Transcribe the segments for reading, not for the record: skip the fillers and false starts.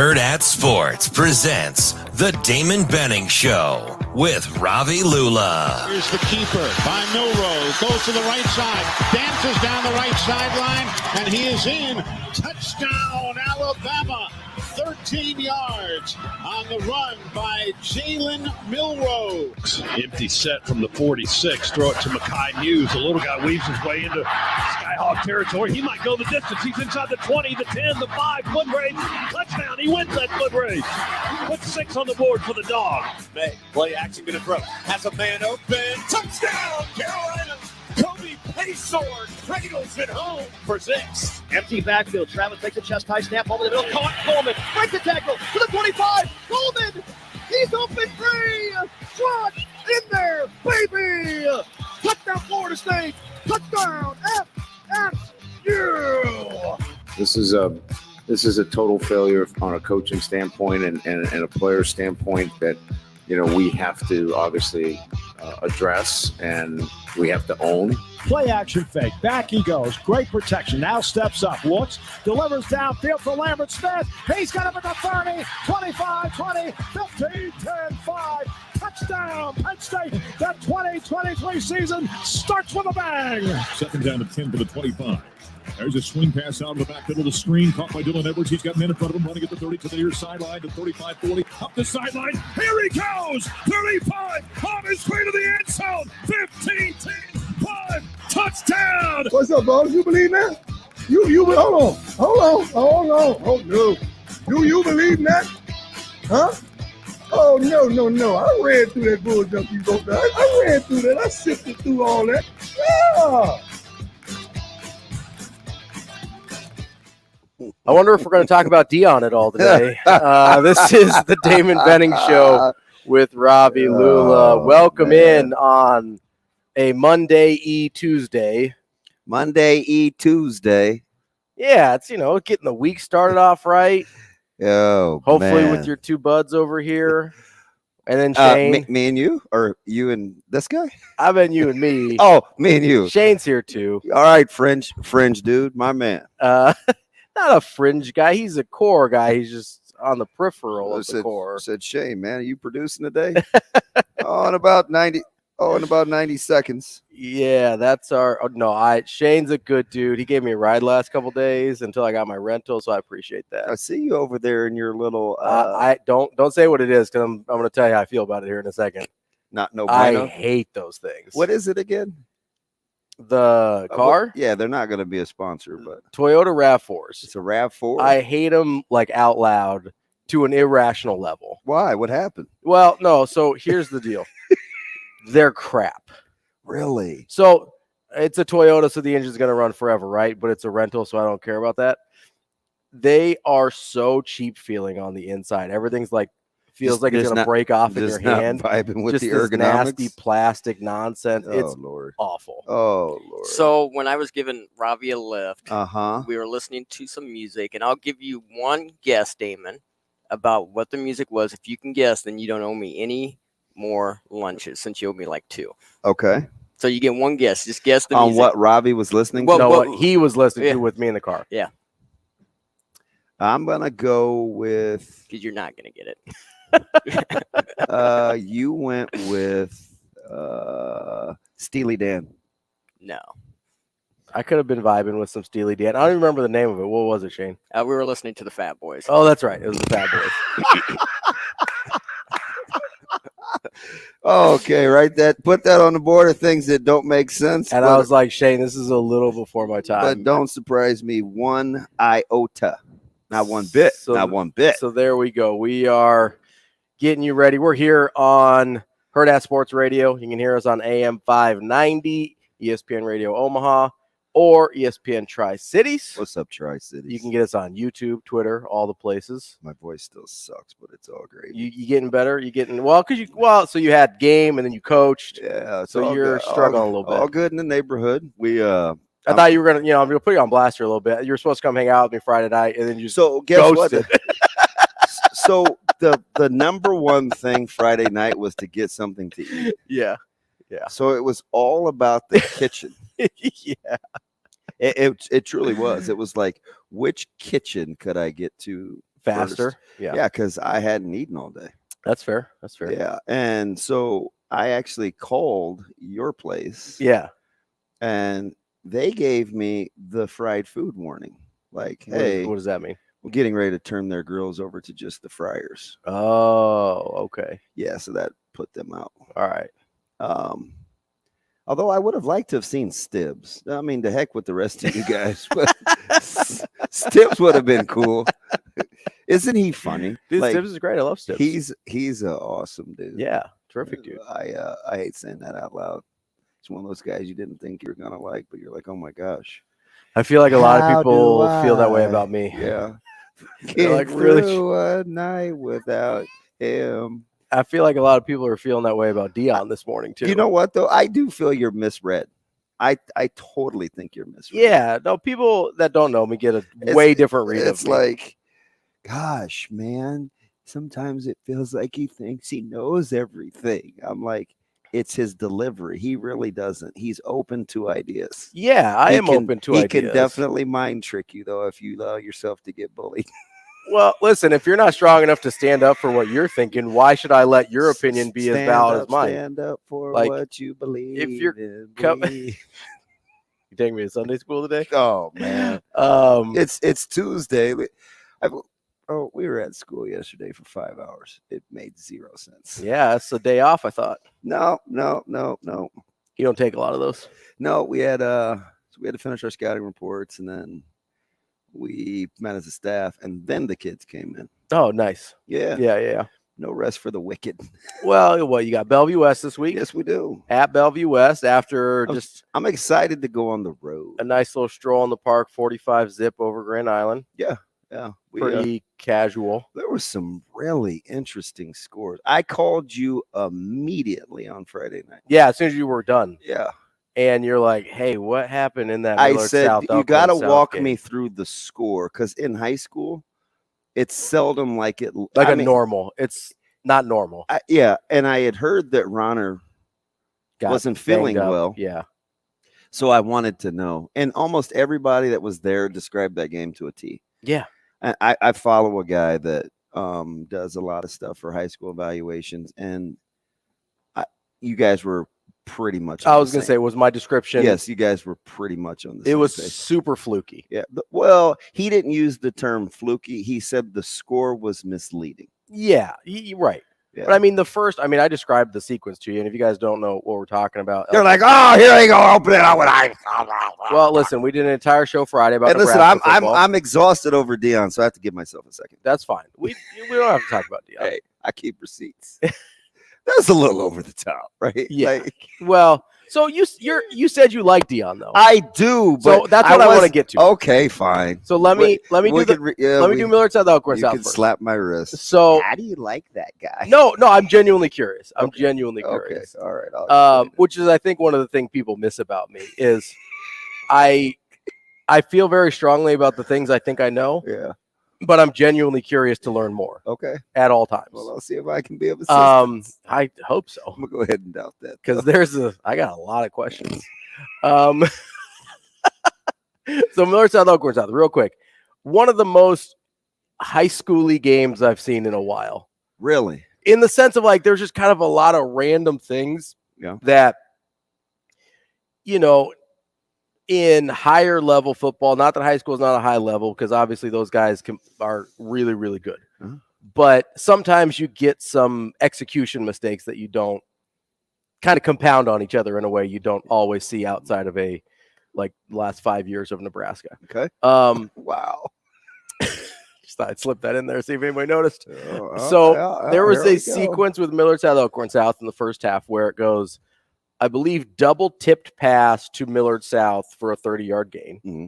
Hurrdat Sports presents The Damon Benning Show with Ravi Lulla. Here's the keeper by Milroe. Goes to the right side. Dances down the right sideline. And he is in. Touchdown, Alabama. 13 yards on the run by Jalen Milroe. Empty set from the 46. Throw it to Mekhi Hughes. The little guy weaves his way into Skyhawk territory. He might go the distance. He's inside the 20, the 10, the 5. Foot race. Touchdown. He wins that foot race. Put 6 on the board for the dog. May. Play action going to throw. Has a man open. Touchdown, Carolina. Kobe Paysword cradles it home for 6. Empty backfield. Travis makes a chest high snap over the middle. Caught Coleman. Break the tackle to the 25. Coleman. He's open free. Shot in there, baby. Touchdown, Florida State. Touchdown, FSU. This is a total failure on a coaching standpoint and a player standpoint that, you know, we have to obviously address and we have to own. Play action fake. Back he goes. Great protection. Now steps up. Looks. Delivers downfield for Lambert Smith. He's got him at the 30, 25, 20, 15, 10, 5. Touchdown, Penn State. That 2023 season starts with a bang. Second down to 10 for the 25. There's a swing pass out of the back middle of the screen. Caught by Dylan Edwards. He's got men in front of him running at the 30 to the near sideline, to 35, 40. Up the sideline. Here he goes. 35 on his way to the end zone. 15, 10, 5. Touchdown. What's up, boss? You believe that? You hold on. Oh, no. Do you believe that? Huh? Oh, no. I ran through that bull jump you wrote down. I ran through that. I sifted through all that. Yeah. I wonder if we're going to talk about Dion at all today. This is the Damon Benning Show with Ravi Lulla. Welcome in on a Monday Tuesday. Yeah, it's, getting the week started off right. Oh, hopefully man. with your two buds over here. And then Shane. Me and you? Or you and this guy? I've been you and me. Oh, me and you. Shane's here too. All right, fringe dude, my man. Not a fringe guy. He's a core guy. He's just on the peripheral of the core. Said Shane, man, are you producing today? in about 90 seconds. Yeah, that's Shane's a good dude. He gave me a ride last couple days until I got my rental, so I appreciate that. I see you over there in your little I don't say what it is, because I'm going to tell you how I feel about it here in a second. No bueno. I hate those things. What is it again? The car? Yeah, they're not going to be a sponsor, but Toyota RAV4s. It's a RAV4? I hate them like out loud to an irrational level. Why? What happened? Well, no, so here's the deal. They're crap. Really? So it's a Toyota, so the engine's going to run forever, right? But it's a rental, so I don't care about that. They are so cheap feeling on the inside. Everything's like, feels like it's going to break off in your hand. Vibing with just the this ergonomics. nasty plastic nonsense. Oh, it's Lord. Awful. Oh, Lord. So when I was giving Ravi a lift, Uh-huh. we were listening to some music, and I'll give you one guess, Damon, about what the music was. If you can guess, then you don't owe me any more lunches, since you owe me like 2. Okay. So you get one guess. Just guess the On music. what Ravi was listening to? No, what he was listening to with me in the car. Yeah. I'm going to go with... Because you're not going to get it. You went with Steely Dan. No. I could have been vibing with some Steely Dan. I don't even remember the name of it. What was it, Shane? We were listening to the Fat Boys. Oh, that's right. It was the Fat Boys. Okay, put that on the board of things that don't make sense. And I was like, Shane, this is a little before my time. But don't surprise me one iota. Not one bit. Not one bit. So there we go. We are getting you ready. We're here on Hurrdat Sports Radio. You can hear us on AM 590, ESPN Radio Omaha, or ESPN Tri-Cities. What's up, Tri-Cities? You can get us on YouTube, Twitter, all the places. My voice still sucks, but it's all great. You getting better? You getting so you had game and then you coached. Yeah, so you're struggling a little bit. All good in the neighborhood. I thought you were gonna, I'm gonna put you on blast here a little bit. You were supposed to come hang out with me Friday night, and then you guess ghosted. What? So the number one thing Friday night was to get something to eat. Yeah. So it was all about the kitchen. Yeah. It truly was. It was like, which kitchen could I get to faster. first. Yeah. Yeah, because I hadn't eaten all day. That's fair. That's fair. Yeah. And so I actually called your place. Yeah. And they gave me the fried food warning. Like, hey, What does that mean? we're getting ready to turn their grills over to just the fryers. Oh, okay. Yeah, so that put them out. All right. Although I would have liked to have seen Stibbs. I mean, to heck with the rest of you guys, but Stibbs would have been cool. Isn't he funny? Dude, Stibbs is great. I love Stibbs. He's an awesome dude. Yeah, terrific dude. I hate saying that out loud. It's one of those guys you didn't think you were gonna like, but you're like, oh my gosh. I feel like a lot of people feel that way about me. Yeah. They're like really a night without him. I feel like a lot of people are feeling that way about Dion this morning too. You know what though? I do feel you're misread. I totally think you're misread. Yeah, no, people that don't know me get a way different read of It's me. like, gosh, man, sometimes it feels like he thinks he knows everything. I'm like, it's his delivery. He really doesn't. He's open to ideas. Yeah, I am open to ideas. He can definitely mind trick you though if you allow yourself to get bullied. Well, listen, if you're not strong enough to stand up for what you're thinking, why should I let your opinion be as valid as mine? Stand up for Like, what you believe. if you're in. you taking me to Sunday school today? Oh man, it's Tuesday. We were at school yesterday for 5 hours. It made zero sense. Yeah, it's a day off, I thought. No. You don't take a lot of those. No, we had to finish our scouting reports, and then we met as a staff, and then the kids came in. Oh, nice. Yeah. No rest for the wicked. Well, you got Bellevue West this week. Yes, we do. At Bellevue West after I'm excited to go on the road. a nice little stroll in the park, 45 zip over Grand Island. Yeah. Pretty casual. There were some really interesting scores. I called you immediately on Friday night. Yeah, as soon as you were done. Yeah. And you're like, hey, what happened in that I Millard said, South? you got to walk game? me through the score, because in high school, it's seldom like it. Normal. It's not normal. And I had heard that Ronner wasn't feeling well. Yeah. So I wanted to know. And almost everybody that was there described that game to a T. Yeah. And I follow a guy that does a lot of stuff for high school evaluations. And you guys were pretty much. I was going to say, was my description. Yes, you guys were pretty much on the same It was page. super fluky. Yeah. Well, he didn't use the term fluky. He said the score was misleading. Yeah, right. Yeah. But I described the sequence to you, and if you guys don't know what we're talking about, They're like, oh, here they go, open it up with ice. Well, listen, we did an entire show Friday about. And listen, Nebraska I'm football. I'm exhausted over Dion, so I have to give myself a second. That's fine. We don't have to talk about Dion. Hey, I keep receipts. That's a little over the top, right? Yeah. Like, well, so you said you like Dion though. I do, but so that's what I want to get to. Okay, fine. So let me do Millard South Elkhorn South. You can first. slap my wrist. So how do you like that guy? No, I'm genuinely curious. I'm genuinely curious. Okay, all right. Which is, I think, one of the things people miss about me is I feel very strongly about the things I think I know. Yeah. But I'm genuinely curious to learn more. Okay. At all times. Well, I'll see if I can be of assistance. I hope so. I'm gonna go ahead and doubt that because I got a lot of questions. So Millard South, Elkhorn South, real quick. One of the most high schooly games I've seen in a while. Really? In the sense of like, there's just kind of a lot of random things that, in higher level football, not that high school is not a high level, because obviously those guys are really, really good. Uh-huh. But sometimes you get some execution mistakes that you don't kind of compound on each other in a way you don't always see outside of like last 5 years of Nebraska. Okay. Wow. Just thought I'd slip that in there, see if anybody noticed. There was a sequence with Millard South, Elkhorn South in the first half where it goes, I believe, double tipped pass to Millard South for a 30-yard gain. Mm-hmm.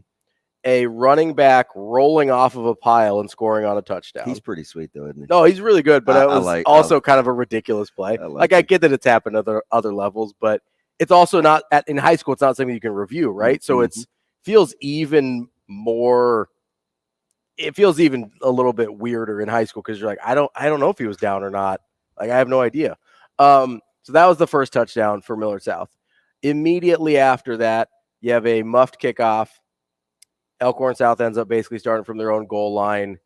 A running back rolling off of a pile and scoring on a touchdown. He's pretty sweet, though, isn't he? No, he's really good, but it was also kind of a ridiculous play. I get that it's happened at other levels, but it's also not in high school. It's not something you can review, right? So it feels even more. It feels even a little bit weirder in high school because you're like, I don't know if he was down or not. Like, I have no idea. So that was the first touchdown for Millard South. Immediately after that, you have a muffed kickoff. Elkhorn South ends up basically starting from their own goal line.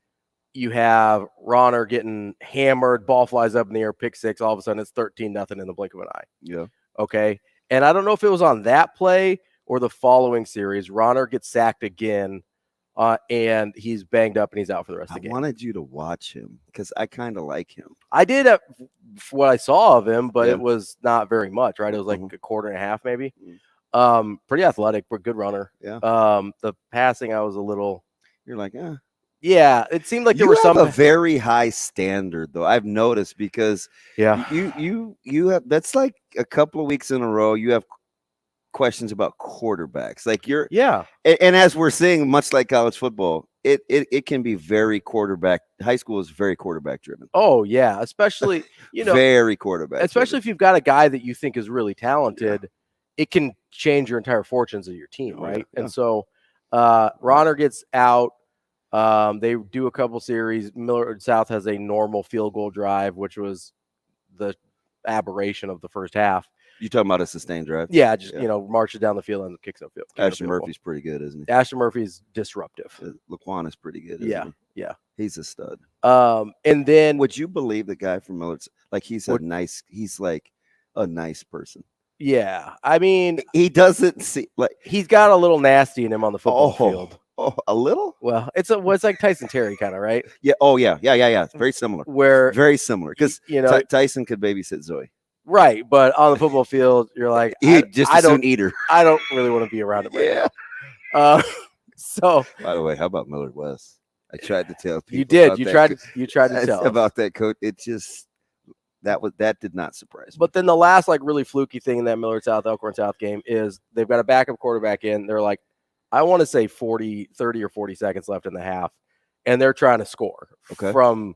you have Ronner getting hammered, ball flies up in the air, pick six. All of a sudden, it's 13-0 in the blink of an eye. Yeah. Okay. And I don't know if it was on that play or the following series. Ronner gets sacked again, and he's banged up and he's out for the rest of the game. I wanted you to watch him because I kind of like him. I did what I saw of him, but it was not very much, right? It was like a quarter and a half, maybe. Pretty athletic, but good runner. Yeah. The passing, I was a little. You're like, Yeah, it seemed like there you was have some a very high standard, though. I've noticed because Yeah. you have that's like a couple of weeks in a row. You have questions about quarterbacks, like you're and as we're seeing, much like college football, it can be very quarterback. High school is very quarterback driven. Oh yeah, especially very quarterback, especially if you've got a guy that you think is really talented. It can change your entire fortunes of your team, right? And so Ronner gets out. They do a couple series. Millard South has a normal field goal drive, which was the aberration of the first half. You talking about a sustained drive? Yeah, just marches down the field and kicks up field. Ashton Murphy's pretty good, isn't he? Ashton Murphy's disruptive. Laquan is pretty good. Isn't he? Yeah. He's a stud. And then would you believe the guy from Millard's he's like a nice person? Yeah, I mean, he doesn't see he's got a little nasty in him on the football field. Oh, a little? Well, it's like Tyson Terry kind of, right? Yeah. Oh, yeah. It's very similar. Very similar because Tyson could babysit Zoe. Right, but on the football field, you're like, I don't eat her. I don't really want to be around him right now. So, by the way, how about Millard West? I tried to tell people. You did. You tried to tell about that coach. It just that did not surprise me. But then the last really fluky thing in that Millard South Elkhorn South game is they've got a backup quarterback in. They're like, I want to say 30 or 40 seconds left in the half, and they're trying to score from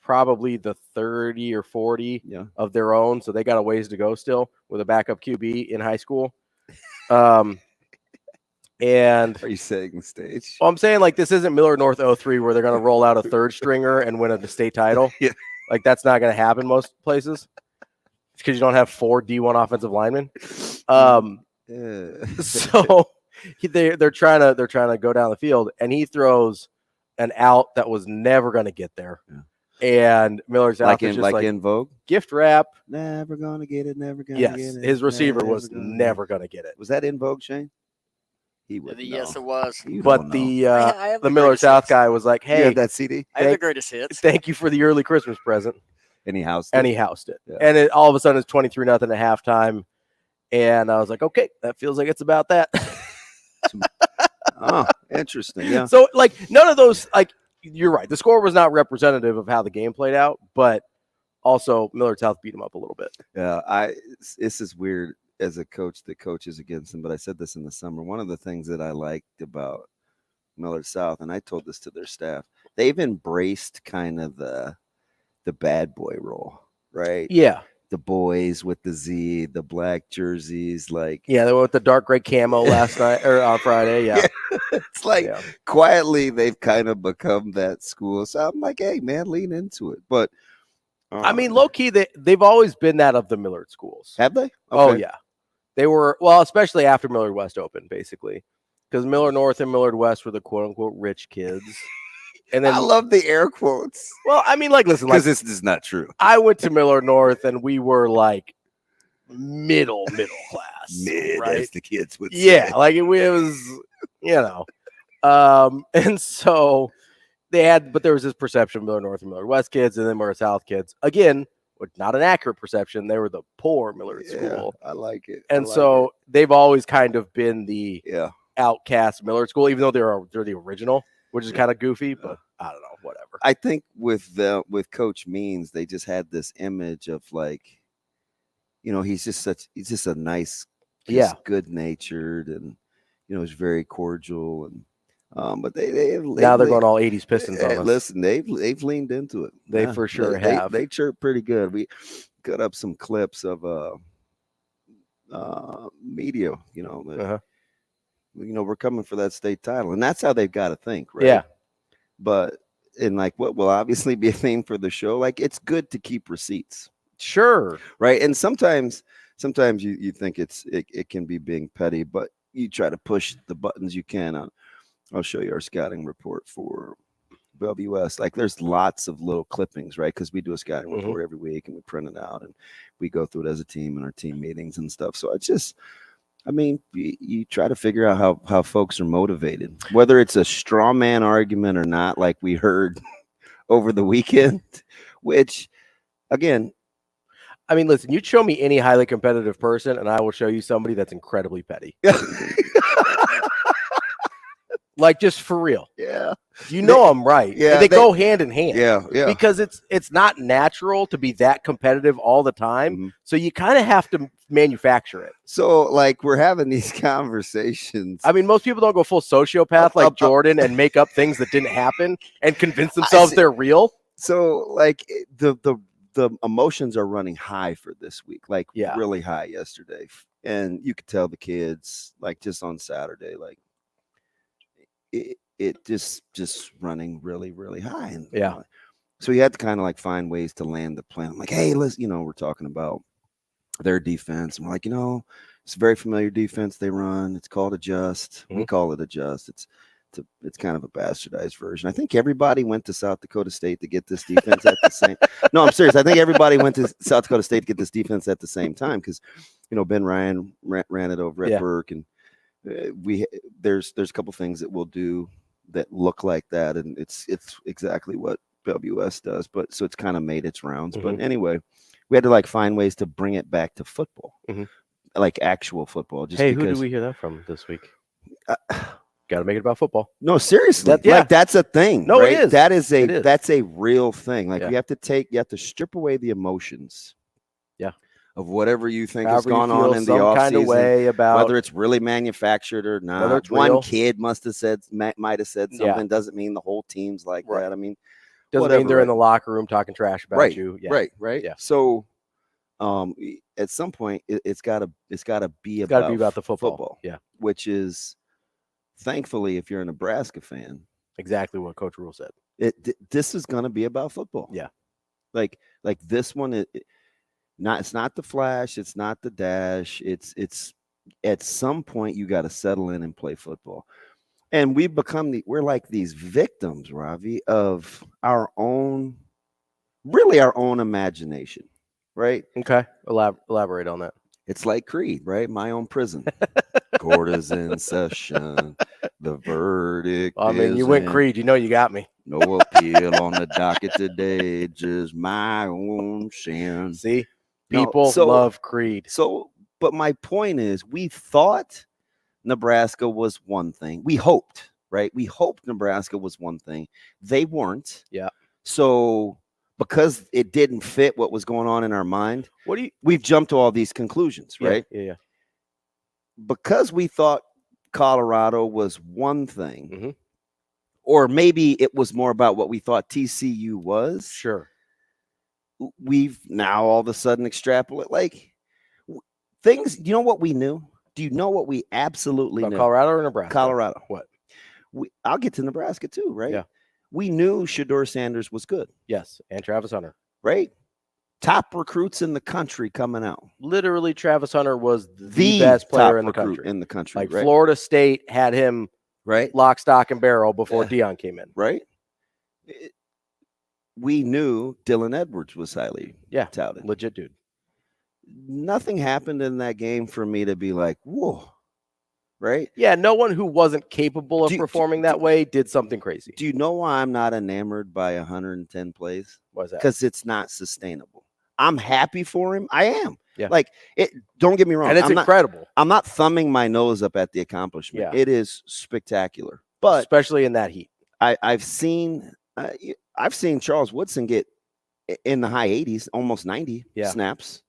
probably the 30 or 40 of their own. So they got a ways to go still with a backup QB in high school. And are you setting the stage? Well, I'm saying this isn't Millard North 03 where they're going to roll out a third stringer and win a state title. Yeah. That's not going to happen most places because you don't have 4 D1 offensive linemen. So they're trying to go down the field, and he throws an out that was never going to get there. Yeah. And Miller's out in Vogue gift wrap. Never gonna get it. Never gonna get it. Yes, his receiver was never going to get it. Was that in Vogue, Shane? He would. Yes, it was. But the Miller South guy was like, "Hey, you have that CD? I have the greatest hits. Thank you for the early Christmas present." And he housed it. Yeah. And all of a sudden it's 23-0 at halftime. And I was like, okay, that feels like it's about that. Oh, interesting. Yeah. So none of those, you're right. The score was not representative of how the game played out, but also Millard South beat him up a little bit. Yeah. This is weird as a coach that coaches against him, but I said this in the summer. One of the things that I liked about Millard South, and I told this to their staff, they've embraced kind of the bad boy role, right? Yeah. The boys with the Z, the black jerseys, they went with the dark gray camo last night or on Friday. Yeah. It's quietly they've kind of become that school. So I'm like, hey man, lean into it. But I mean, low key, they've always been that of the Millard schools. Have they? Okay. Oh yeah. They were, especially after Millard West opened, basically. Because Millard North and Millard West were the quote unquote rich kids. And then I love the air quotes. Well, I mean, listen, because this is not true. I went to Millard North, and we were middle class, right? As the kids would say. Yeah, it was, and so they had, but there was this perception of Millard North and Millard West kids, and then Millard South kids. Again, not an accurate perception. They were the poor Millard school. I like it. And they've always kind of been the outcast Millard school, even though they're the original. Which is kind of goofy, but I don't know, whatever. I think with Coach Means, they just had this image of he's just a nice, good natured, and he's very cordial, and but they're going all 80s Pistons on us. Listen, they've leaned into it. They for sure have. They chirp pretty good. We got up some clips of media, we're coming for that state title, and that's how they've got to think, right? Yeah. But what will obviously be a theme for the show, it's good to keep receipts. Sure. Right. And sometimes you think it can be being petty, but you try to push the buttons you can on. I'll show you our scouting report for WS. Like there's lots of little clippings, right? Because we do a scouting report every week and we print it out and we go through it as a team in our team meetings and stuff. So it's just, I mean, you try to figure out how folks are motivated, whether it's a straw man argument or not, like we heard over the weekend, which, again, I mean, listen, you'd show me any highly competitive person, and I will show you somebody that's incredibly petty. Like, just for real. Yeah. You know I'm right. Yeah. They go hand in hand. Yeah. Because it's not natural to be that competitive all the time. So you kind of have to manufacture it. So, like, we're having these conversations. I mean, most people don't go full sociopath like Jordan and make up things that didn't happen and convince themselves they're real. So, like, the emotions are running high for this week, like really high yesterday. And you could tell the kids, like, just on Saturday, like, it just running really, really high. And so you had to kind of like find ways to land the plan. I'm like, hey, let's, we're talking about their defense. And we're like, it's a very familiar defense they run. It's called adjust. We call it adjust. It's kind of a bastardized version. I think everybody went to South Dakota State to get this defense at the same. No, I'm serious. I think everybody went to South Dakota State to get this defense at the same time because, Ben Ryan ran it over at Burke, and there's a couple things that we'll do that look like that, and it's exactly what WS does. But so it's kind of made its rounds. But anyway, we had to like find ways to bring it back to football, like actual football. Just who did we hear that from this week? Got to make it about football. No, seriously. Like that's a thing. No, right? it is. That's a real thing. Like you have to strip away the emotions. Of whatever you think has gone on in the offseason, kind of way about whether it's really manufactured or not. One kid might have said something. Doesn't mean the whole team's like that. I mean, doesn't mean they're in the locker room talking trash about you. Right. Yeah. So, at some point, it's got to be about the football. Yeah. Which is, thankfully, if you're a Nebraska fan, exactly what Coach Rhule said. This is going to be about football. Yeah. Like this one. It's not the flash. It's not the dash. It's at some point you got to settle in and play football. And we've become we're like these victims, Ravi, of our own imagination, right? Okay. Elaborate on that. It's like Creed, right? My own prison. Court is in session. The verdict. I mean, you went Creed. You got me. No appeal on the docket today. Just my own sin. See? People love Creed. So, but my point is, we thought Nebraska was one thing. We hoped, right? We hoped Nebraska was one thing. They weren't. Yeah. So, because it didn't fit what was going on in our mind, we've jumped to all these conclusions, right? Yeah. Because we thought Colorado was one thing, or maybe it was more about what we thought TCU was. Sure. We've now all of a sudden extrapolate like things. You know what we knew? Do you know what we absolutely knew? Colorado or Nebraska? Colorado. What? I'll get to Nebraska too, right? Yeah. We knew Shedeur Sanders was good. Yes, and Travis Hunter. Right? Top recruits in the country coming out. Literally, Travis Hunter was the best player in the country. Like right? Florida State had him lock, stock, and barrel before Deion came in. Right? We knew Dylan Edwards was highly touted. Legit dude. Nothing happened in that game for me to be like, whoa, right? Yeah, no one who wasn't capable of performing that way did something crazy. Do you know why I'm not enamored by 110 plays? Why is that? Because it's not sustainable. I'm happy for him. I am. Yeah. Like, don't get me wrong. And it's incredible. I'm not thumbing my nose up at the accomplishment. Yeah. It is spectacular. But especially in that heat. I've seen Charles Woodson get in the high 80s, almost 90 snaps,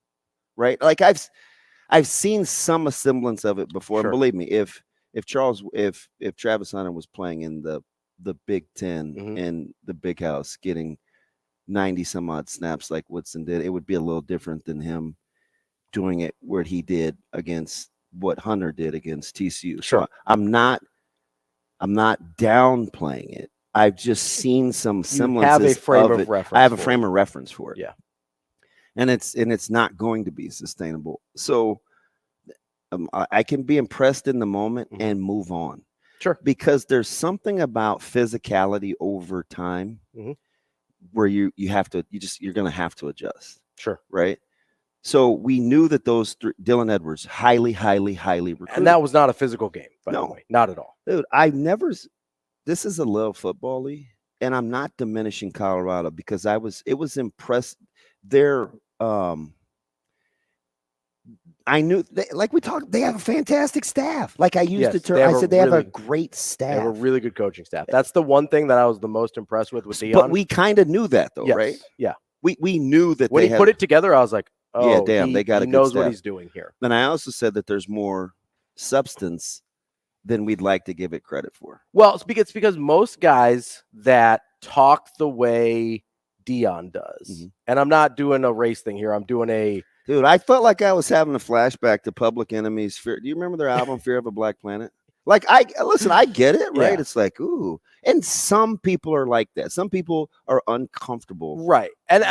right? Like I've seen some semblance of it before. Sure. And believe me, if Travis Hunter was playing in the Big Ten and the Big House, getting 90 some odd snaps like Woodson did, it would be a little different than him doing it where he did against what Hunter did against TCU. Sure. So I'm not downplaying it. I've just seen some semblances. You have a frame of reference. I have a frame of reference for it. Yeah. And it's not going to be sustainable. So I can be impressed in the moment and move on. Sure. Because there's something about physicality over time where you're going to have to adjust. Sure. Right. So we knew that those three, Dylan Edwards, highly recruited. And that was not a physical game, by the way. Not at all. Dude, this is a little football-y, and I'm not diminishing Colorado because it was impressed. I knew, they have a fantastic staff. Like I used the term, I said they have a great staff. They have a really good coaching staff. That's the one thing that I was the most impressed with Dion. But we kind of knew that, though, right? Yeah. We knew that when he put it together, I was like, oh, yeah, damn, they got a good knows staff. what he's doing here. Then I also said that there's more substance than we'd like to give it credit for. Well, it's because most guys that talk the way Dion does, and I'm not doing a race thing here. I'm doing Dude, I felt like I was having a flashback to Public Enemy's Fear. Do you remember their album Fear of a Black Planet? Like I get it, right? Yeah. It's like, ooh. And some people are like that. Some people are uncomfortable. Right. And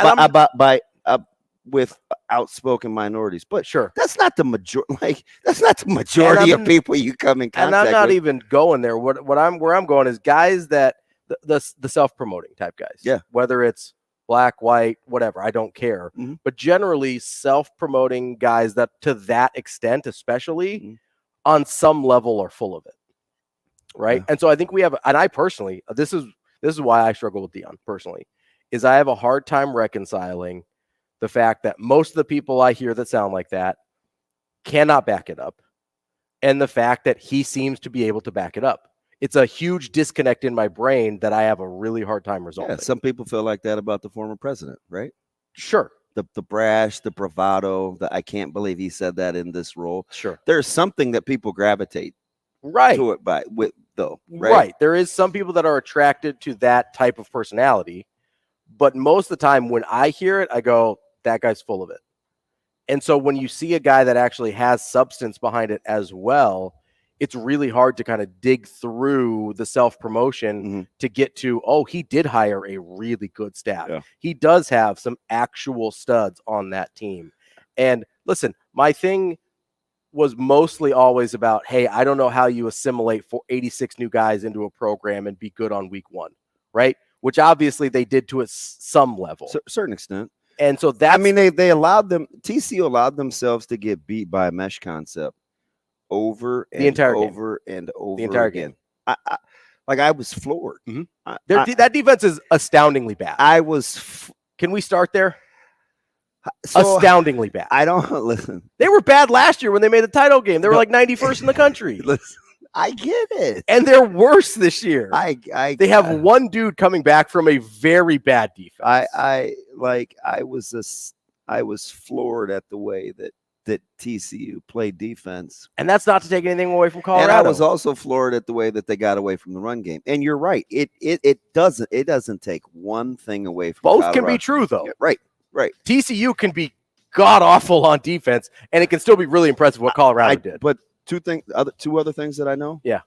with outspoken minorities. But sure. That's not the majority of people you come in contact with. And I'm not even going there. Where I'm going is guys that the self-promoting type guys. Yeah. Whether it's black, white, whatever, I don't care. But generally self-promoting guys that to that extent, especially on some level, are full of it. Right. Yeah. And so I think we have, and I personally, this is why I struggle with Dion personally, is I have a hard time reconciling the fact that most of the people I hear that sound like that cannot back it up. And the fact that he seems to be able to back it up. It's a huge disconnect in my brain that I have a really hard time resolving. Yeah, some people feel like that about the former president, right? Sure. The brash, the bravado, I can't believe he said that in this role. Sure. There's something that people gravitate to it right? There is some people that are attracted to that type of personality, but most of the time when I hear it, I go, that guy's full of it. And so when you see a guy that actually has substance behind it as well, it's really hard to kind of dig through the self-promotion to get to, oh, he did hire a really good staff. Yeah. He does have some actual studs on that team. And listen, my thing was mostly always about, hey, I don't know how you assimilate 86 new guys into a program and be good on week one, right? Which obviously they did to some level. To a certain extent. And so that, they allowed them, TCU allowed themselves to get beat by a mesh concept over and over and over the entire again. I was floored. That defense is astoundingly bad. Can we start there? Astoundingly bad. I don't listen. They were bad last year when they made the title game. They were like 91st in the country. Listen, I get it. And they're worse this year. They have one dude coming back from a very bad defense. I was floored at the way that TCU played defense. And that's not to take anything away from Colorado. And I was also floored at the way that they got away from the run game. And you're right. It doesn't take one thing away from both Colorado. Can be true though. Yeah, right. TCU can be god awful on defense, and it can still be really impressive what Colorado did. But two other things that I know. Yeah.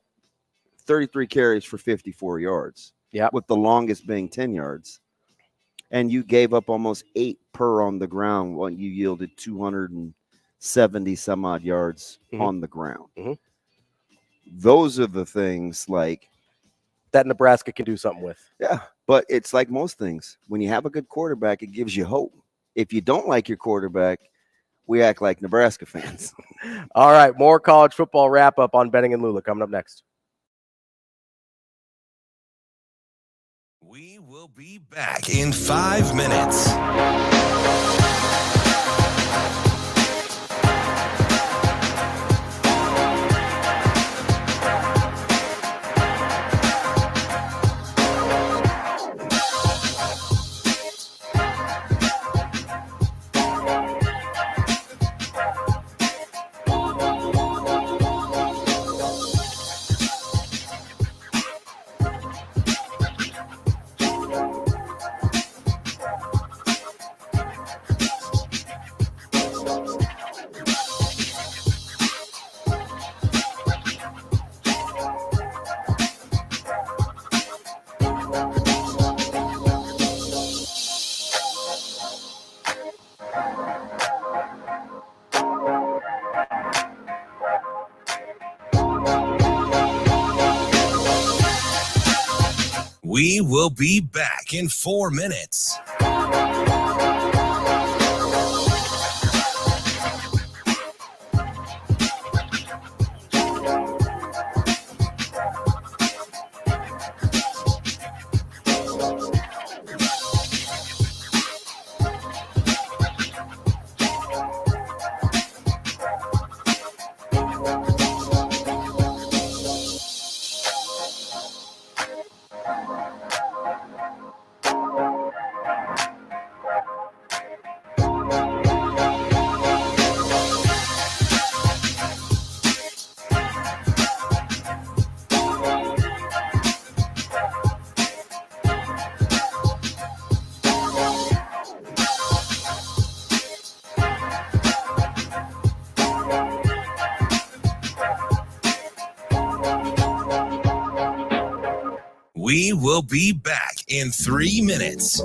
33 carries for 54 yards. Yeah. With the longest being 10 yards. And you gave up almost 8 per on the ground when you yielded 270 some odd yards on the ground. Those are the things like that Nebraska can do something with. Yeah. But it's like most things. When you have a good quarterback, it gives you hope. If you don't like your quarterback, we act like Nebraska fans. All right. More college football wrap up on Benning and Lulla coming up next. We will be back in 5 minutes. We will be back in 4 minutes. We will be back in 3 minutes.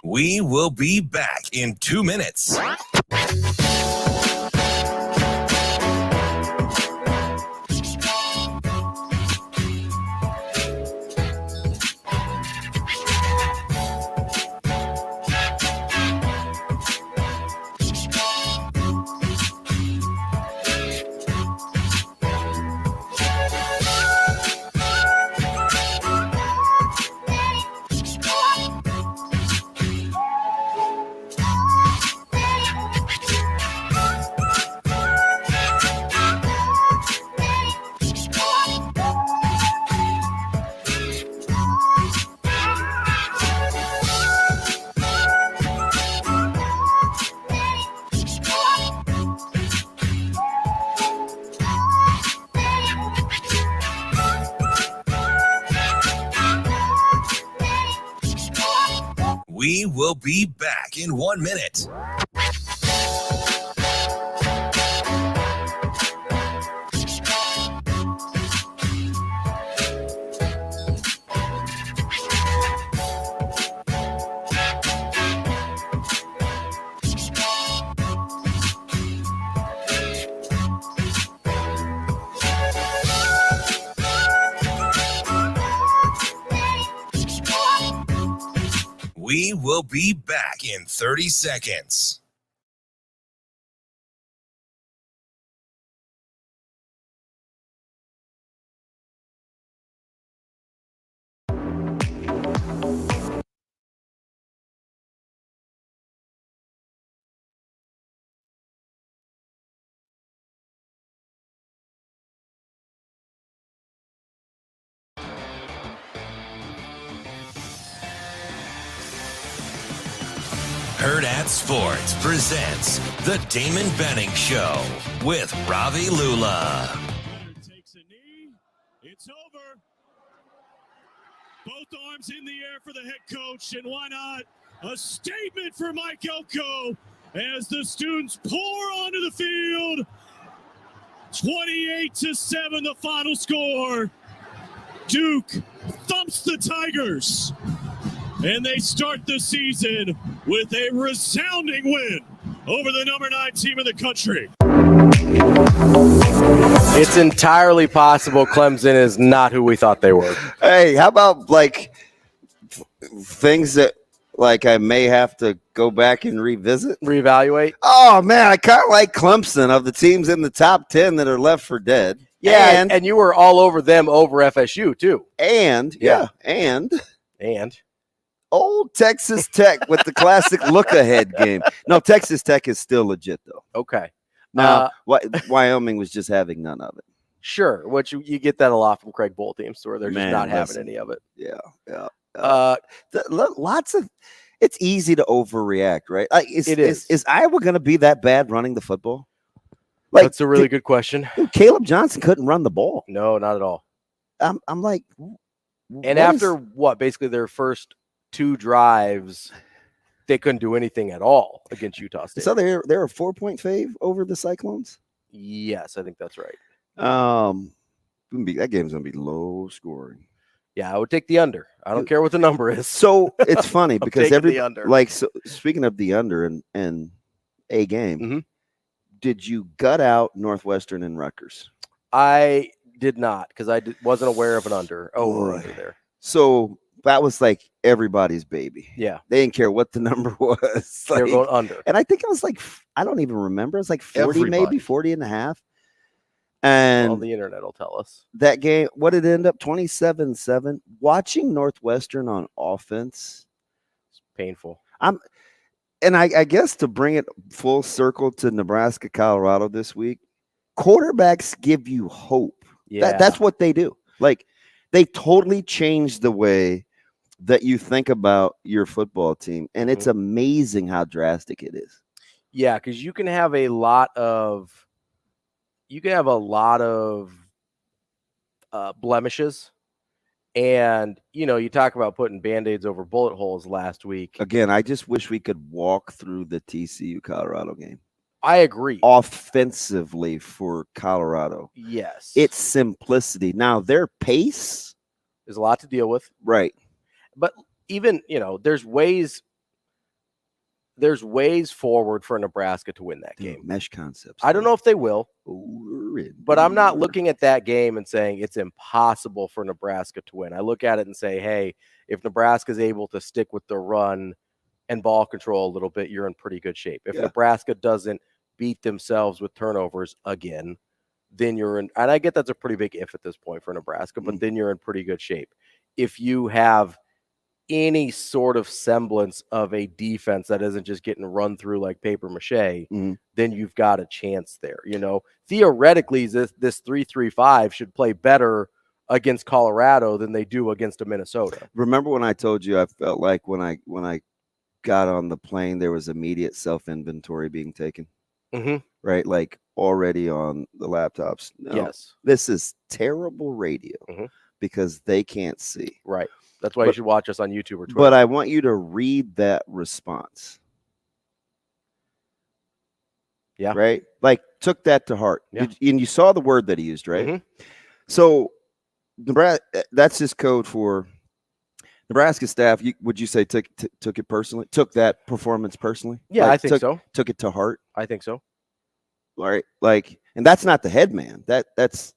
We will be back in 2 minutes. We will be back in 1 minute. We will be back in 30 seconds. Hurrdat Sports presents the Damon Benning Show with Ravi Lulla. Takes a knee. It's over. Both arms in the air for the head coach, and why not a statement for Mike Elko as the students pour onto the field. 28-7, the final score. Duke thumps the Tigers, and they start the season with a resounding win over the number 9 team in the country. It's entirely possible Clemson is not who we thought they were. Hey, how about like things that like I may have to go back and reevaluate? Oh man, I kind of like Clemson of the teams in the top 10 that are left for dead. Yeah, and you were all over them over FSU too. And old Texas Tech with the classic look-ahead game. No, Texas Tech is still legit, though. Okay. Now, Wyoming was just having none of it. Sure, which you get that a lot from Craig Bowl teams, where they're just not having any of it. Yeah. Lots of. It's easy to overreact, right? Like, is Iowa going to be that bad running the football? Like, that's a really good question. Dude, Caleb Johnson couldn't run the ball. No, not at all. I'm like, and after basically their first 2 drives, they couldn't do anything at all against Utah State. So they're a 4-point fave over the Cyclones? Yes, I think that's right. That game's gonna be low scoring. Yeah, I would take the under. I don't care what the number is. So it's funny because the under. Speaking of the under and a game, mm-hmm. Did you gut out Northwestern and Rutgers? I did not, because I wasn't aware of an under under there. So that was like everybody's baby. Yeah. They didn't care what the number was. They were going under. And I think it was like, I don't even remember. It was like 40, maybe 40 and a half. And the internet will tell us. That game, what did it end up? 27-7. Watching Northwestern on offense. It's painful. And I guess to bring it full circle to Nebraska, Colorado this week, quarterbacks give you hope. Yeah. That's what they do. Like, they totally changed the way that you think about your football team. And it's amazing how drastic it is. Yeah, because you can have a lot of blemishes. And, you talk about putting Band-Aids over bullet holes last week. Again, I just wish we could walk through the TCU Colorado game. I agree. Offensively for Colorado. Yes. It's simplicity. Now, their pace is a lot to deal with. Right. But even, there's ways forward for Nebraska to win that game. Mesh concepts. I don't know if they will, but I'm not looking at that game and saying it's impossible for Nebraska to win. I look at it and say, hey, if Nebraska is able to stick with the run and ball control a little bit, you're in pretty good shape. If Nebraska doesn't beat themselves with turnovers again, then you're in, and I get that's a pretty big if at this point for Nebraska, but then you're in pretty good shape. If you have any sort of semblance of a defense that isn't just getting run through like paper mache, then you've got a chance there. Theoretically, this 3-3-5 should play better against Colorado than they do against a Minnesota. Remember when I told you I felt like when I got on the plane, there was immediate self-inventory being taken? Mm-hmm. Right? Like already on the laptops. No, yes. This is terrible radio because they can't see. Right. That's why you should watch us on YouTube or Twitter. But I want you to read that response. Yeah. Right? Like, took that to heart. Yeah. And you saw the word that he used, right? Mm-hmm. So, Nebraska, that's just code for Nebraska staff. Would you say took it personally? Took that performance personally? Yeah, I think so. Took it to heart? I think so. All right. Like, and that's not the head man. That's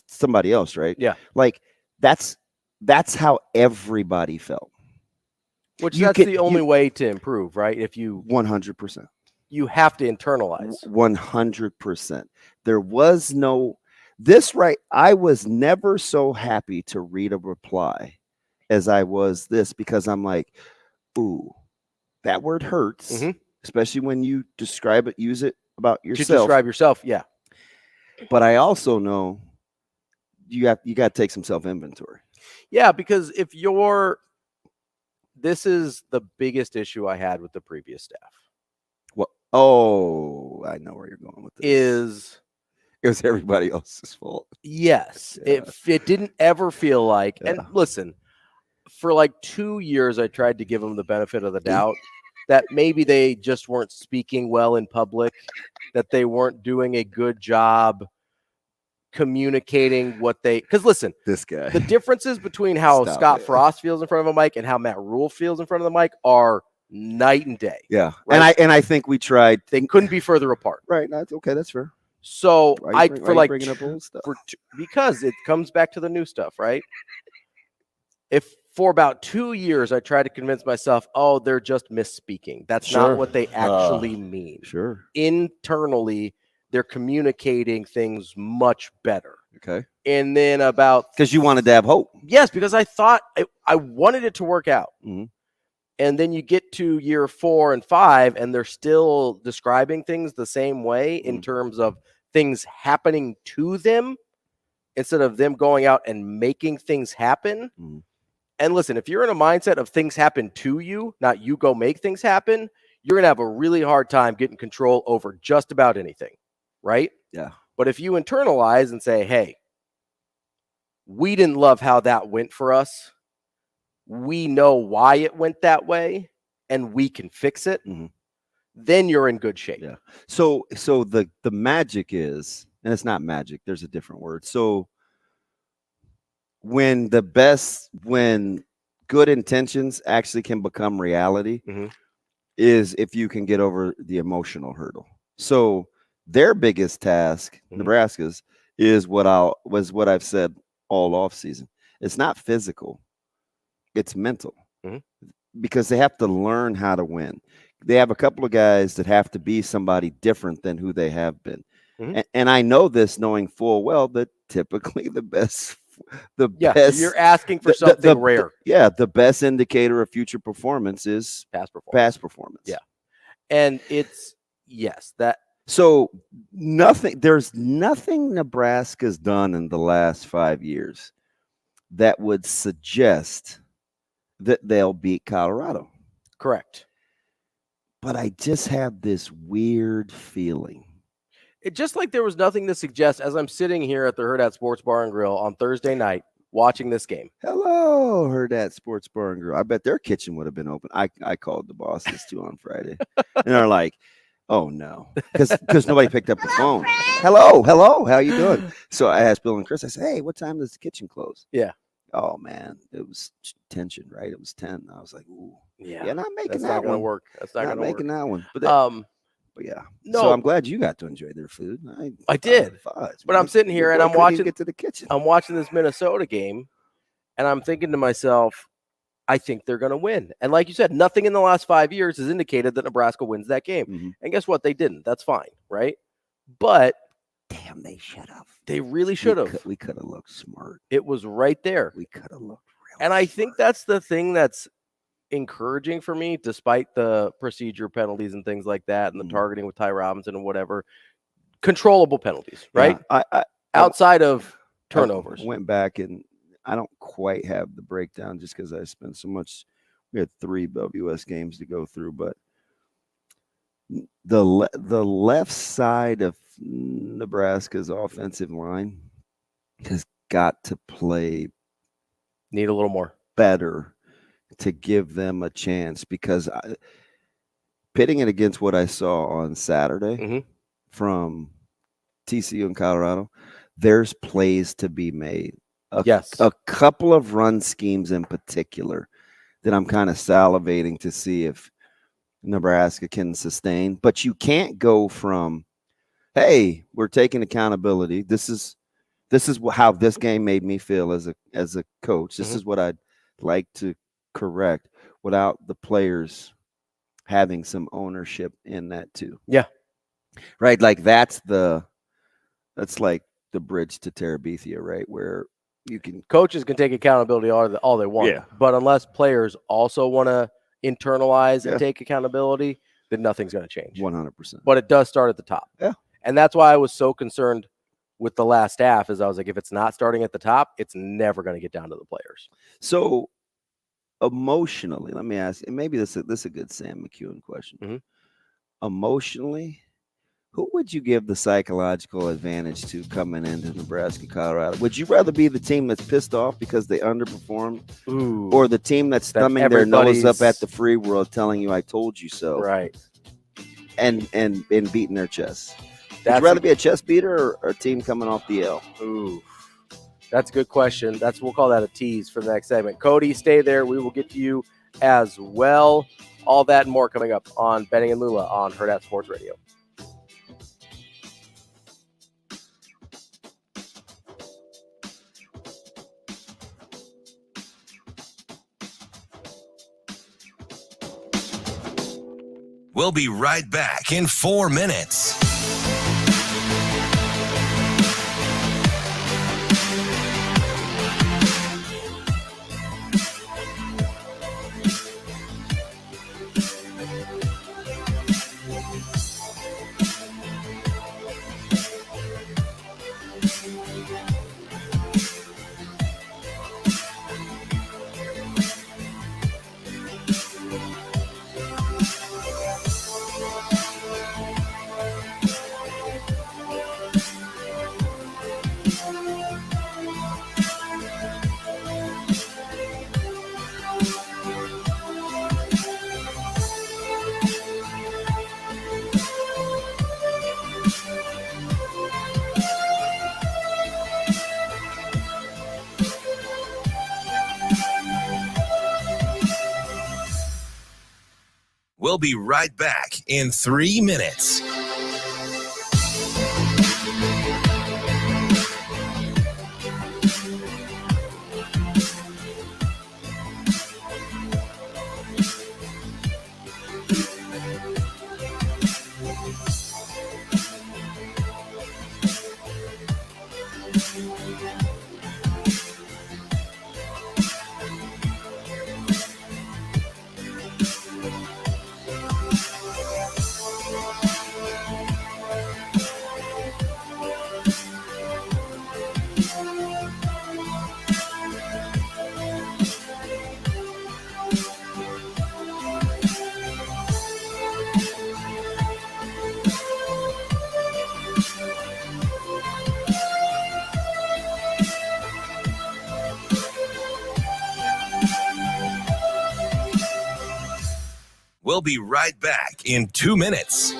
somebody else, right? Yeah. Like, that's how everybody felt. Which that's the only way to improve, right? If you 100%. You have to internalize. 100%. There was no I was never so happy to read a reply as I was this, because I'm like, ooh, that word hurts, especially when you describe it, use it about yourself. To describe yourself, yeah. But I also know you got to take some self-inventory. Yeah, because this is the biggest issue I had with the previous staff. What? Oh, I know where you're going with this. It was everybody else's fault. Yes. Yeah. It didn't ever feel like, and listen, for like 2 years, I tried to give them the benefit of the doubt that maybe they just weren't speaking well in public, that they weren't doing a good job communicating because listen, this guy, the differences between how Scott Frost feels in front of a mic and how Matt Rhule feels in front of the mic are night and day. Yeah. Right? And I think we tried. They couldn't be further apart. Right. That's okay. That's fair. So bringing up old stuff? Because it comes back to the new stuff, right? If for about 2 years I tried to convince myself, oh, they're just misspeaking. That's not what they actually mean. Sure. Internally, they're communicating things much better. Okay. And then because you wanted to have hope. Yes, because I thought I wanted it to work out. Mm-hmm. And then you get to year 4 and 5, and they're still describing things the same way in terms of things happening to them instead of them going out and making things happen. And listen, if you're in a mindset of things happen to you, not you go make things happen, you're going to have a really hard time getting control over just about anything, right? Yeah. But if you internalize and say, hey, we didn't love how that went for us, we know why it went that way, and we can fix it, then you're in good shape. Yeah. So the magic is, and it's not magic, there's a different word. So when good intentions actually can become reality is if you can get over the emotional hurdle. So their biggest task, Nebraska's, is what I've said all off season. It's not physical. It's mental, because they have to learn how to win. They have a couple of guys that have to be somebody different than who they have been. And I know this knowing full well that typically the best, so you're asking for something rare. The best indicator of future performance is past performance. Yeah. And it's, that. So there's nothing Nebraska's done in the last 5 years that would suggest that they'll beat Colorado. Correct. But I just have this weird feeling. It just like there was nothing to suggest as I'm sitting here at the Hurrdat Sports Bar and Grill on Thursday night watching this game. Hello, Hurrdat Sports Bar and Grill. I bet their kitchen would have been open. I called the bosses too on Friday. And they're like, oh no, because nobody picked up the phone. Hello, how you doing? So I asked Bill and Chris, I said, hey, what time does the kitchen close? Yeah. Oh man, it was tension, right? It was 10. I was like, ooh, yeah, not making that's that not one. Gonna work. That's not gonna making work. That one. But yeah. No. So I'm glad you got to enjoy their food. I did. But I'm sitting here and I'm watching. Get to the kitchen. I'm watching this Minnesota game, and I'm thinking to myself, I think they're going to win. And like you said, nothing in the last 5 years has indicated that Nebraska wins that game. And guess what? They didn't. That's fine, right? But damn, they should have. They really should have. We could have looked smart. It was right there. We could have looked really And I smart. think that's the thing that's encouraging for me, despite the procedure penalties and things like that, and the targeting with Ty Robinson and whatever. Controllable penalties, right? I outside of turnovers. I went back and I don't quite have the breakdown just because I spent so much. We had 3 WS games to go through, but the left side of Nebraska's offensive line has got to play. Need a little more better to give them a chance, because pitting it against what I saw on Saturday from TCU and Colorado, there's plays to be made. A couple of run schemes in particular that I'm kind of salivating to see if Nebraska can sustain. But you can't go from, hey, we're taking accountability. This is how this game made me feel as a coach. This is what I'd like to correct, without the players having some ownership in that too. Yeah. Right. Like that's like the bridge to Terabithia, right? Where coaches can take accountability all they want. Yeah. But unless players also want to internalize and take accountability, then nothing's going to change. 100%. But it does start at the top. Yeah. And that's why I was so concerned with the last half, is I was like, if it's not starting at the top, it's never going to get down to the players. So emotionally, let me ask, and maybe this is a good Sam McKewon question. Emotionally, who would you give the psychological advantage to coming into Nebraska, Colorado? Would you rather be the team that's pissed off because they underperformed, or the team that's thumbing their nose up at the free world, telling you "I told you so"? Right. And beating their chests. Would you rather be a chest beater or a team coming off the L? Ooh. That's a good question. We'll call that a tease for the next segment. Cody, stay there. We will get to you as well. All that and more coming up on Benning and Lulla on Hurrdat Sports Radio. We'll be right back in 4 minutes. We'll be right back in 3 minutes. We'll be right back in 2 minutes.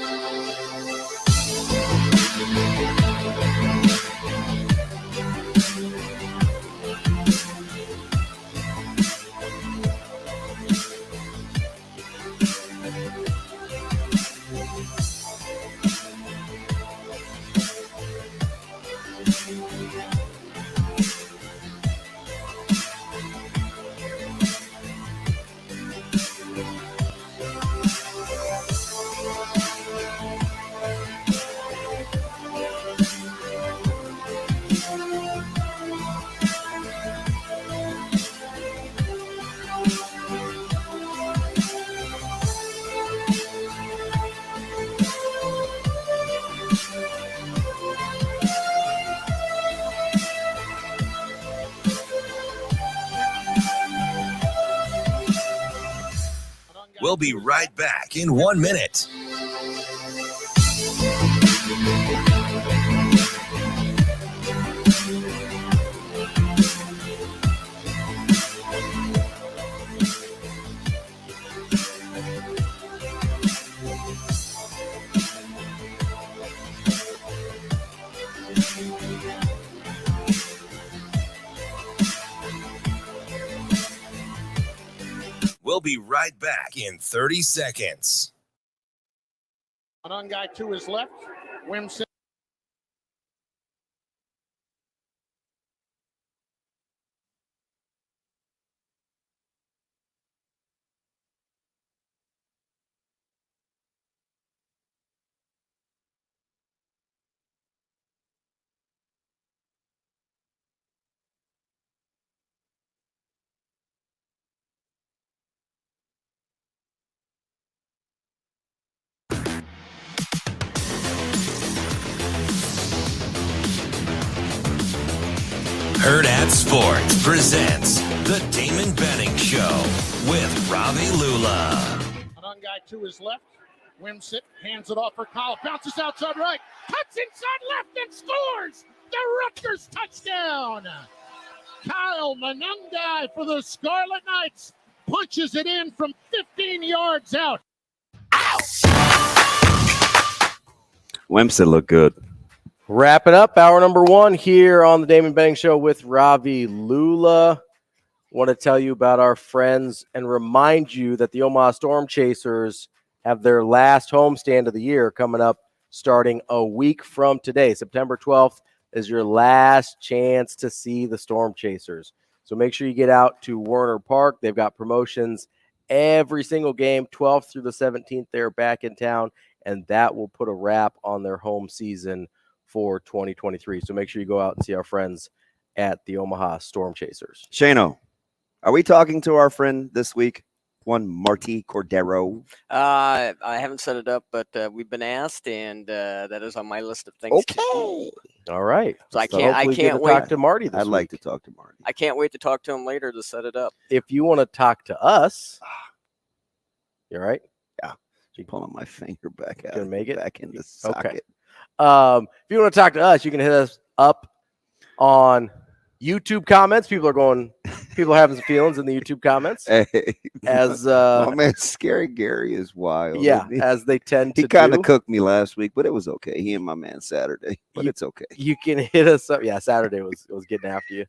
We'll be right back in 1 minute. We'll be right back in 30 seconds. On guy to his left, Wimson. Hurrdat Sports presents the Damon Benning Show with Ravi Lulla. On guy to his left, Wimson hands it off for Kool, bounces outside right, cuts inside left and scores! The Rutgers touchdown! Kyle Manungai for the Scarlet Knights punches it in from 15 yards out. Wimson looked good. Wrap it up. Hour number 1 here on the Damon Benning Show with Ravi Lulla. Want to tell you about our friends and remind you that the Omaha Storm Chasers have their last homestand of the year coming up starting a week from today. September 12th is your last chance to see the Storm Chasers. So make sure you get out to Werner Park. They've got promotions every single game, 12th through the 17th. They're back in town, and that will put a wrap on their home season for 2023. So make sure you go out and see our friends at the Omaha Storm Chasers. Shano, are we talking to our friend this week, one Marty Cordero? I haven't set it up, but we've been asked, and that is on my list of things to do. All right. So I can't wait to talk to Marty this I'd week. like to talk to Marty. I can't wait to talk to him later to set it up. If you want to talk to us, you all right? Yeah. You're pulling my finger back out. Gonna make it? back in the socket. Okay. If you want to talk to us, you can hit us up on YouTube comments. People are having some feelings in the YouTube comments. Hey, As oh man, Scary Gary is wild. Yeah, as they tend to. He kind of cooked me last week, but it was okay. He and my man Saturday, but it's okay. You can hit us up. Yeah, Saturday was getting after you.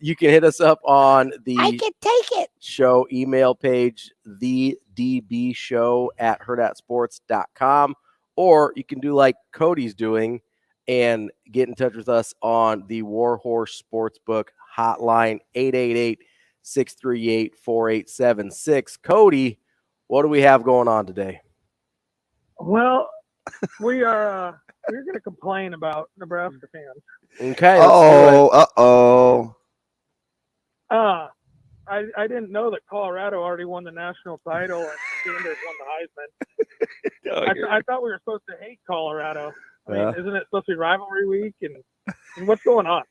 You can hit us up on the I can take it show email page, thedbshow@hurrdatsports.com, or you can do like Cody's doing and get in touch with us on the Warhorse Sportsbook hotline, 888-638-4876. Cody, what do we have going on today? Well, we're going to complain about Nebraska fans. Okay. I didn't know that Colorado already won the national title and Sanders won the Heisman. I thought we were supposed to hate Colorado. I mean, isn't it supposed to be rivalry week? And what's going on?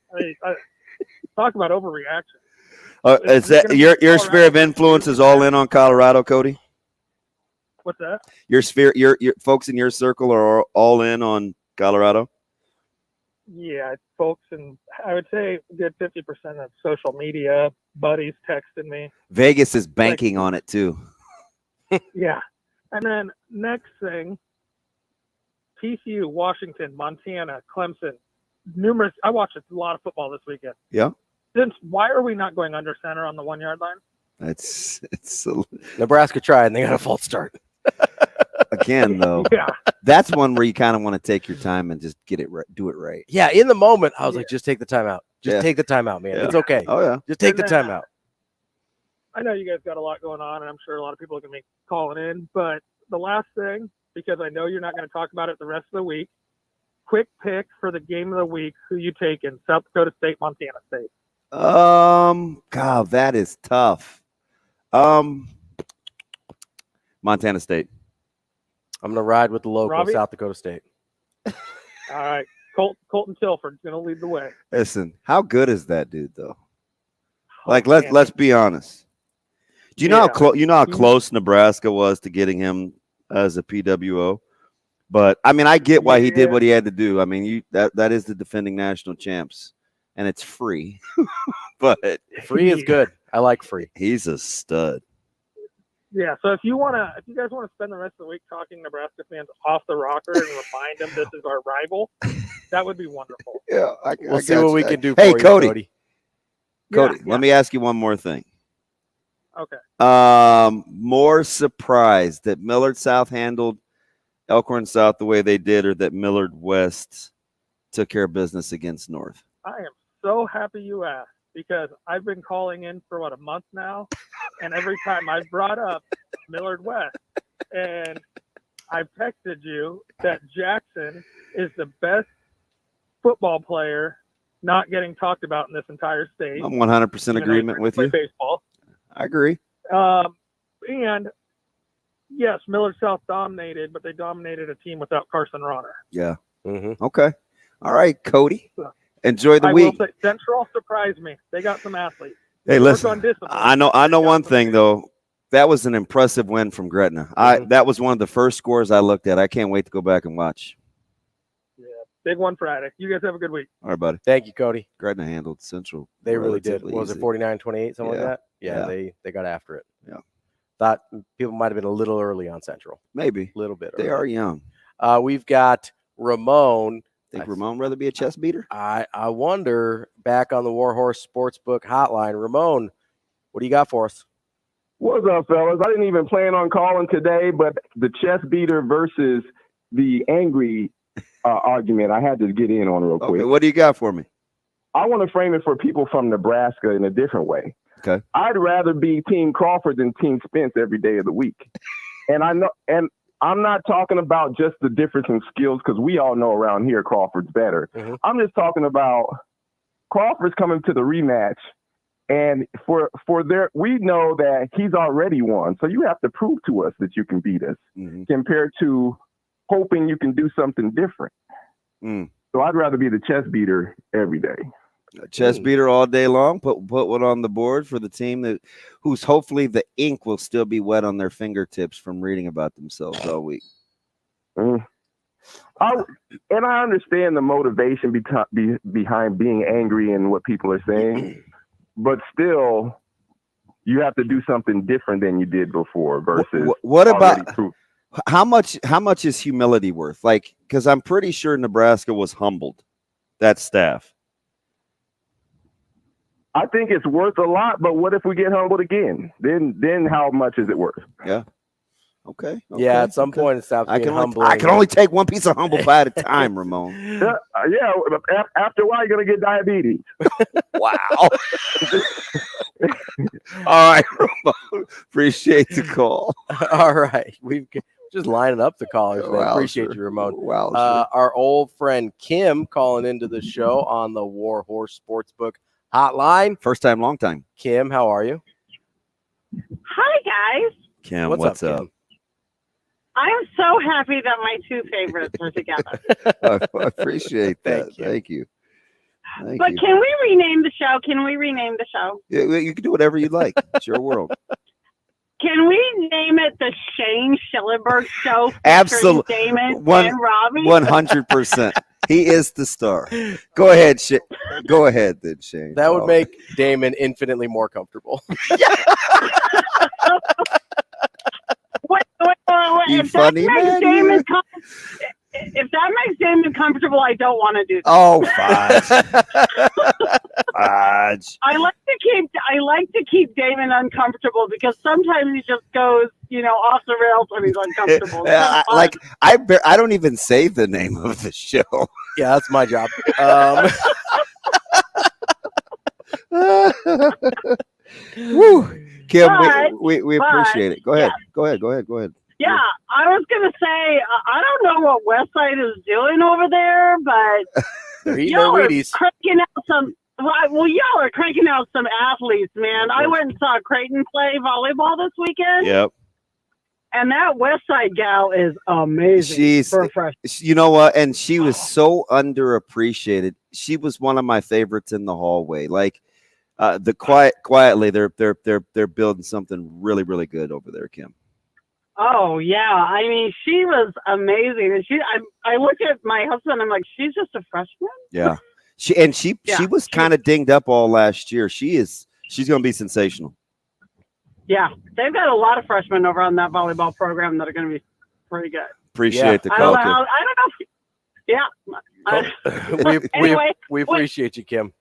Talk about overreaction. Is that your sphere of influence is all in on Colorado, Cody? What's that? Your sphere, your folks in your circle are all in on Colorado? Yeah, folks, and I would say a good 50% of social media buddies texting me. Vegas is banking on it too. Yeah. And then next thing, TCU, Washington, Montana, Clemson, numerous. I watched a lot of football this weekend. Yeah. Why are we not going under center on the 1 yard line? It's Nebraska tried and they got a false start. Again, though, yeah. That's one where you kind of want to take your time and just get it right, do it right. Yeah, in the moment, I was like, just take the time out. Just Yeah. take the time out, man. Yeah. It's okay. Oh, yeah. Just take And the then, time out. I know you guys got a lot going on, and I'm sure a lot of people are going to be calling in. But the last thing, because I know you're not going to talk about it the rest of the week, quick pick for the game of the week. Who you taking? South Dakota State, Montana State. God, that is tough. Montana State. I'm going to ride with the local, Robbie? South Dakota State. All right. Colton Tilford's going to lead the way. Listen, how good is that dude, though? Like, let's be honest. Do you know how close Nebraska was to getting him as a PWO? But I mean, I get why he did what he had to do. I mean, that is the defending national champs, and it's free. But free is good. I like free. He's a stud. Yeah, so if you guys want to spend the rest of the week talking Nebraska fans off the rocker and remind them this is our rival, that would be wonderful. Yeah, we'll see what we can do. Hey, for Cody. You, Cody. Cody, let me ask you one more thing. Okay. More surprised that Millard South handled Elkhorn South the way they did, or that Millard West took care of business against North? I am so happy you asked, because I've been calling in for a month now, and every time I've brought up Millard West, and I've texted you that Jackson is the best football player not getting talked about in this entire state. I'm 100% agreement with you. Baseball. I agree. And yes, Millard South dominated, but they dominated a team without Carson Ronner. Yeah. Mm-hmm. Okay. All right, Cody. Enjoy the week. I will say, Central surprised me. They got some athletes. Hey, listen. I know one thing though. That was an impressive win from Gretna. That was one of the first scores I looked at. I can't wait to go back and watch. Yeah, big one Friday. You guys have a good week. All right, buddy. Thank you, Cody. Gretna handled Central. They really did. relatively What was it, easy. 49-28, something like that? Yeah, they got after it. Yeah. Thought people might have been a little early on Central. Maybe. A little bit They early. are young. We've got Ramon. Think Ramon rather be a chest beater? I wonder, back on the Warhorse Sportsbook hotline. Ramon, what do you got for us? What's up, fellas? I didn't even plan on calling today, but the chest beater versus the angry argument, I had to get in on real quick. Okay, what do you got for me? I want to frame it for people from Nebraska in a different way. Okay. I'd rather be Team Crawford than Team Spence every day of the week. And I know, and I'm not talking about just the difference in skills, because we all know around here Crawford's better. Mm-hmm. I'm just talking about Crawford's coming to the rematch. And for we know that he's already won. So you have to prove to us that you can beat us compared to hoping you can do something different. So I'd rather be the chest beater every day. A chest beater all day long. Put one on the board for the team who's hopefully the ink will still be wet on their fingertips from reading about themselves all week. And I understand the motivation behind being angry and what people are saying, but still, you have to do something different than you did before. Versus what about how much is humility worth? Like, because I'm pretty sure Nebraska was humbled, that staff. I think it's worth a lot, but what if we get humbled again? Then how much is it worth? Yeah. Okay. Yeah, at some point it stops being humbling. I can only take one piece of humble pie at a time, Ramon. Yeah. After a while, you're gonna get diabetes. Wow. All right, Ramon. Appreciate the call. All right, we've just lining up the callers. Wow, appreciate sir. you, Ramon. Wow, our old friend Kim calling into the show on the Warhorse Sportsbook hotline. First time, long time. Kim, how are you? Hi, guys. Kim, what's up? Kim? I'm so happy that my two favorites are together. I appreciate that. Thank you. But can we rename the show? Yeah, you can do whatever you like. It's your world. Can we name it the Shane Schillerberg Show? Absolutely. Damon and Ravi? 100%. He is the star. Go ahead, Go ahead, then, Shane. That would make Damon infinitely more comfortable. Wait. You If funny, that makes man. Damon if that makes Damon comfortable, I don't want to do that. Oh, fudge. I like to keep Damon uncomfortable because sometimes he just goes, off the rails when he's uncomfortable. I don't even say the name of the show. Yeah, that's my job. Woo. Kim, we appreciate it. Go ahead. Yeah. Go ahead. Yeah, I was going to say, I don't know what Westside is doing over there, but y'all are cranking out some. Well, y'all are cranking out some athletes, man. I went and saw Creighton play volleyball this weekend. Yep. And that Westside gal is amazing for a freshman. You know what? And she was so underappreciated. She was one of my favorites in the hallway. Like quietly, they're building something really, really good over there, Kim. Oh yeah, I mean she was amazing, and I looked at my husband. I'm like, she's just a freshman. Yeah, she was kind of dinged up all last year. She's going to be sensational. Yeah, they've got a lot of freshmen over on that volleyball program that are going to be pretty good. Appreciate the call. I don't know. Yeah. We appreciate you, Kim.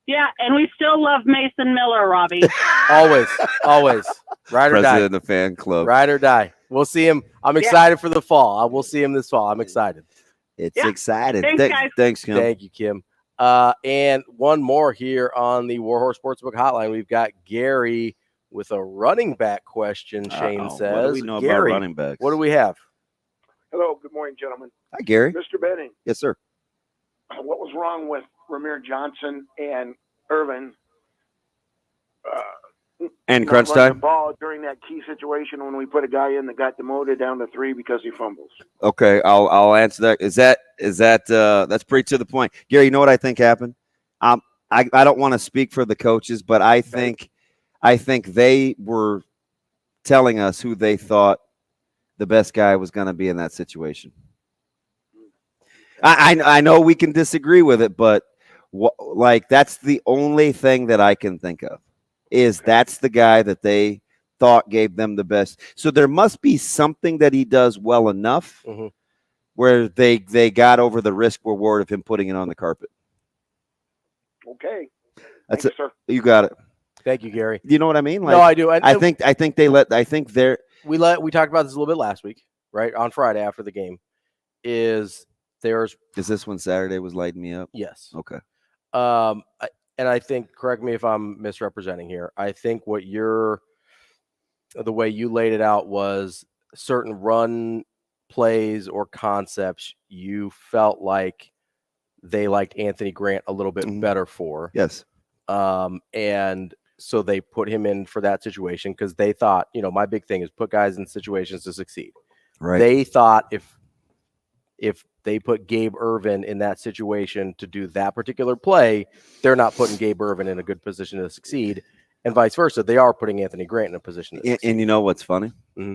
Yeah, and we still love Mason Miller, Robbie. Always. Ride or die. President of the fan club. Ride or die. We'll see him. I'm excited for the fall. We'll see him this fall. I'm excited. It's exciting. Thanks, guys. Thanks, Kim. Thank you, Kim. And one more here on the Warhorse Sportsbook hotline. We've got Gary with a running back question, Shane says. What do we know Gary, about running backs? What do we have? Hello, good morning, gentlemen. Hi, Gary. Mr. Benning. Yes, sir. What was wrong with Ramir Johnson and Irvin and crunch the time? ball during that key situation when we put a guy in that got demoted down to 3 because he fumbles? Okay, I'll answer that. Is that that's pretty to the point, Gary? You know what I think happened? I don't want to speak for the coaches, but I think they were telling us who they thought the best guy was going to be in that situation. I know we can disagree with it, but that's the only thing that I can think of is that's the guy that they thought gave them the best. So there must be something that he does well enough where they got over the risk reward of him putting it on the carpet. Okay. That's Thanks, it. sir. You got it. Thank you, Gary. You know what I mean? No, I do. I think we talked about this a little bit last week, right? On Friday after the game. Is this when Saturday was lighting me up? Yes. Okay. And I think, correct me if I'm misrepresenting here, I think the way you laid it out was certain run plays or concepts you felt like they liked Anthony Grant a little bit better for. Yes. And so they put him in for that situation because they thought, my big thing is put guys in situations to succeed. Right. They thought if they put Gabe Ervin in that situation to do that particular play, they're not putting Gabe Ervin in a good position to succeed, and vice versa. They are putting Anthony Grant in a position to succeed. And you know what's funny? Mm-hmm.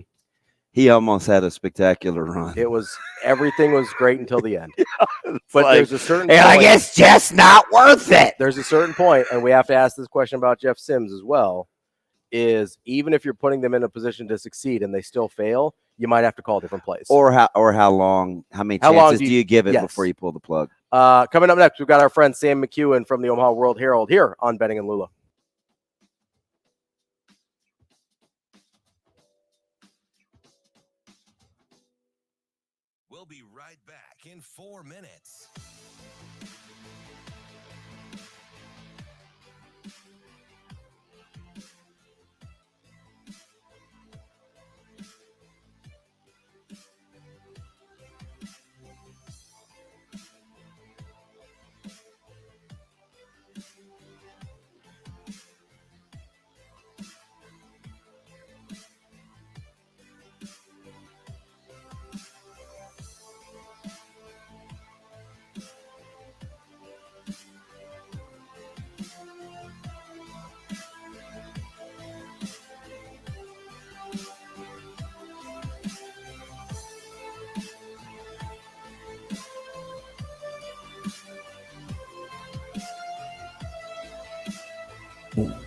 He almost had a spectacular run. It was everything was great until the end. But like, there's a certain and point, I guess just not worth it. There's a certain point, and we have to ask this question about Jeff Sims as well, is even if you're putting them in a position to succeed and they still fail, you might have to call different plays. Or how many chances do you give it before you pull the plug? Coming up next, we've got our friend Sam McKewon from the Omaha World-Herald here on Benning and Lulla. We'll be right back in 4 minutes.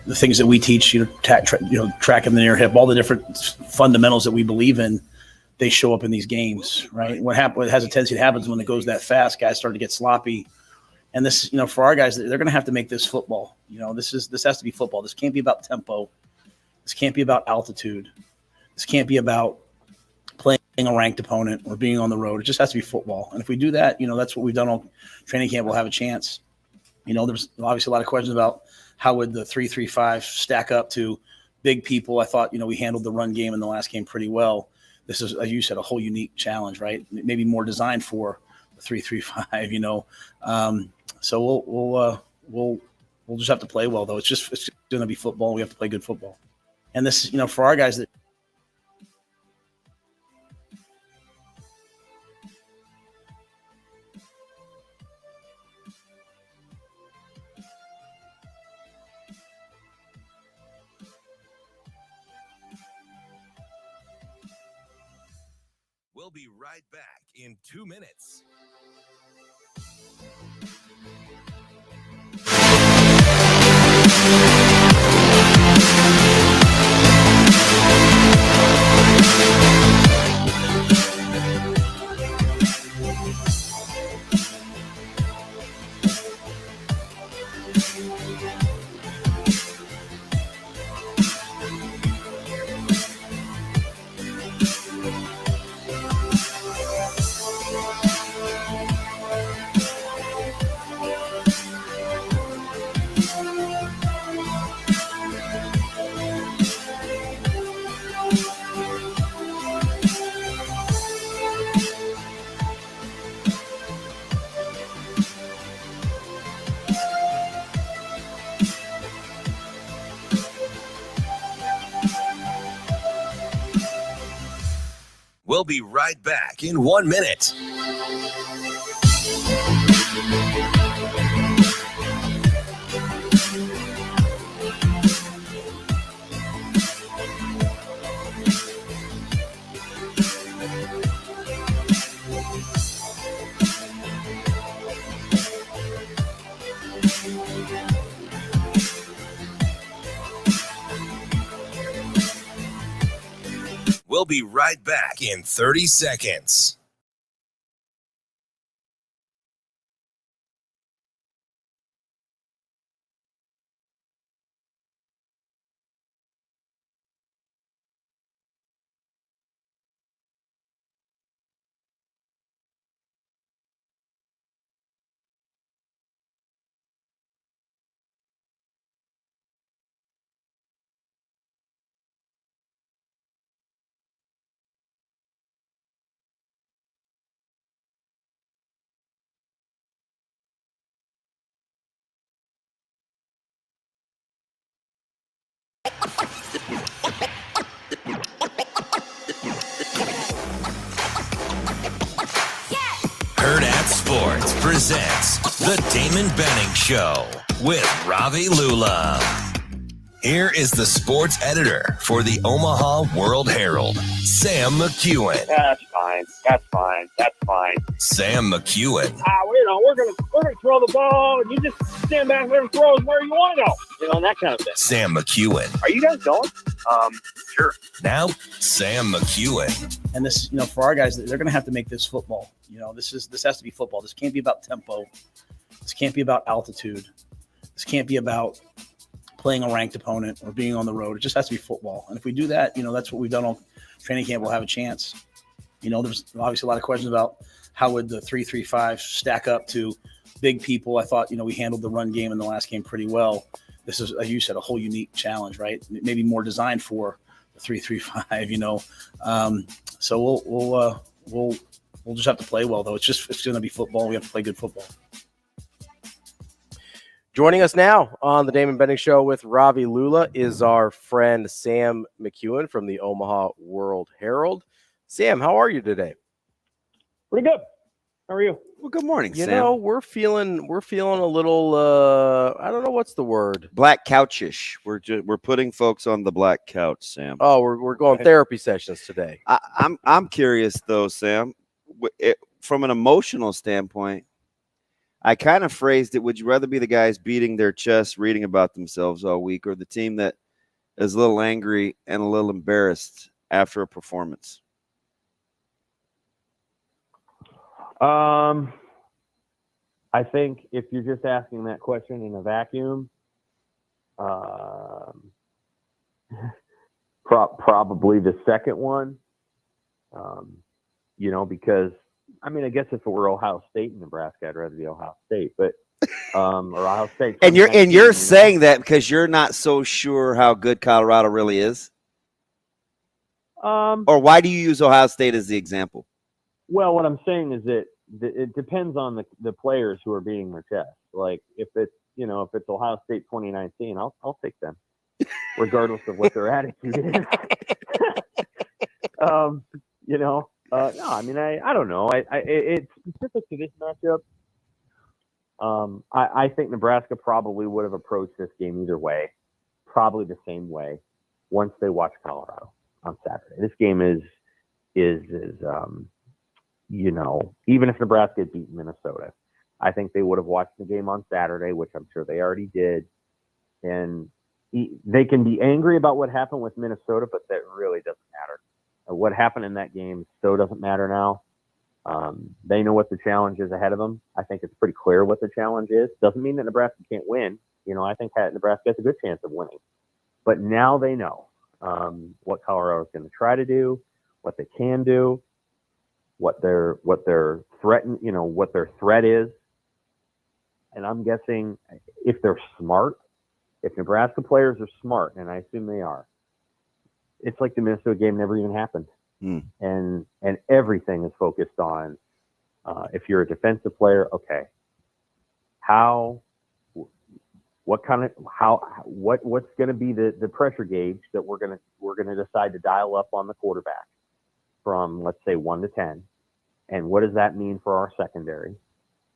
The things that we teach, tracking the near hip, all the different fundamentals that we believe in, they show up in these games, right? What has a tendency to happen when it goes that fast, guys start to get sloppy. And this, for our guys, they're going to have to make this football. This has to be football. This can't be about tempo. This can't be about altitude. This can't be about playing a ranked opponent or being on the road. It just has to be football. And if we do that, that's what we've done all training camp. We'll have a chance. There's obviously a lot of questions about how would the 3-3-5 stack up to big people. I thought, we handled the run game in the last game pretty well. This is, as you said, a whole unique challenge, right? Maybe more designed for the 3-3-5, So we'll just have to play well, though. It's going to be football. We have to play good football. And this, for our guys that We'll be right back in 2 minutes. We'll be right back in 1 minute. We'll be right back in 30 seconds. Hurrdat Sports presents the Damon Benning Show with Ravi Lulla. Here is the sports editor for the Omaha World-Herald, Sam McKewon. That's fine. Sam McKewon. We're gonna throw the ball, and you just stand back there and throw it where you want to go. That kind of thing. Sam McKewon. Are you guys going? Sure. Now, Sam McKewon. And this, for our guys, they're going to have to make this football. This has to be football. This can't be about tempo. This can't be about altitude. This can't be about playing a ranked opponent or being on the road. It just has to be football. And if we do that, that's what we've done on training camp. We'll have a chance. There's obviously a lot of questions about how would the 3-3-5 stack up to big people. I thought, we handled the run game in the last game pretty well. This is, as you said, a whole unique challenge, right? Maybe more designed for the 3-3-5, So we'll just have to play well, though. It's going to be football. We have to play good football. Joining us now on the Damon Benning Show with Ravi Lulla is our friend Sam McKewon from the Omaha World-Herald. Sam, how are you today? Pretty good. How are you? Well, good morning, Sam. We're feeling a little I don't know what's the word. Black couchish. We're putting folks on the black couch, Sam. Oh, we're going therapy sessions today. I'm curious though, Sam. From an emotional standpoint, I kind of phrased it, would you rather be the guys beating their chests, reading about themselves all week, or the team that is a little angry and a little embarrassed after a performance? I think if you're just asking that question in a vacuum, probably the second one, because I guess if it were Ohio State and Nebraska, I'd rather be Ohio State, but or Ohio State. And you're saying that because you're not so sure how good Colorado really is, or why do you use Ohio State as the example? Well, what I'm saying is that it depends on the players who are beating their chest. Like if it's Ohio State 2019, I'll take them, regardless of what their attitude is. I don't know. It's specific to this matchup. I think Nebraska probably would have approached this game either way, probably the same way, once they watch Colorado on Saturday. This game is even if Nebraska had beaten Minnesota, I think they would have watched the game on Saturday, which I'm sure they already did. And they can be angry about what happened with Minnesota, but that really doesn't matter. What happened in that game so doesn't matter now. They know what the challenge is ahead of them. I think it's pretty clear what the challenge is. Doesn't mean that Nebraska can't win. I think Nebraska has a good chance of winning. But now they know what Colorado is going to try to do, what they can do, what their threat is. And I'm guessing if they're smart, if Nebraska players are smart, and I assume they are, it's like the Minnesota game never even happened. And everything is focused on if you're a defensive player, okay, what's going to be the pressure gauge that we're going to decide to dial up on the quarterback from, let's say, 1 to 10, and what does that mean for our secondary?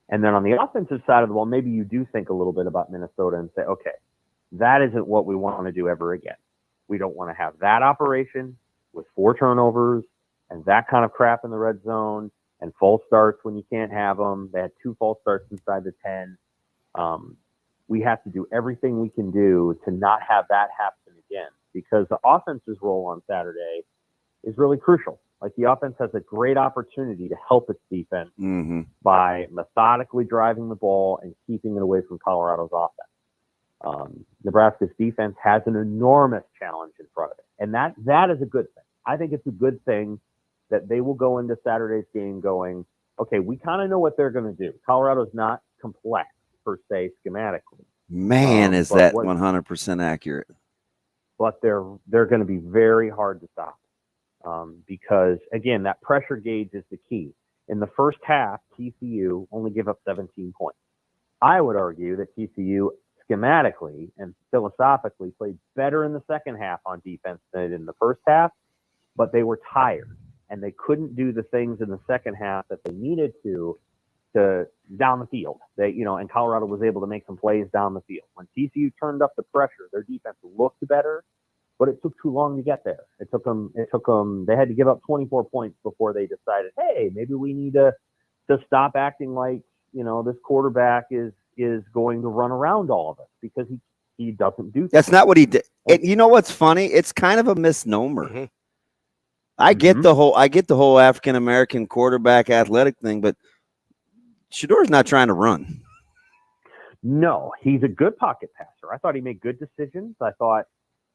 And then on the offensive side of the ball, maybe you do think a little bit about Minnesota and say, okay, that isn't what we want to do ever again. We don't want to have that operation with 4 turnovers and that kind of crap in the red zone and false starts when you can't have them. They had 2 false starts inside the 10. We have to do everything we can do to not have that happen again, because the offense's role on Saturday is really crucial. Like, the offense has a great opportunity to help its defense by methodically driving the ball and keeping it away from Colorado's offense. Nebraska's defense has an enormous challenge in front of it, and that is a good thing. I think it's a good thing that they will go into Saturday's game going, okay, we kind of know what they're going to do. Colorado's not complex per se schematically. Man, is that 100% accurate? But they're going to be very hard to stop. Because, again, that pressure gauge is the key. In the first half, TCU only gave up 17 points. I would argue that TCU schematically and philosophically played better in the second half on defense than they did in the first half, but they were tired, and they couldn't do the things in the second half that they needed to to down the field. And Colorado was able to make some plays down the field. When TCU turned up the pressure, their defense looked better, but it took too long to get there. It took them. They had to give up 24 points before they decided, hey, maybe we need to stop acting like, this quarterback is going to run around all of us, because he doesn't do that. That's not what he did. And you know what's funny? It's kind of a misnomer. Mm-hmm. I get the whole African American quarterback athletic thing, but Shedor's not trying to run. No, he's a good pocket passer. I thought he made good decisions. I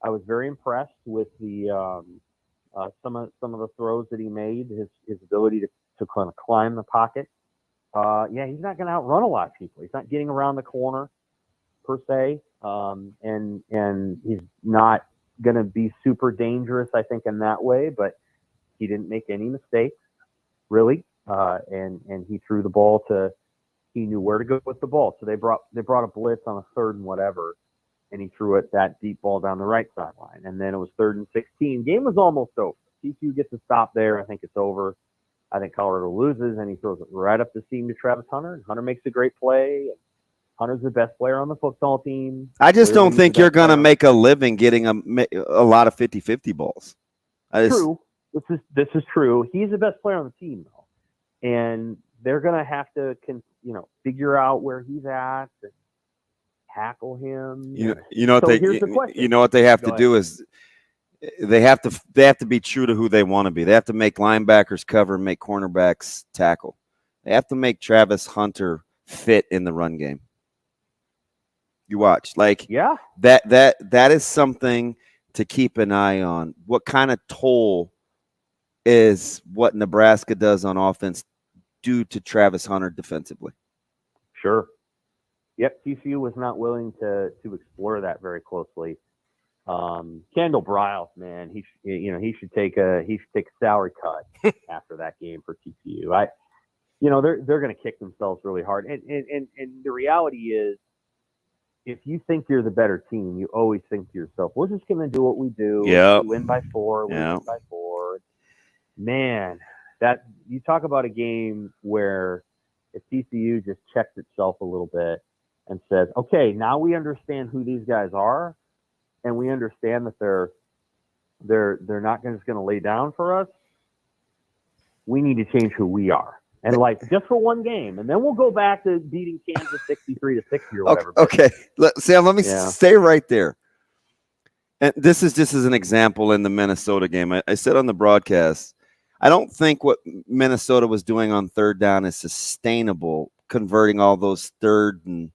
was very impressed with the some of the throws that he made. His ability to kind of climb the pocket. He's not going to outrun a lot of people. He's not getting around the corner per se, and he's not going to be super dangerous, I think, in that way. But he didn't make any mistakes, really, and he threw the ball he knew where to go with the ball. So they brought a blitz on a 3rd and whatever, and he threw it that deep ball down the right sideline. And then it was 3rd and 16. Game was almost over. TCU gets a stop there. I think it's over. I think Colorado loses, and he throws it right up the seam to Travis Hunter. And Hunter makes a great play. And Hunter's the best player on the football team. I just don't think you're going to make a living getting a lot of 50-50 balls. True. This is true. He's the best player on the team, though. And they're going to have to, figure out where he's at, and tackle him. You know what they have to do is they have to be true to who they want to be. They have to make linebackers cover and make cornerbacks tackle. They have to make Travis Hunter fit in the run game. You watch, that is something to keep an eye on. What kind of toll is what Nebraska does on offense due to Travis Hunter defensively? Sure. Yep, TCU was not willing to explore that very closely. Kendall Briles, man, he should take a salary cut after that game for TCU. They're going to kick themselves really hard, and the reality is, if you think you're the better team, you always think to yourself, we're just going to do what we do. Yeah, we win by 4. We win by 4. Man, that you talk about a game where if TCU just checks itself a little bit and says, okay, now we understand who these guys are, and we understand that they're not just going to lay down for us. We need to change who we are, and just for one game, and then we'll go back to beating Kansas 63-60 or whatever. Okay, Sam, let me stay right there. And this is just as an example in the Minnesota game. I said on the broadcast, I don't think what Minnesota was doing on 3rd down is sustainable, converting all those 3rd and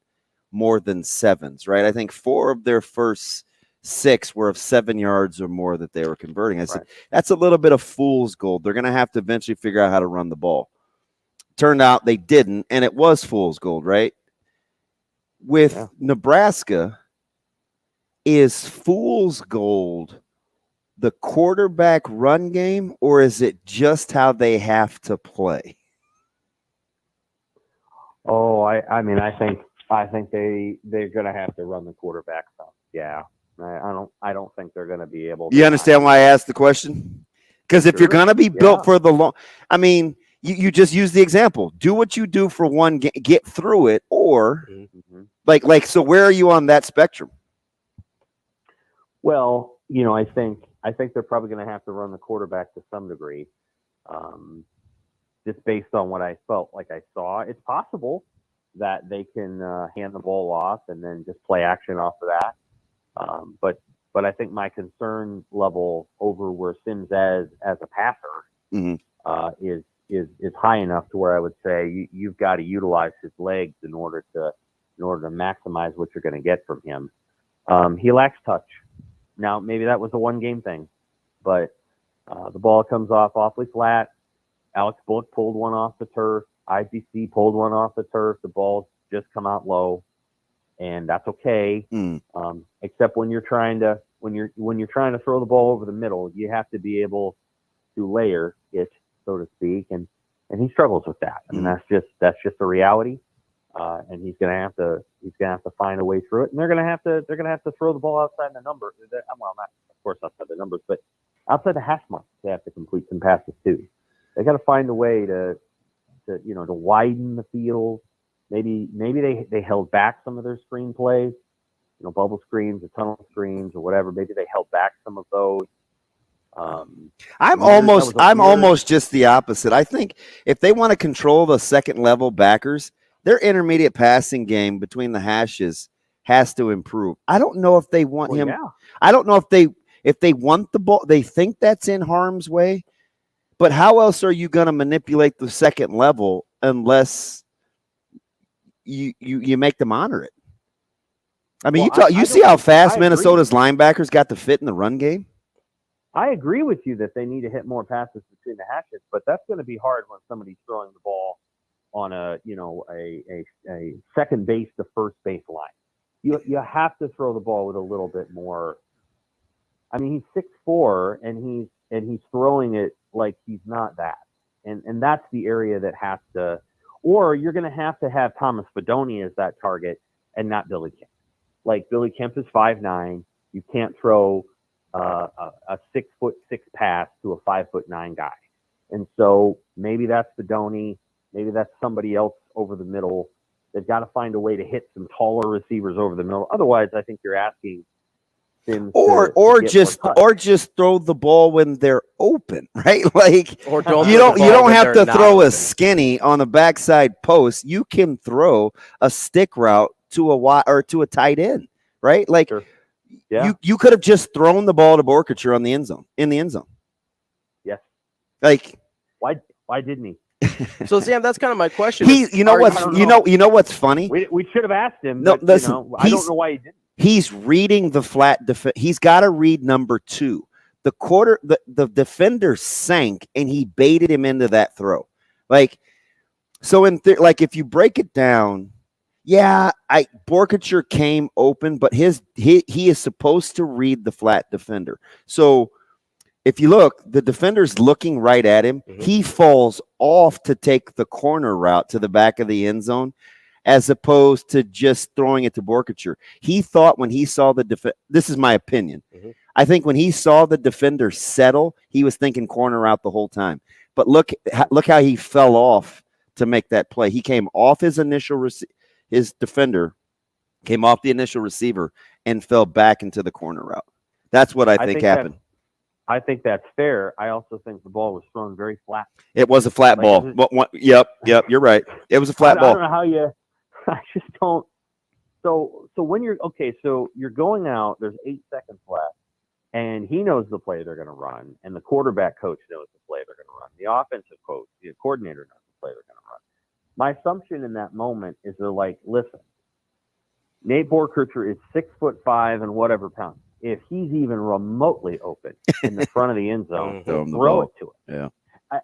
more than 7s, right? I think 4 of their first 6 were of 7 yards or more that they were converting. I said, that's a little bit of fool's gold. They're going to have to eventually figure out how to run the ball. Turned out they didn't, and it was fool's gold, right? With Nebraska, is fool's gold the quarterback run game, or is it just how they have to play? Oh, I think they're going to have to run the quarterback stuff. Yeah, I don't think they're going to be able. You understand why I asked the question? Because if you're going to be built for the long, you just use the example. Do what you do for one game, get through it, or so. Where are you on that spectrum? Well, I think they're probably going to have to run the quarterback to some degree, just based on what I felt like I saw. It's possible that they can hand the ball off and then just play action off of that. But I think my concern level over where Sims as a passer is high enough to where I would say you've got to utilize his legs in order to maximize what you're going to get from him. He lacks touch. Now, maybe that was a one-game thing, but the ball comes off awfully flat. Alex Bullock pulled one off the turf. IBC pulled one off the turf. The balls just come out low, and that's okay. Except when you're trying to throw the ball over the middle, you have to be able to layer it, so to speak, and he struggles with that. I mean, that's just the reality. And he's gonna have to find a way through it, and they're gonna have to throw the ball outside the number. Well, not of course outside the numbers, but outside the hash mark. They have to complete some passes too. They got to find a way to to widen the field. Maybe they held back some of their screen plays, bubble screens or tunnel screens or whatever. Maybe they held back some of those. I'm almost just the opposite. I think if they want to control the second level backers, their intermediate passing game between the hashes has to improve. I don't know if they want him. Yeah. I don't know if they want the ball. They think that's in harm's way. But how else are you going to manipulate the second level unless you make them honor it? I mean, you see how fast Minnesota's linebackers got to fit in the run game? I agree with you that they need to hit more passes between the hashes, but that's going to be hard when somebody's throwing the ball on a second base to first base line. You have to throw the ball with a little bit more. I mean, he's 6'4", and he's throwing it like he's not that, and that's the area that has to. Or you're going to have Thomas Fedoni as that target and not Billy Kemp. Like Billy Kemp is 5'9". You can't throw a 6'6" pass to a 5'9" guy. And so maybe that's Fedoni. Maybe that's somebody else over the middle. They've got to find a way to hit some taller receivers over the middle. Otherwise, I think you're asking Sims or just throw the ball when they're open, right? Like you don't have to throw a skinny on the backside post. You can throw a stick route to a wide or to a tight end, right? Like you could have just thrown the ball to Borkacher in the end zone. Yes. Like why didn't he? So Sam, that's kind of my question. You know what's funny? We should have asked him. No, but, listen, I don't know why he didn't. He's reading the flat defense. He's got to read number 2. The defender sank and he baited him into that throw. Like, so if you break it down, Borkacher came open, but he is supposed to read the flat defender. So if you look, the defender's looking right at him. Mm-hmm. He falls off to take the corner route to the back of the end zone, as opposed to just throwing it to Borkacher. He thought when he saw this is my opinion. Mm-hmm. I think when he saw the defender settle, he was thinking corner route the whole time. But look how he fell off to make that play. He came off his defender came off the initial receiver and fell back into the corner route. That's what I think happened. I think that's fair. I also think the ball was thrown very flat. It was a flat ball. Yep, you're right. It was a flat ball. I don't know how you. I just don't. So when you're so you're going out. There's 8 seconds left, and he knows the play they're going to run, and the quarterback coach knows the play they're going to run. The offensive coach, the coordinator knows the play they're going to run. My assumption in that moment is they're like, listen, Nate Borkacher is 6'5" and whatever pounds. If he's even remotely open in the front of the end zone, throw it to him. Yeah.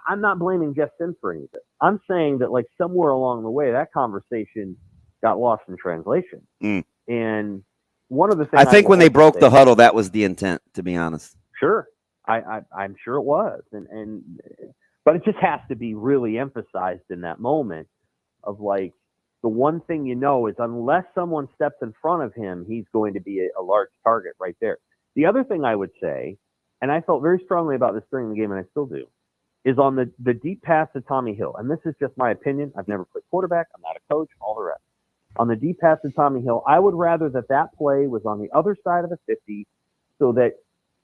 I'm not blaming Jeff Sims for any of it. I'm saying that like somewhere along the way, that conversation got lost in translation. Mm. And one of the things I think when they broke the huddle, that was the intent, to be honest. Sure. I'm sure it was. But it just has to be really emphasized in that moment of like, the one thing is unless someone steps in front of him, he's going to be a large target right there. The other thing I would say, and I felt very strongly about this during the game, and I still do, is on the deep pass to Tommy Hill. And this is just my opinion. I've never played quarterback. I'm not a coach, all the rest. On the deep pass to Tommy Hill, I would rather that play was on the other side of the 50 so that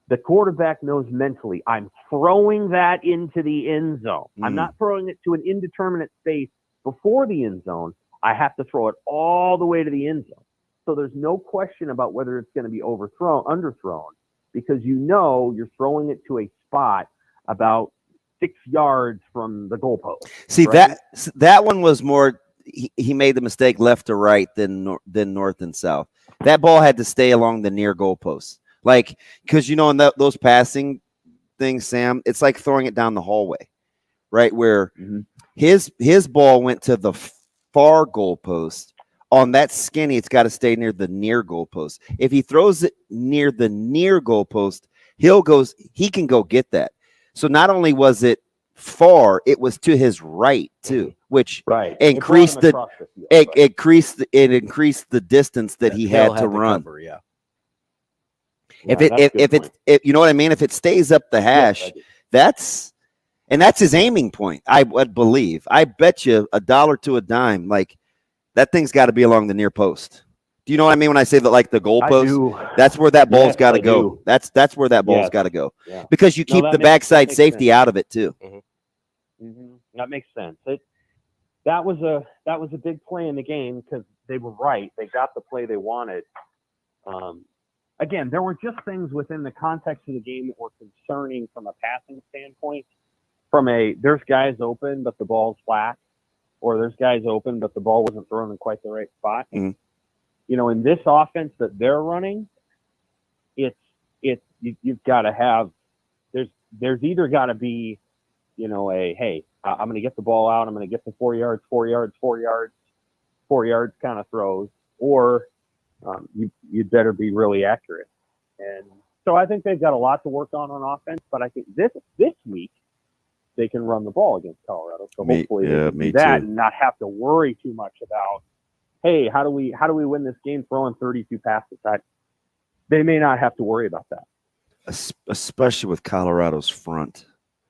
the quarterback knows mentally, I'm throwing that into the end zone. I'm not throwing it to an indeterminate space before the end zone. I have to throw it all the way to the end zone. So there's no question about whether it's going to be underthrown, because you're throwing it to a spot about 6 yards from the goalpost. See, right? that one was more, he made the mistake left to right than north and south. That ball had to stay along the near goalpost. Like, because, in those passing things, Sam, it's like throwing it down the hallway, right? Where his ball went to the far goalpost. On that skinny, it's got to stay near the near goalpost. If he throws it near the near goalpost, he can go get that. So not only was it far, it was to his right too, which increased the distance that he had to run. Cover, yeah. If you know what I mean, if it stays up the hash, that's And that's his aiming point, I would believe. I bet you $1 to a dime, like that thing's got to be along the near post. Do you know what I mean when I say that, like the goalpost? That's where that ball's got to go. That's where that ball's got to go. Yeah. Because you keep the backside safety out of it too. That makes sense. That was a big play in the game because they were right. They got the play they wanted. Again, there were just things within the context of the game that were concerning from a passing standpoint. There's guys open, but the ball's flat, or there's guys open, but the ball wasn't thrown in quite the right spot. Mm-hmm. You know, in this offense that they're running, you've got to have, there's either got to be, you know, I'm going to get the ball out, I'm going to get the 4 yards kind of throws, or you'd better be really accurate. And so I think they've got a lot to work on offense, but I think this week they can run the ball against Colorado. So hopefully they can do that and not have to worry too much about, hey, how do we win this game throwing 32 passes? They may not have to worry about that. Especially with Colorado's front.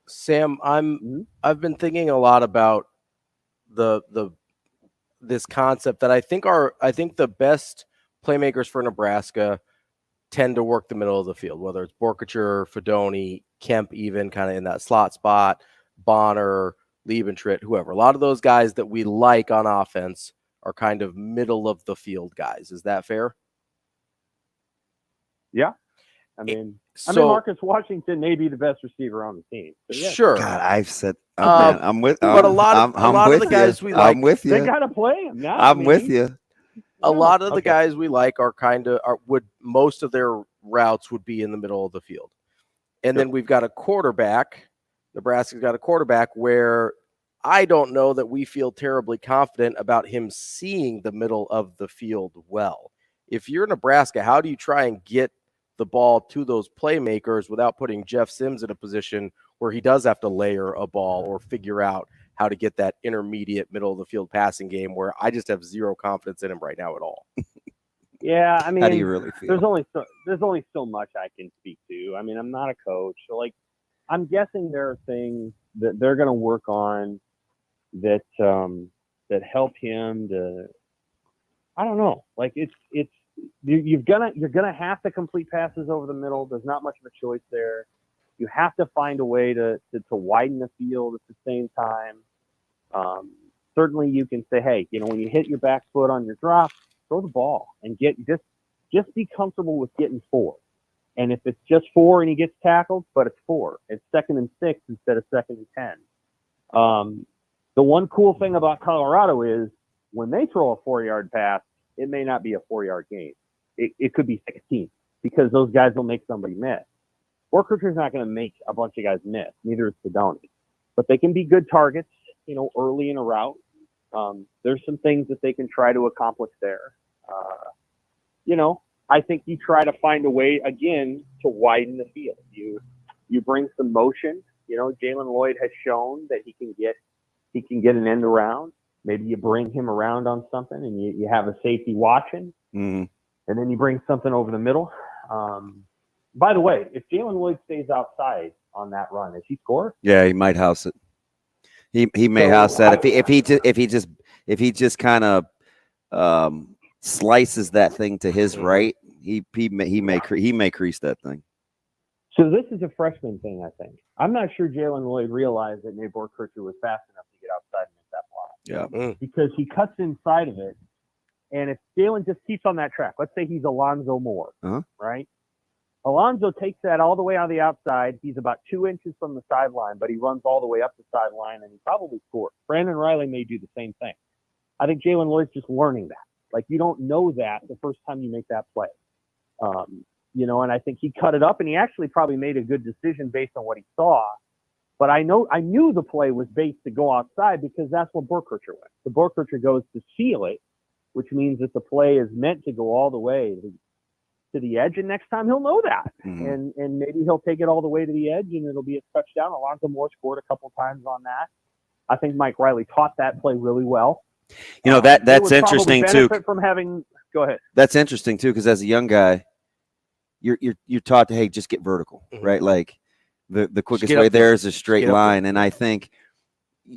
Sam, I've been thinking a lot about this concept that I think the best playmakers for Nebraska tend to work the middle of the field, whether it's Borkacher, Fedoni, Kemp, even kind of in that slot spot, Bonner, Liebentritt, whoever. A lot of those guys that we like on offense are kind of middle of the field guys. Is that fair? Yeah. I mean, Marcus Washington may be the best receiver on the team. So yeah. Sure. God, I've said, I'm with. But a lot of the guys we like, I'm with you. They got to play him now. I'm with you. A lot of the guys we like are most of their routes would be in the middle of the field. And then we've got a quarterback. Nebraska's got a quarterback where I don't know that we feel terribly confident about him seeing the middle of the field well. If you're Nebraska, how do you try and get the ball to those playmakers without putting Jeff Sims in a position where he does have to layer a ball or figure out how to get that intermediate middle of the field passing game where I just have zero confidence in him right now at all? Yeah, I mean, how do you really feel? There's only so much I can speak to. I mean, I'm not a coach, so like I'm guessing there are things that they're going to work on that help him to. I don't know. Like you're gonna have to complete passes over the middle. There's not much of a choice there. You have to find a way to widen the field at the same time. Certainly, you can say, hey, you know, when you hit your back foot on your drop, throw the ball and just be comfortable with getting 4. And if it's just 4 and he gets tackled, but it's 4, it's 2nd and 6 instead of 2nd and 10. The one cool thing about Colorado is when they throw a 4-yard pass, it may not be a 4-yard gain. It could be 16 because those guys will make somebody miss. Borkacher's not going to make a bunch of guys miss. Neither is Fedoni. But they can be good targets, you know, early in a route. There's some things that they can try to accomplish there. You know, I think you try to find a way, again, to widen the field. You bring some motion. You know, Jalen Lloyd has shown that he can get an end around. Maybe you bring him around on something and you have a safety watching, and then you bring something over the middle. By the way, if Jalen Lloyd stays outside on that run, does he score? Yeah, he might house it. He may house that if he just kind of slices that thing to his right. He may crease that thing. So this is a freshman thing, I think. I'm not sure Jalen Lloyd realized that Nate Borkacher was fast enough to get outside and make that block. Yeah, because he cuts inside of it, and if Jalen just keeps on that track, let's say he's Alonzo Moore, right? Alonzo takes that all the way on the outside. He's about 2 inches from the sideline, but he runs all the way up the sideline, and he probably scores. Brandon Riley may do the same thing. I think Jalen Lloyd's just learning that. Like, you don't know that the first time you make that play. You know, and I think he cut it up, and he actually probably made a good decision based on what he saw. But I knew the play was based to go outside because that's what Borkacher went. The Borkacher goes to seal it, which means that the play is meant to go all the way to the edge, and next time he'll know that. And maybe he'll take it all the way to the edge, and it'll be a touchdown. Alonzo Moore scored a couple times on that. I think Mike Riley taught that play really well. You know, that's interesting too. From having, go ahead. That's interesting too, because as a young guy, you're taught to, hey, just get vertical, right? Like The quickest way there is a straight line. And I think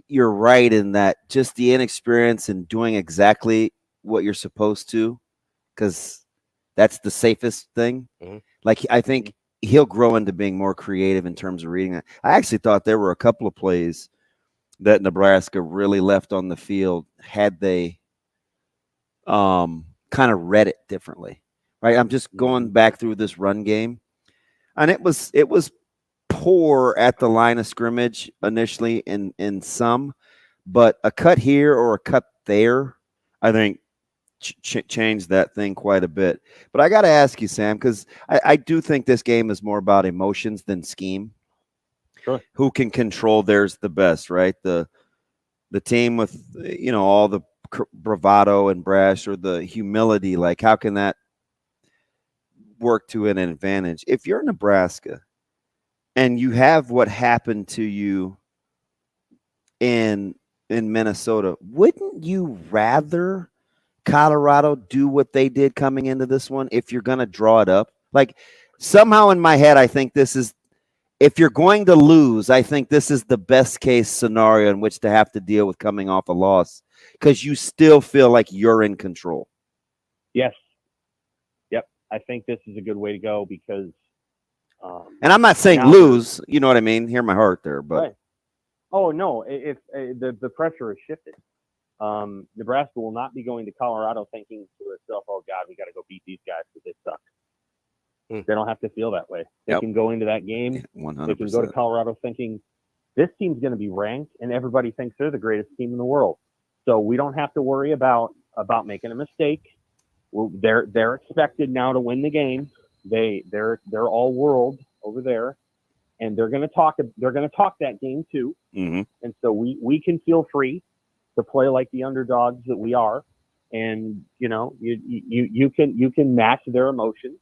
you're right in that just the inexperience in doing exactly what you're supposed to, because that's the safest thing. Mm-hmm. Like, I think he'll grow into being more creative in terms of reading it. I actually thought there were a couple of plays that Nebraska really left on the field had they kind of read it differently, right? I'm just going back through this run game, and it was poor at the line of scrimmage initially in some, but a cut here or a cut there, I think changed that thing quite a bit. But I got to ask you, Sam, because I do think this game is more about emotions than scheme. Sure. Who can control theirs the best, right? The team with, all the bravado and brash, or the humility, like how can that work to an advantage? If you're Nebraska and you have what happened to you in Minnesota, wouldn't you rather Colorado do what they did coming into this one if you're going to draw it up? Like, somehow in my head, I think this is, if you're going to lose, I think this is the best case scenario in which to have to deal with coming off a loss, because you still feel like you're in control. Yes. Yep. I think this is a good way to go because. And I'm not saying lose, you know what I mean? Hear my heart there, but. Right. Oh, no. If the pressure has shifted. Nebraska will not be going to Colorado thinking to itself, oh, God, we got to go beat these guys because they suck. They don't have to feel that way. They can go into that game. 100%. They can go to Colorado thinking this team's going to be ranked, and everybody thinks they're the greatest team in the world. So we don't have to worry about making a mistake. They're expected now to win the game. They're all world over there, and they're going to talk that game too. Mm-hmm. And so we can feel free to play like the underdogs that we are, and you can match their emotions.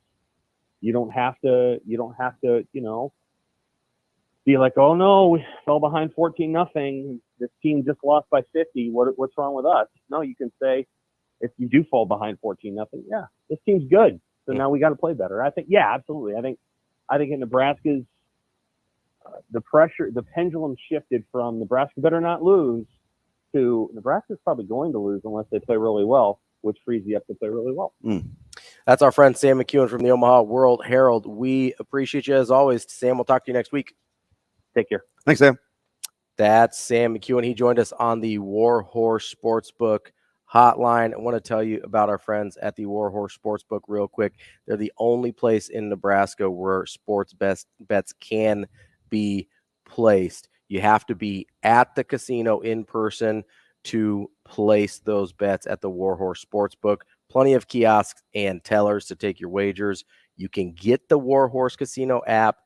You don't have to, be like, oh no, we fell behind 14-0. This team just lost by 50. What's wrong with us? No, you can say, if you do fall behind 14-0, yeah, this team's good. So now we got to play better. I think, yeah, absolutely. I think in Nebraska's the pressure, the pendulum shifted from Nebraska better not lose to Nebraska's probably going to lose unless they play really well, which frees you up to play really well. That's our friend Sam McKewon from the Omaha World-Herald. We appreciate you as always. Sam, we'll talk to you next week. Take care. Thanks, Sam. That's Sam McKewon. He joined us on the Warhorse Sportsbook hotline. I want to tell you about our friends at the Warhorse Sportsbook real quick. They're the only place in Nebraska where sports bets can be placed. You have to be at the casino in person to place those bets at the Warhorse Sportsbook. Plenty of kiosks and tellers to take your wagers. You can get the Warhorse Casino app,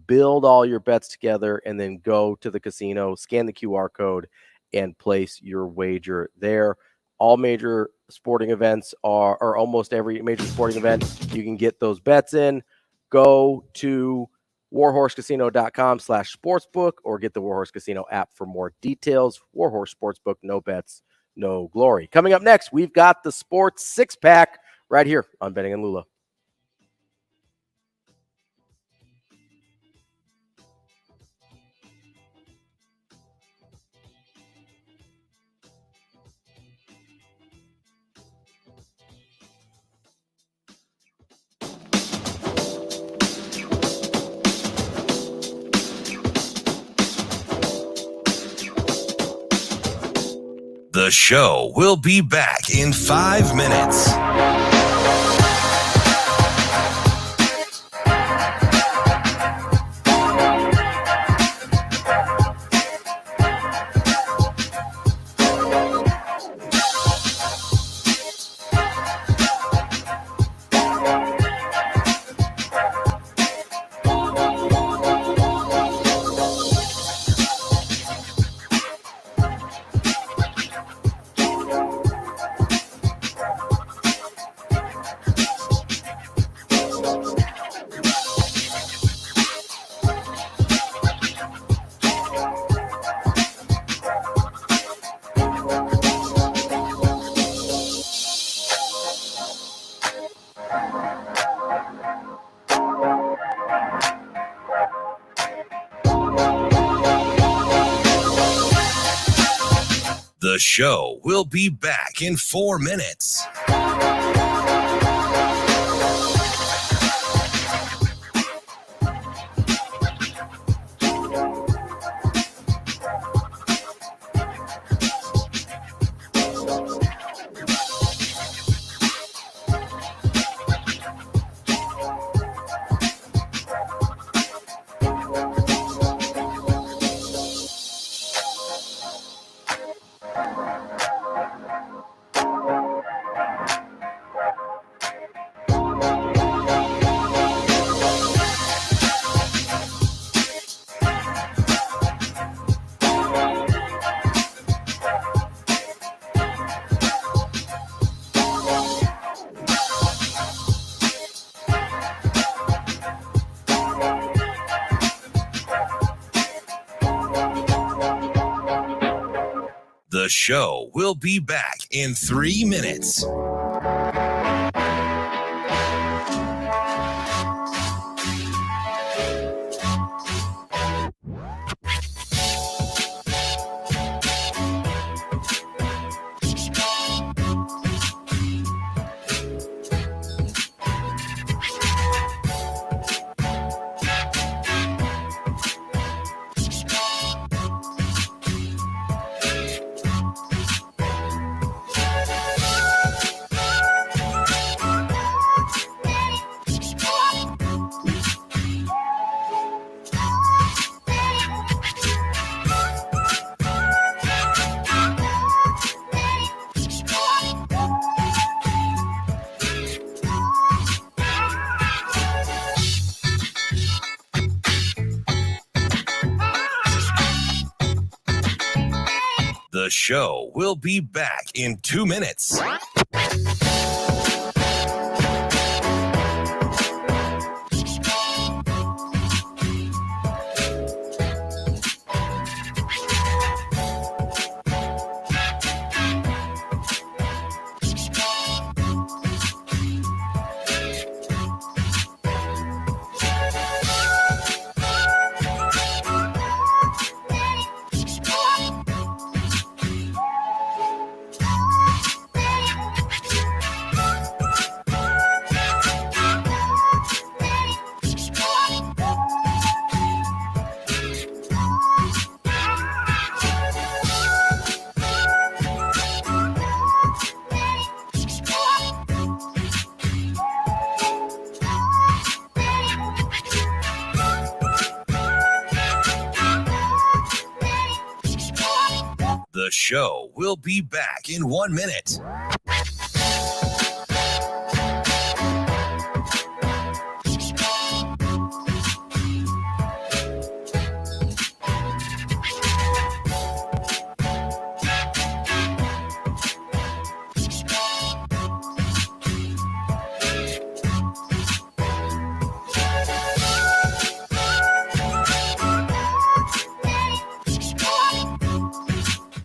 build all your bets together, and then go to the casino, scan the QR code, and place your wager there. All major sporting events or almost every major sporting event, you can get those bets in. Go to warhorsecasino.com/sportsbook or get the Warhorse Casino app for more details. Warhorse Sportsbook, no bets, no glory. Coming up next, we've got the Sports Six-Pack right here on Benning and Lulla. The show will be back in 5 minutes. The show will be back in 4 minutes. The show will be back in 3 minutes. The show will be back in 2 minutes. The show will be back in 1 minute.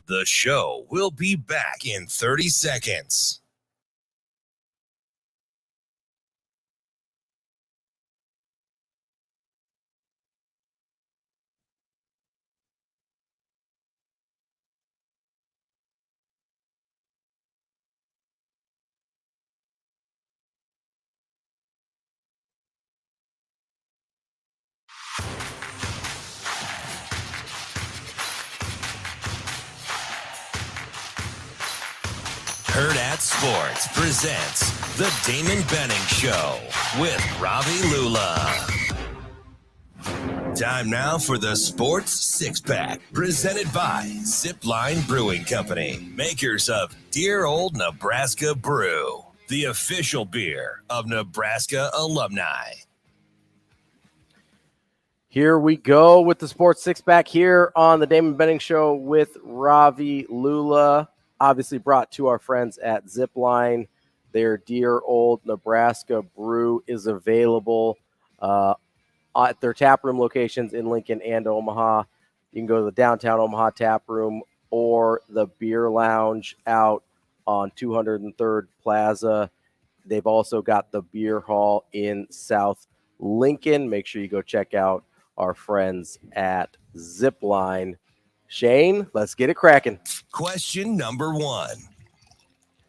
The show will be back in 30 seconds. Hurrdat Sports presents the Damon Benning Show with Ravi Lulla. Time now for the Sports Six-Pack, presented by Zipline Brewing Company, makers of Dear Old Nebraska Brew, the official beer of Nebraska alumni. Here we go with the Sports Six-Pack here on the Damon Benning Show with Ravi Lulla. Obviously brought to our friends at Zipline. Their Dear Old Nebraska Brew is available at their taproom locations in Lincoln and Omaha. You can go to the downtown Omaha taproom or the beer lounge out on 203rd Plaza. They've also got the beer hall in South Lincoln. Make sure you go check out our friends at Zipline. Shane, let's get it cracking. Question number 1.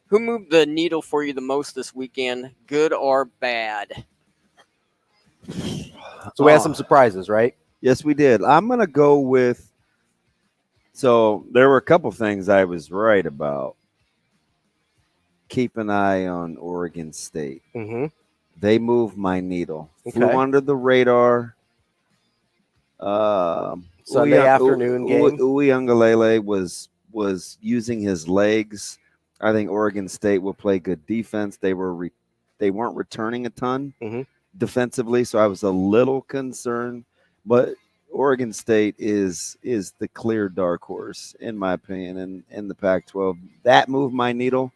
Who moved the needle for you the most this weekend, good or bad? So we had some surprises, right? Yes, we did. I'm going to go with, so there were a couple things I was right about. Keep an eye on Oregon State. Mm-hmm. They moved my needle. Okay. Flew under the radar. Sunday afternoon game. Uiagalelei was using his legs. I think Oregon State will play good defense. They weren't returning a ton defensively, so I was a little concerned. But Oregon State is the clear dark horse, in my opinion, in the Pac-12. That moved my needle.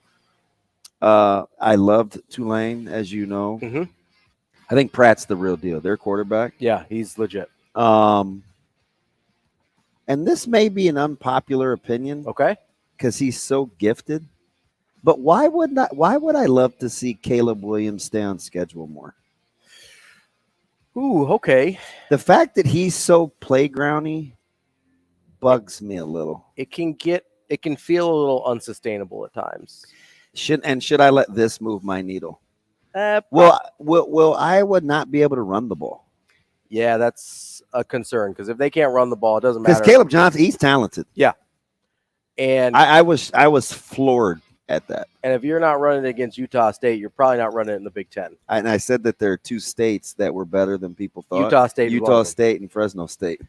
I loved Tulane, as you know. Mm-hmm. I think Pratt's the real deal. Their quarterback. Yeah, he's legit. And this may be an unpopular opinion. Okay. Because he's so gifted. But why would I love to see Caleb Williams stay on schedule more? Ooh, okay. The fact that he's so playgroundy bugs me a little. It can feel a little unsustainable at times. Should I let this move my needle? Will Iowa not be able to run the ball? Yeah, that's a concern because if they can't run the ball, it doesn't matter. Because Caleb Johnson, he's talented. Yeah, and I was floored at that. And if you're not running against Utah State, you're probably not running it in the Big Ten. And I said that there are two states that were better than people thought. Utah State and Fresno State.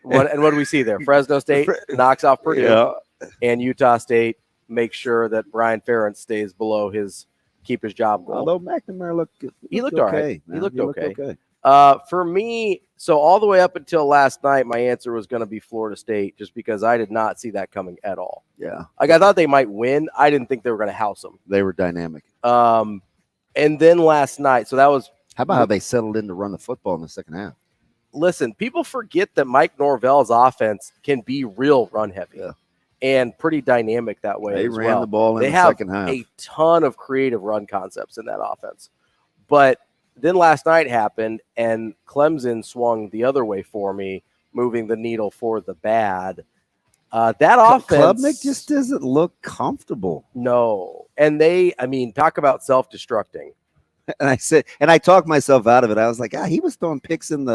What do we see there? Fresno State knocks off Purdue, and Utah State makes sure that Brian Ferentz stays below his keep his job goal. Although McNamara looked good. He looked okay, all right. man. He looked okay. For me, so all the way up until last night, my answer was going to be Florida State, just because I did not see that coming at all. Yeah, like I thought they might win. I didn't think they were going to house them. They were dynamic. And then last night, so that was. How about how they settled in to run the football in the second half? Listen, people forget that Mike Norvell's offense can be real run heavy. Yeah. And pretty dynamic that way. They as ran well. the ball in they the have second half. A ton of creative run concepts in that offense. But then last night happened, and Clemson swung the other way for me, moving the needle for the bad. That offense. Klubnik just doesn't look comfortable. No. And talk about self-destructing. And I talked myself out of it. I was like, he was throwing picks in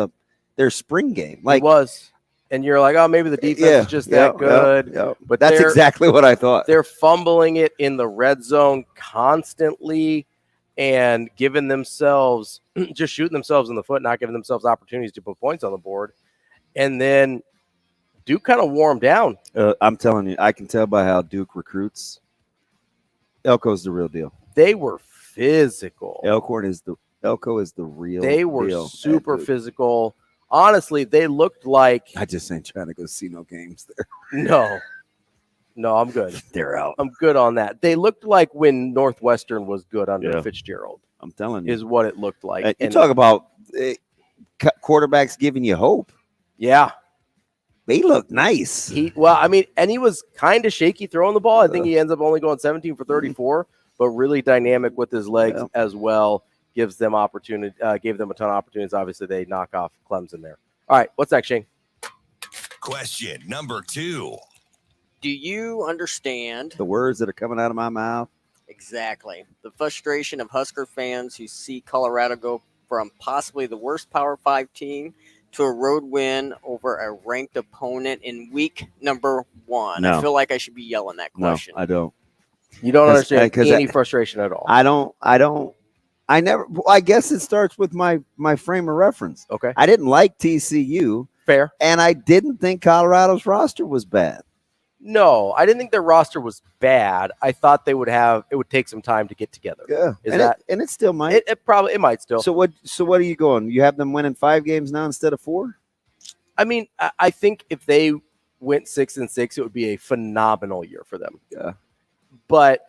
their spring game. Like, he was. And you're like, oh, maybe the defense is just that good. Yeah. But that's exactly what I thought. They're fumbling it in the red zone constantly and giving themselves, just shooting themselves in the foot, not giving themselves opportunities to put points on the board. And then Duke kind of wore them down. I'm telling you, I can tell by how Duke recruits. Elko's the real deal. They were physical. Elko is the real They were deal super physical. Honestly, they looked like. I just ain't trying to go see no games there. No, I'm good. They're out. I'm good on that. They looked like when Northwestern was good under Fitzgerald. I'm telling you. Is what it looked like. You talk about quarterbacks giving you hope. Yeah. They look nice. He was kind of shaky throwing the ball. I think he ends up only going 17 for 34, but really dynamic with his legs as well. Gave them a ton of opportunities. Obviously, they knock off Clemson there. All right, what's next, Shane? Question number 2. Do you understand the words that are coming out of my mouth? Exactly. The frustration of Husker fans who see Colorado go from possibly the worst Power 5 team to a road win over a ranked opponent in week number 1. No. I feel like I should be yelling that question. No, I don't. You don't understand any frustration at all. I don't. I guess it starts with my frame of reference. Okay. I didn't like TCU. Fair. And I didn't think Colorado's roster was bad. No, I didn't think their roster was bad. I thought it would take some time to get together. Yeah. And it still might. It might still. So what are you going? You have them winning 5 games now instead of 4? I think if they went 6-6, it would be a phenomenal year for them. Yeah. But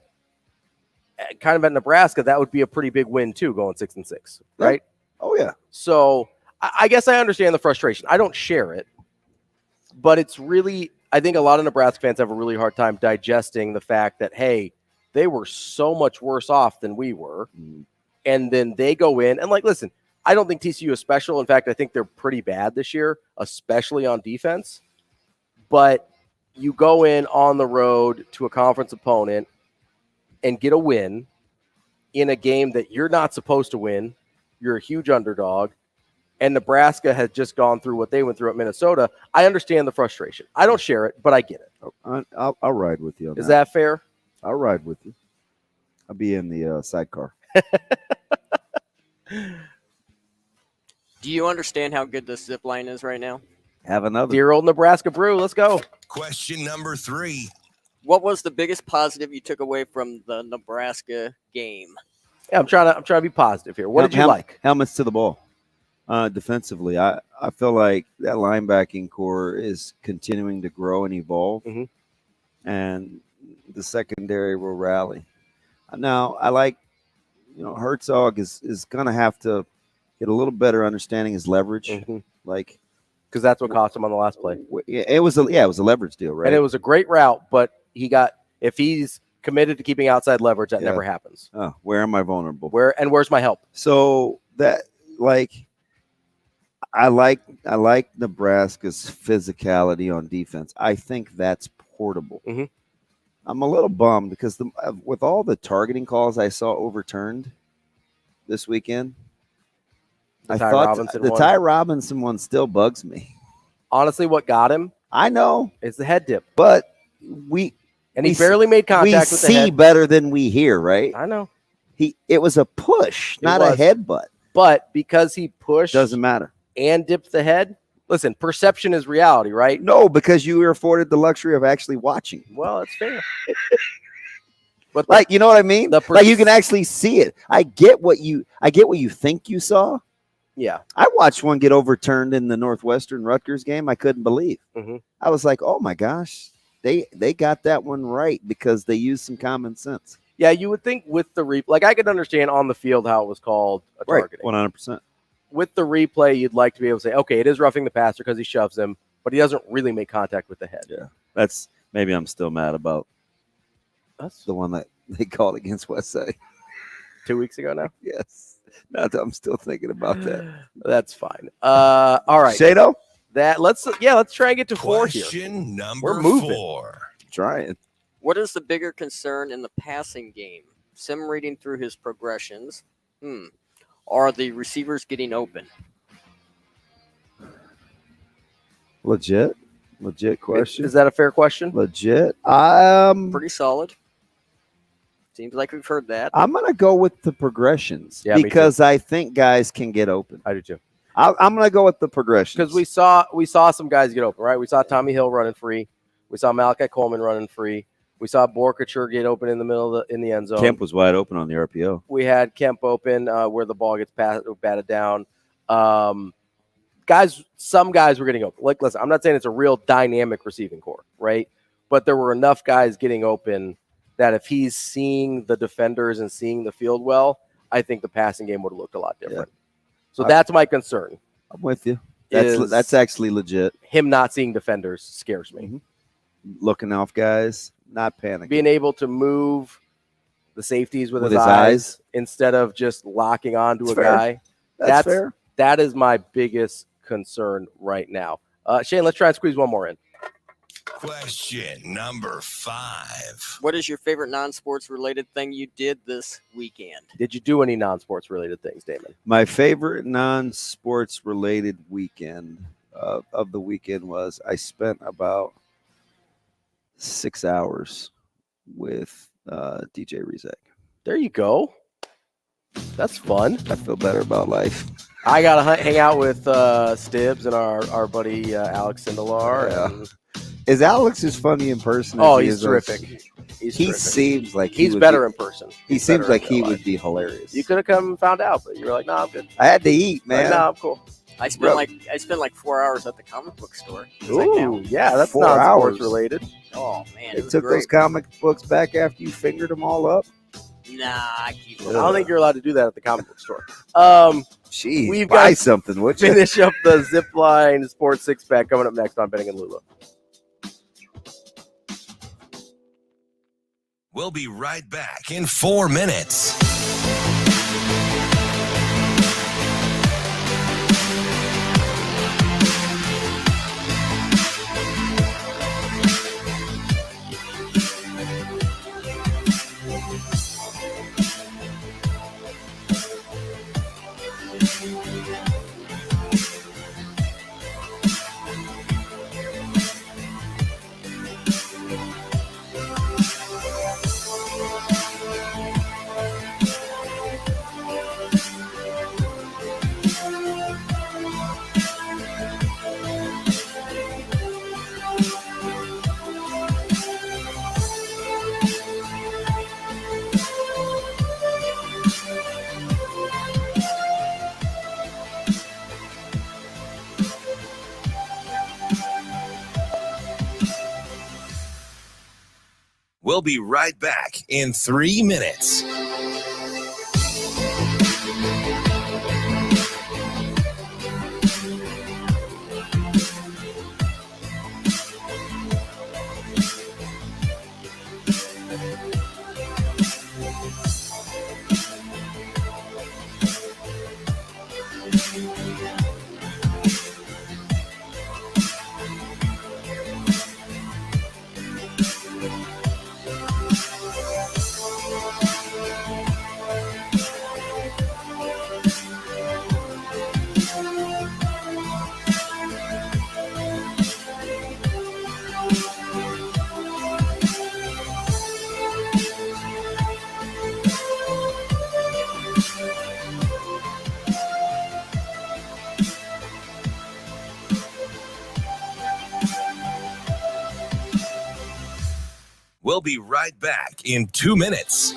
kind of at Nebraska, that would be a pretty big win too, going 6-6, right? Oh yeah. So I guess I understand the frustration. I don't share it, but it's really, I think a lot of Nebraska fans have a really hard time digesting the fact that, hey, they were so much worse off than we were. And then they go in and listen, I don't think TCU is special. In fact, I think they're pretty bad this year, especially on defense. But you go in on the road to a conference opponent and get a win in a game that you're not supposed to win. You're a huge underdog, and Nebraska has just gone through what they went through at Minnesota. I understand the frustration. I don't share it, but I get it. I'll ride with you on Is that fair? I'll ride with you. I'll be in the sidecar. Do you understand how good this zip line is right now? Have another. Dear old Nebraska Brew. Let's go. Question number 3. What was the biggest positive you took away from the Nebraska game? Yeah, I'm trying to be positive here. What did you like? Helmets to the ball. Defensively, I feel like that linebacking core is continuing to grow and evolve, and the secondary will rally. Now, I like, Herzog is going to have to get a little better understanding his leverage, because that's what cost him on the last play. It was a leverage deal, right? And it was a great route, but if he's committed to keeping outside leverage, that never happens. Oh, where am I vulnerable? Where's my help? So that I like Nebraska's physicality on defense. I think that's portable. I'm a little bummed because with all the targeting calls I saw overturned this weekend, I thought the Ty Robinson one still bugs me. Honestly, what got him? I know it's the head dip, but he barely made contact with the head. We see better than we hear, right? I know. It was a push, not a headbutt. But because he pushed, doesn't matter, and dipped the head. Listen, perception is reality, right? No, because you were afforded the luxury of actually watching. Well, it's fair. But you know what I mean? You can actually see it. I get what you think you saw. Yeah. I watched one get overturned in the Northwestern Rutgers game. I couldn't believe. I was like, oh my gosh, they got that one right because they used some common sense. Yeah, you would think with the replay, I could understand on the field how it was called a targeting. 100%. With the replay, you'd like to be able to say, okay, it is roughing the passer because he shoves him, but he doesn't really make contact with the head. Yeah, maybe I'm still mad about that's the one that they called against Westside 2 weeks ago now. Yes, not that I'm still thinking about that. That's fine. All right, Shado. Let's try and get to 4 here. Question number We're moving. 4. Trying. What is the bigger concern in the passing game? Sim reading through his progressions. Are the receivers getting open? Legit question. Is that a fair question? Legit. Pretty solid. Seems like we've heard that. I'm gonna go with the progressions because I think guys can get open. I do too. I'm gonna go with the progressions because we saw some guys get open. Right, we saw Tommy Hill running free. We saw Malachi Coleman running free. We saw Borkature get open in the middle in the end zone. Kemp was wide open on the RPO. We had Kemp open where the ball gets batted down. Some guys were getting open. Listen, I'm not saying it's a real dynamic receiving core, right? But there were enough guys getting open that if he's seeing the defenders and seeing the field well, I think the passing game would have looked a lot different. So that's my concern. I'm with you. That's actually legit. Him not seeing defenders scares me. Looking off guys. Not panicking. Being able to move the safeties with his eyes instead of just locking onto a guy. That's fair. That is my biggest concern right now. Shane, let's try and squeeze one more in. Question number 5. What is your favorite non-sports related thing you did this weekend? Did you do any non-sports related things, Damon? My favorite non-sports related weekend of the weekend was I spent about 6 hours with DJ Rezek. There you go. That's fun. I feel better about life. I got to hang out with Stibbs and our buddy Alex Sindelar. Yeah. Is Alex as funny in person? Oh, he's terrific. He seems like he's better in person. He seems like he would be hilarious. You could have come and found out, but you were like, "Nah, I'm good." I had to eat, man. Nah, I'm cool. I spent like 4 hours at the comic book store. Ooh, yeah, that's 4 not hours sports related. Oh man, they took those comic books back after you fingered them all up. Nah, I keep them. I don't think you're allowed to do that at the comic book store. Jeez, we've buy got something. Would you finish up the Zipline Sports Six Pack coming up next on Benning and Lulla. We'll be right back in 4 minutes. We'll be right back in 3 minutes. We'll be right back in 2 minutes.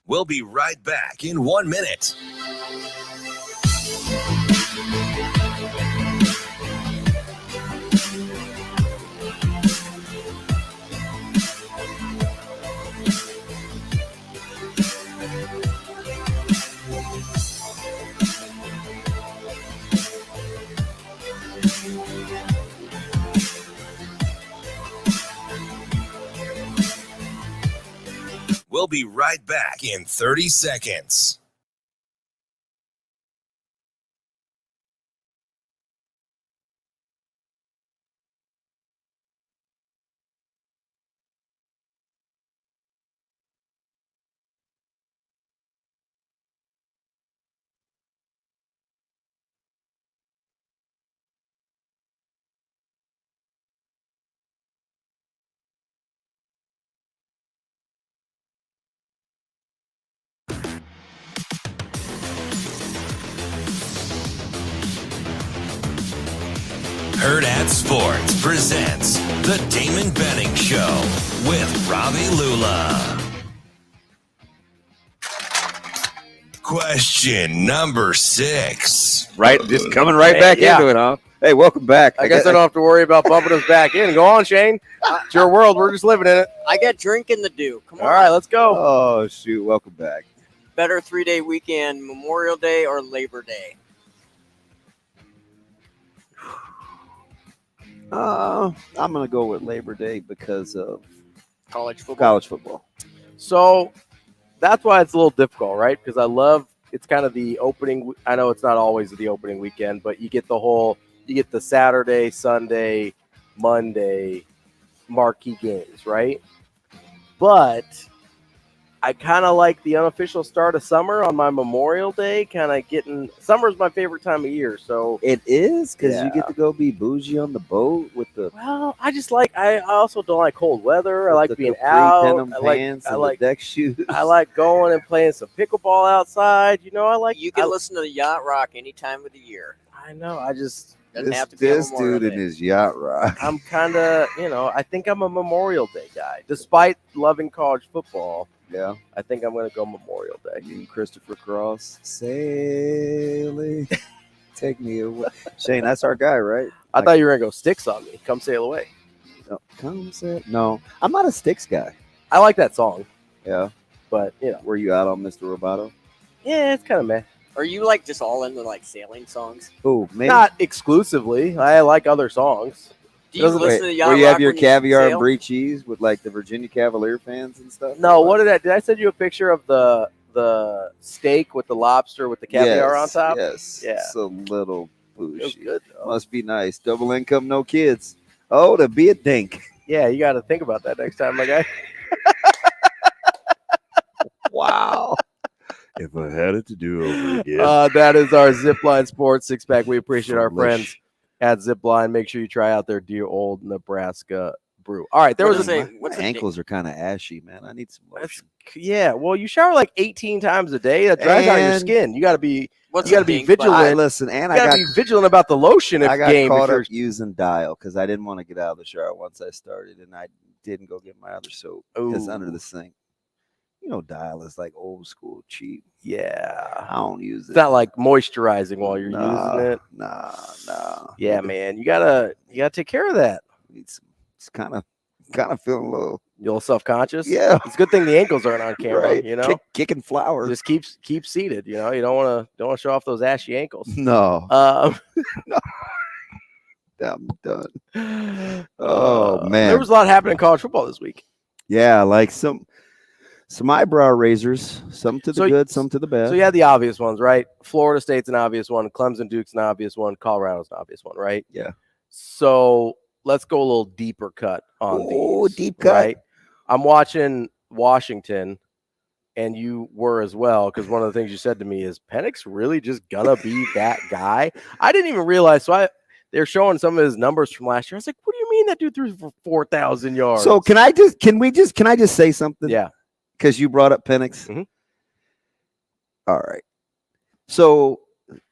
We'll be right back in 1 minute. We'll be right back in 30 seconds. Hurrdat Sports presents the Damon Benning Show with Ravi Lulla. Question number 6. Right, just coming right back into it, huh? Hey, welcome back. I guess I don't have to worry about bumping us back in. Go on, Shane. It's your world. We're just living in it. I got drinking to do. Come on. All right, let's go. Oh, shoot. Welcome back. Better 3-day weekend, Memorial Day or Labor Day? I'm going to go with Labor Day because of college football. College football. So that's why it's a little difficult, right? Because I love it's kind of the opening. I know it's not always the opening weekend, but you get the Saturday, Sunday, Monday marquee games, right? But I kind of like the unofficial start of summer on my Memorial Day. Summer's my favorite time of year. So it is because you get to go be bougie on the boat with the. Well, I also don't like cold weather. I like being out. I like deck shoes. I like going and playing some pickleball outside. You can listen to the Yacht Rock any time of the year. I know. I just doesn't have to be this dude in his Yacht Rock. I'm kind of, I think I'm a Memorial Day guy, despite loving college football. Yeah, I think I'm going to go Memorial Day. You and Christopher Cross sailing, take me away. Shane, that's our guy, right? I thought you were going to go Sticks on me. Come sail away. No, come sail. No, I'm not a Sticks guy. I like that song. Yeah, but were you out on Mr. Roboto? Yeah, it's kind of meh. Are you just all into sailing songs? Oh, maybe not exclusively. I like other songs. Do you listen to the Yacht Where you Rock have your when caviar you and brie cheese with the Virginia Cavalier fans and stuff? No, what did I send you a picture of the the steak with the lobster with the caviar on top. Yes. Yeah. It's a little bougie. It was good, though. Must be nice. Double income, no kids. Oh, to be a dink. Yeah, you got to think about that next time, my guy. Wow. If I had it to do over again. That is our Zipline Sports Six-Pack. We appreciate our Delish. friends at Zipline. Make sure you try out their dear old Nebraska brew. All right, there was my ankles are kind of ashy, man. I need some lotion. Yeah, well, you shower like 18 times a day. That dries out your And skin. You got to be What's you got to be vigilant. Listen, and you got to be vigilant about the lotion. If I got game, caught if up you're- using Dial because I didn't want to get out of the shower once I started, and I didn't go get my other soap because under the sink. You know, Dial is like old school cheap. Yeah, I don't use it. It's not like moisturizing while you're Nah, using it. Nah. Yeah, man, you gotta take care of that. It's kind of feeling a little. You a little self-conscious. Yeah. It's a good thing the ankles aren't on camera. Right. You know, Kicking flowers. just keep seated. You know, you don't want to show off those ashy ankles. No. No. I'm done. Oh man, there was a lot happening in college football this week. Yeah, like some eyebrow raisers, some to the good, some to the bad. So you had the obvious ones, right? Florida State's an obvious one. Clemson, Duke's an obvious one. Colorado's an obvious one, right? Yeah. So let's go a little deeper cut on these. Oh, deep cut. Right? I'm watching Washington, and you were as well, because one of the things you said to me is Penix really just gonna be that guy. I didn't even realize. So they're showing some of his numbers from last year. I was like, what do you mean that dude threw for 4,000 yards? So can I just say something? Yeah. Because you brought up Penix. Mm-hmm. All right. So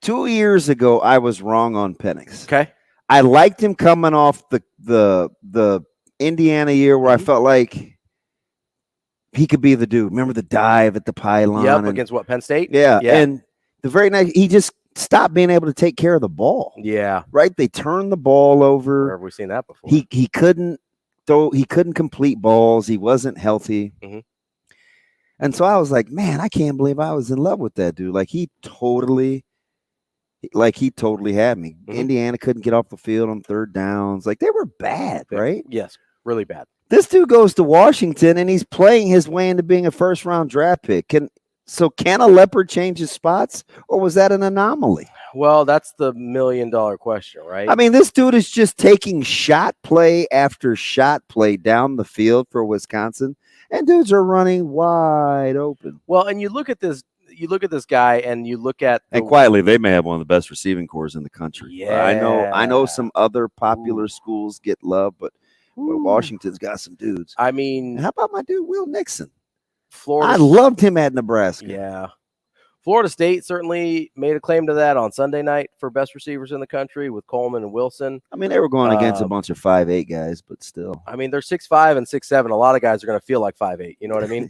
2 years ago, I was wrong on Penix. Okay. I liked him coming off the Indiana year where I felt like he could be the dude. Remember the dive at the pylon? Yep, against what, Penn State? Yeah. And the very next, he just stopped being able to take care of the ball. Yeah. Right? They turned the ball over. Where have we seen that before? He couldn't throw, he couldn't complete balls. He wasn't healthy. Mm-hmm. And so I was like, man, I can't believe I was in love with that dude. Like he totally had me. Mm-hmm. Indiana couldn't get off the field on third downs. Like they were bad, right? Yes, really bad. This dude goes to Washington and he's playing his way into being a first-round draft pick. Can a leopard change his spots, or was that an anomaly? Well, that's the $1 million question, right? I mean, this dude is just taking shot play after shot play down the field for Wisconsin, and dudes are running wide open. Well, and you look at this guy, and you look at And quietly, they may have one of the best receiving corps in the country. Yeah. I know some other popular schools get love, but Washington's got some dudes. I mean, And how about my dude Will Nixon? Florida. I loved him at Nebraska. Yeah. Florida State certainly made a claim to that on Sunday night for best receivers in the country with Coleman and Wilson. I mean, they were going against a bunch of 5'8" guys, but still. I mean, they're 6'5" and 6'7". A lot of guys are going to feel like 5'8". You know what I mean?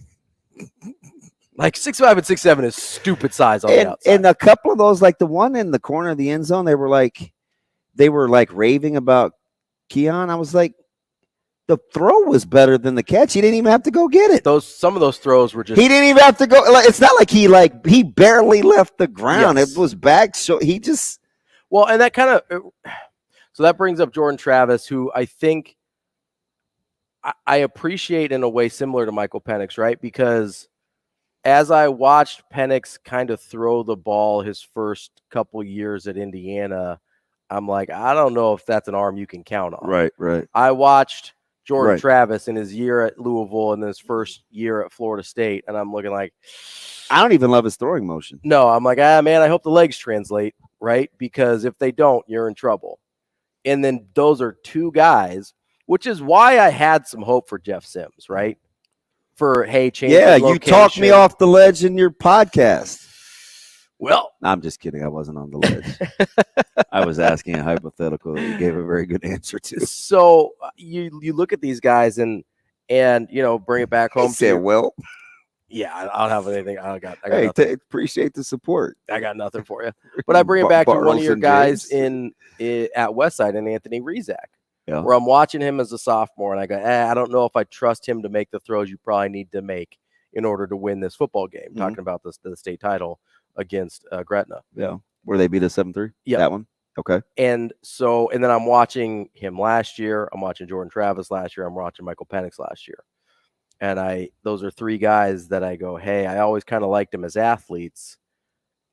Like 6'5" and 6'7" is stupid size on the outside. And a couple of those, like the one in the corner of the end zone, they were like raving about Keon. I was like, the throw was better than the catch. He didn't even have to go get it. Some of those throws were just. He didn't even have to go. It's not like he barely left the ground. Yes. It was back. So he just. Well, and that kind of. So that brings up Jordan Travis, who I think I appreciate in a way similar to Michael Penix, right? Because as I watched Penix kind of throw the ball his first couple years at Indiana, I'm like, I don't know if that's an arm you can count on. Right. I watched Jordan Right. Travis in his year at Louisville and his first year at Florida State, and I'm looking like, I don't even love his throwing motion. no, I'm like, man, I hope the legs translate, right? Because if they don't, you're in trouble. And then those are two guys, which is why I had some hope for Jeff Sims, right? For, hey, change Yeah, the you talked me location. off the ledge in your podcast. Well, I'm just kidding. I wasn't on the ledge. I was asking a hypothetical that you gave a very good answer to. So you look at these guys and bring it back home. He said, well, yeah, I don't have anything. I got hey, nothing. appreciate the support. I got nothing for you. But I bring it back to one of Bartles your and guys James. at Westside, and Anthony Rizak, Yeah. where I'm watching him as a sophomore, and I go, I don't know if I trust him to make the throws you probably need to make in order to win this football game. Mhm. Talking about the state title against Gretna. Yeah. Where they beat us 7-3? Yeah. That one? Okay. And then I'm watching him last year. I'm watching Jordan Travis last year. I'm watching Michael Penix last year. And those are three guys that I go, hey, I always kind of liked them as athletes.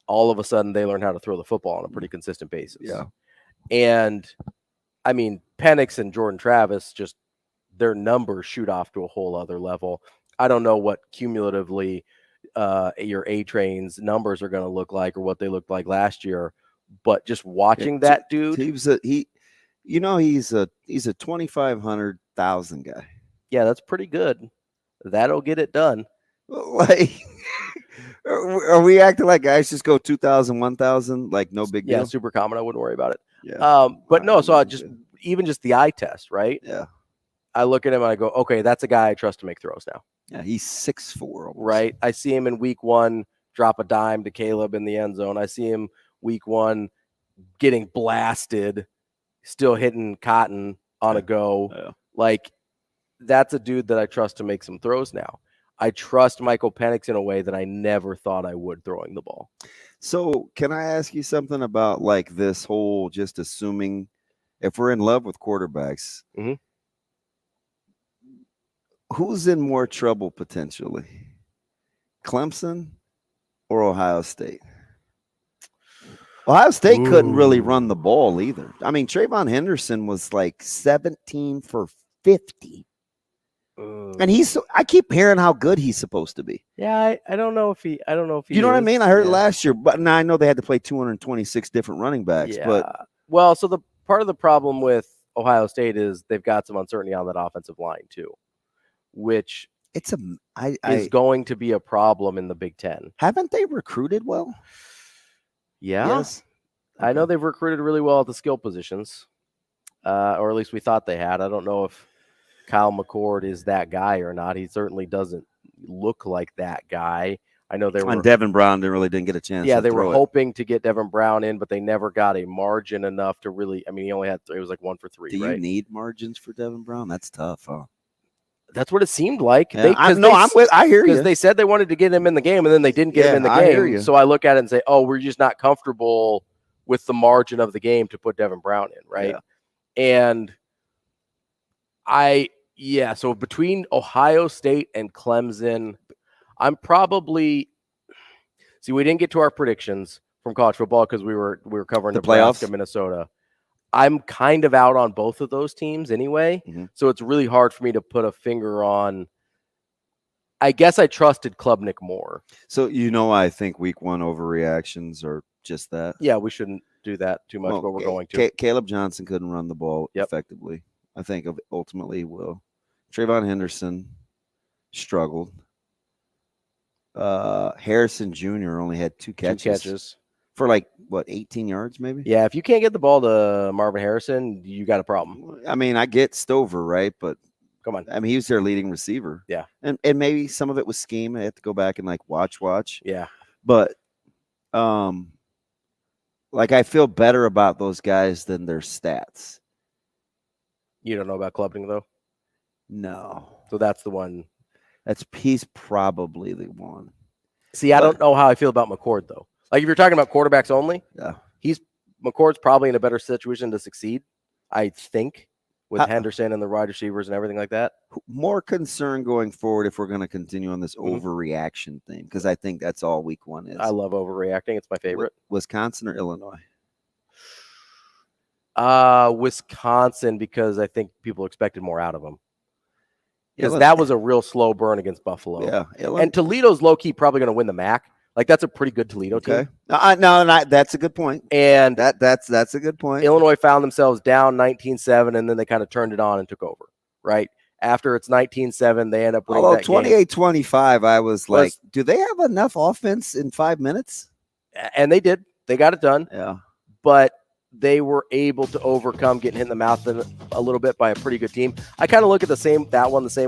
All of a sudden, they learn how to throw the football on a pretty consistent basis. Yeah. And, I mean, Penix and Jordan Travis, just their numbers shoot off to a whole other level. I don't know what cumulatively your A-Train's numbers are going to look like or what they looked like last year, but just watching that dude. He's a 2,500,000 guy. Yeah, that's pretty good. That'll get it done. Like, are we acting like guys just go 2,000, 1,000? Like, no big deal? Yeah, super common. I wouldn't worry about it. Yeah. But no, so even just the eye test, right? Yeah. I look at him and I go, okay, that's a guy I trust to make throws now. Yeah, he's 6'4". Right? I see him in week 1 drop a dime to Caleb in the end zone. I see him week 1 getting blasted, still hitting Cotton on a go. Yeah. Like, that's a dude that I trust to make some throws now. I trust Michael Penix in a way that I never thought I would throwing the ball. So can I ask you something about like this whole just assuming if we're in love with quarterbacks, who's in more trouble potentially? Clemson or Ohio State? Ohio State couldn't really run the ball either. I mean, Trayvon Henderson was like 17 for 50. And I keep hearing how good he's supposed to be. Yeah, I don't know if he You know what I mean? I heard it last year, but now I know they had to play 226 different running backs. Yeah. But well, so the part of the problem with Ohio State is they've got some uncertainty on that offensive line too, which is going to be a problem in the Big Ten. Haven't they recruited well? Yeah. Yes. I know they've recruited really well at the skill positions, or at least we thought they had. I don't know if Kyle McCord is that guy or not. He certainly doesn't look like that guy. I know they were. And Devin Brown didn't get a chance. Yeah, to they were throw it. hoping to get Devin Brown in, but they never got a margin enough to really. I mean, he only had 3. It was like 1 for 3. Do right? you need margins for Devin Brown? That's tough, huh? That's what it seemed like. Yeah, I hear you. Because they said they wanted to get him in the game, and then they didn't get him in the I hear game. you. So I look at it and say, oh, we're just not comfortable with the margin of the game to put Devin Brown in, right? Yeah. And so between Ohio State and Clemson, I'm probably – see, we didn't get to our predictions from college football because we were covering The Nebraska, playoffs? Minnesota. I'm kind of out on both of those teams anyway, so it's really hard for me to put a finger on. I guess I trusted Klubnik more. So I think week 1 overreactions are just that. Yeah, we shouldn't do that too much, but we're going to. Caleb Johnson couldn't run the ball effectively. I think ultimately he will. Trayvon Henderson struggled. Harrison Jr. only had 2 catches. For 18 yards maybe? Yeah, if you can't get the ball to Marvin Harrison, you got a problem. I mean, I get Stover, right? But come on. I mean, he was their leading receiver. Yeah. And maybe some of it was scheme. I have to go back and watch. Yeah. But I feel better about those guys than their stats. You don't know about Klubnik though? No. So that's the one. He's probably the one. See, I don't know how I feel about McCord though. Like if you're talking about quarterbacks only, McCord's probably in a better situation to succeed, I think, with Henderson and the wide receivers and everything like that. More concern going forward if we're going to continue on this overreaction thing, because I think that's all week 1 is. I love overreacting. It's my favorite. Wisconsin or Illinois? Wisconsin, because I think people expected more out of them. Because that was a real slow burn against Buffalo. Yeah. And Toledo's low-key probably going to win the MAC. That's a pretty good Toledo team. That's a good point. And that's a good point. Illinois found themselves down 19-7, and then they kind of turned it on and took over, right? After it's 19-7, they end up winning that game. 28-25, I was like, do they have enough offense in 5 minutes? And they did. They got it done. Yeah. But they were able to overcome getting hit in the mouth a little bit by a pretty good team. I kind of look at the same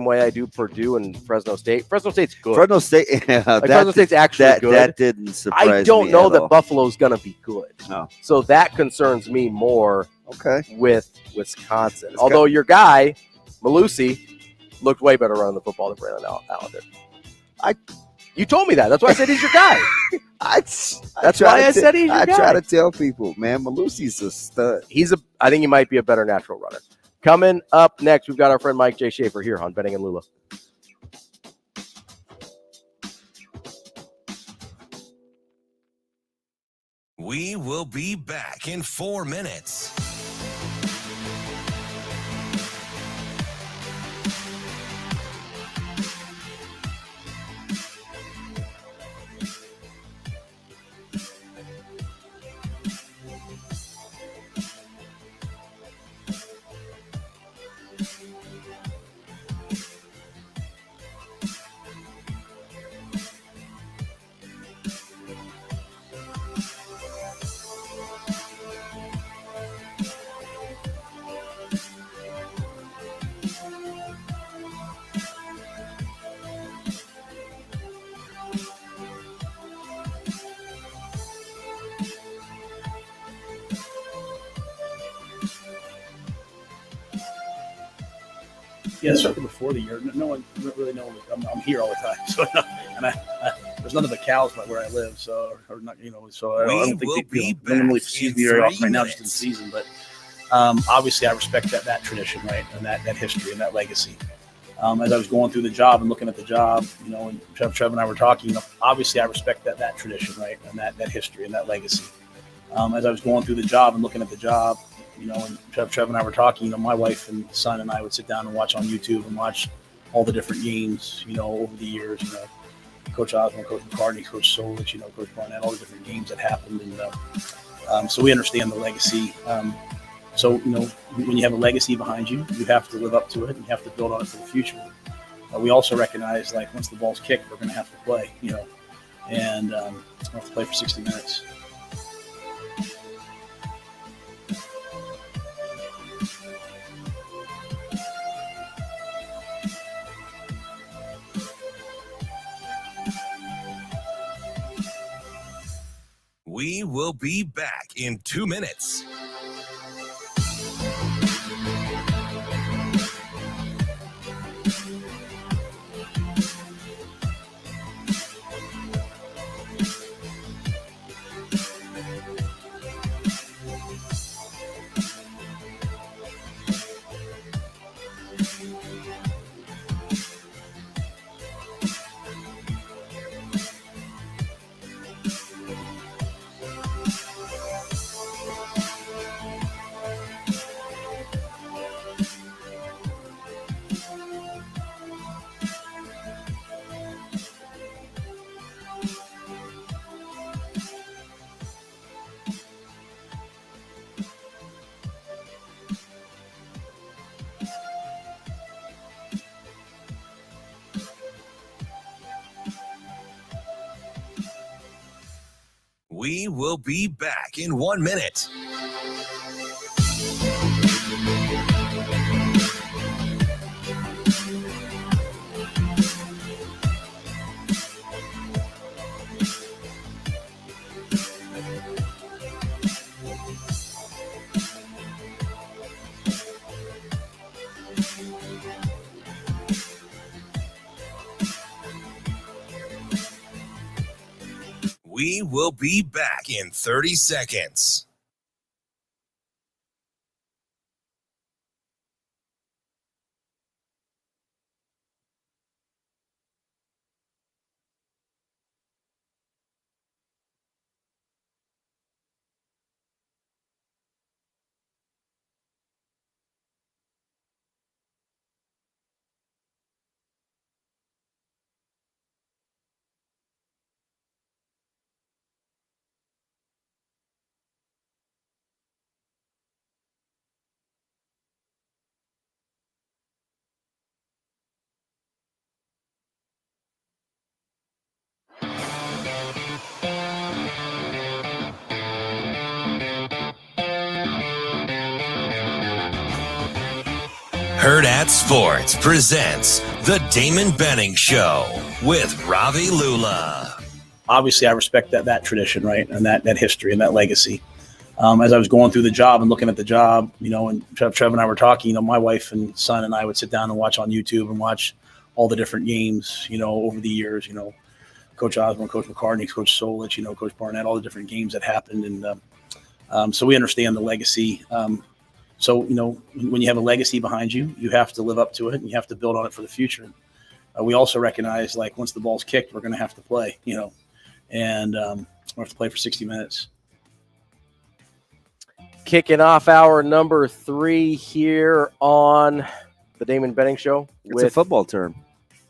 way I do Purdue and Fresno State. Fresno State's good. Fresno State, Fresno State's actually good. That didn't surprise me. I don't know that all. Buffalo's going to be good. No. So that concerns me more. Okay. With Wisconsin. Although your guy, Malusi, looked way better running the football than Braylon Allen did. You told me that. That's why I said he's your guy. I said he's your guy. I try to tell people, man, Malusi's a stud. I think he might be a better natural runner. Coming up next, we've got our friend Mike J. Schaefer here on Benning and Lulla. We will be back in 4 minutes. Yeah, certainly before the year, no one really knows. I'm here all the time, so and there's none of the cows by where I live, so or not, so I don't think no one really sees me very often right now, just in season. But obviously, I respect that tradition, right, and that history and that legacy. As I was going through the job and looking at the job, and Trev and I were talking, obviously, I respect that tradition, right, and that history and that legacy. As I was going through the job and looking at the job, and Trev and I were talking, my wife and son and I would sit down and watch on YouTube and watch all the different games, over the years, Coach Osborne, Coach McCartney, Coach Solich, Coach Barnett, all the different games that happened. And so we understand the legacy. So, when you have a legacy behind you, you have to live up to it and you have to build on it for the future. We also recognize, like, once the ball's kicked, we're going to have to play, and we'll have to play for 60 minutes. We will be back in 2 minutes. We will be back in 1 minute. We will be back in 30 seconds. Hurrdat Sports presents the Damon Benning Show with Ravi Lulla. Obviously, I respect that tradition, right, and that history and that legacy. As I was going through the job and looking at the job, and Trev and I were talking, my wife and son and I would sit down and watch on YouTube and watch all the different games, over the years, Coach Osborne, Coach McCartney, Coach Solich, Coach Barnett, all the different games that happened. And so we understand the legacy. So, when you have a legacy behind you, you have to live up to it and you have to build on it for the future. We also recognize, like, once the ball's kicked, we're going to have to play, and we'll have to play for 60 minutes. Kicking off hour number 3 here on the Damon Benning Show. It's a football term.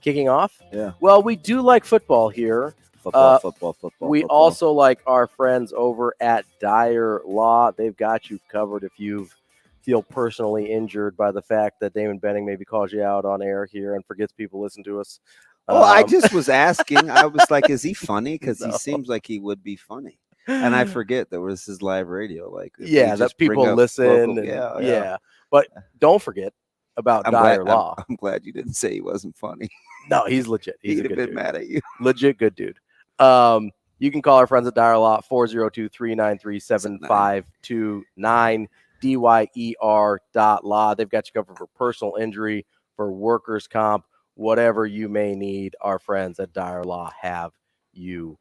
Kicking off? Yeah. Well, we do like football here. Football. We also like our friends over at Dyer Law. They've got you covered if you feel personally injured by the fact that Damon Benning maybe calls you out on air here and forgets people listen to us. Well, I just was asking. I was like, is he funny? Because he seems like he would be funny. And I forget that was his live radio. Like, yeah, that people listen. Local, yeah. But don't forget about Dyer Law. I'm glad you didn't say he wasn't funny. No, he's legit. He's He'd a good have been dude. mad at you. Legit good dude. You can call our friends at Dyer Law 402-393-7529, DYER.law. They've got you covered for personal injury, for workers' comp, whatever you may need. Our friends at Dyer Law have you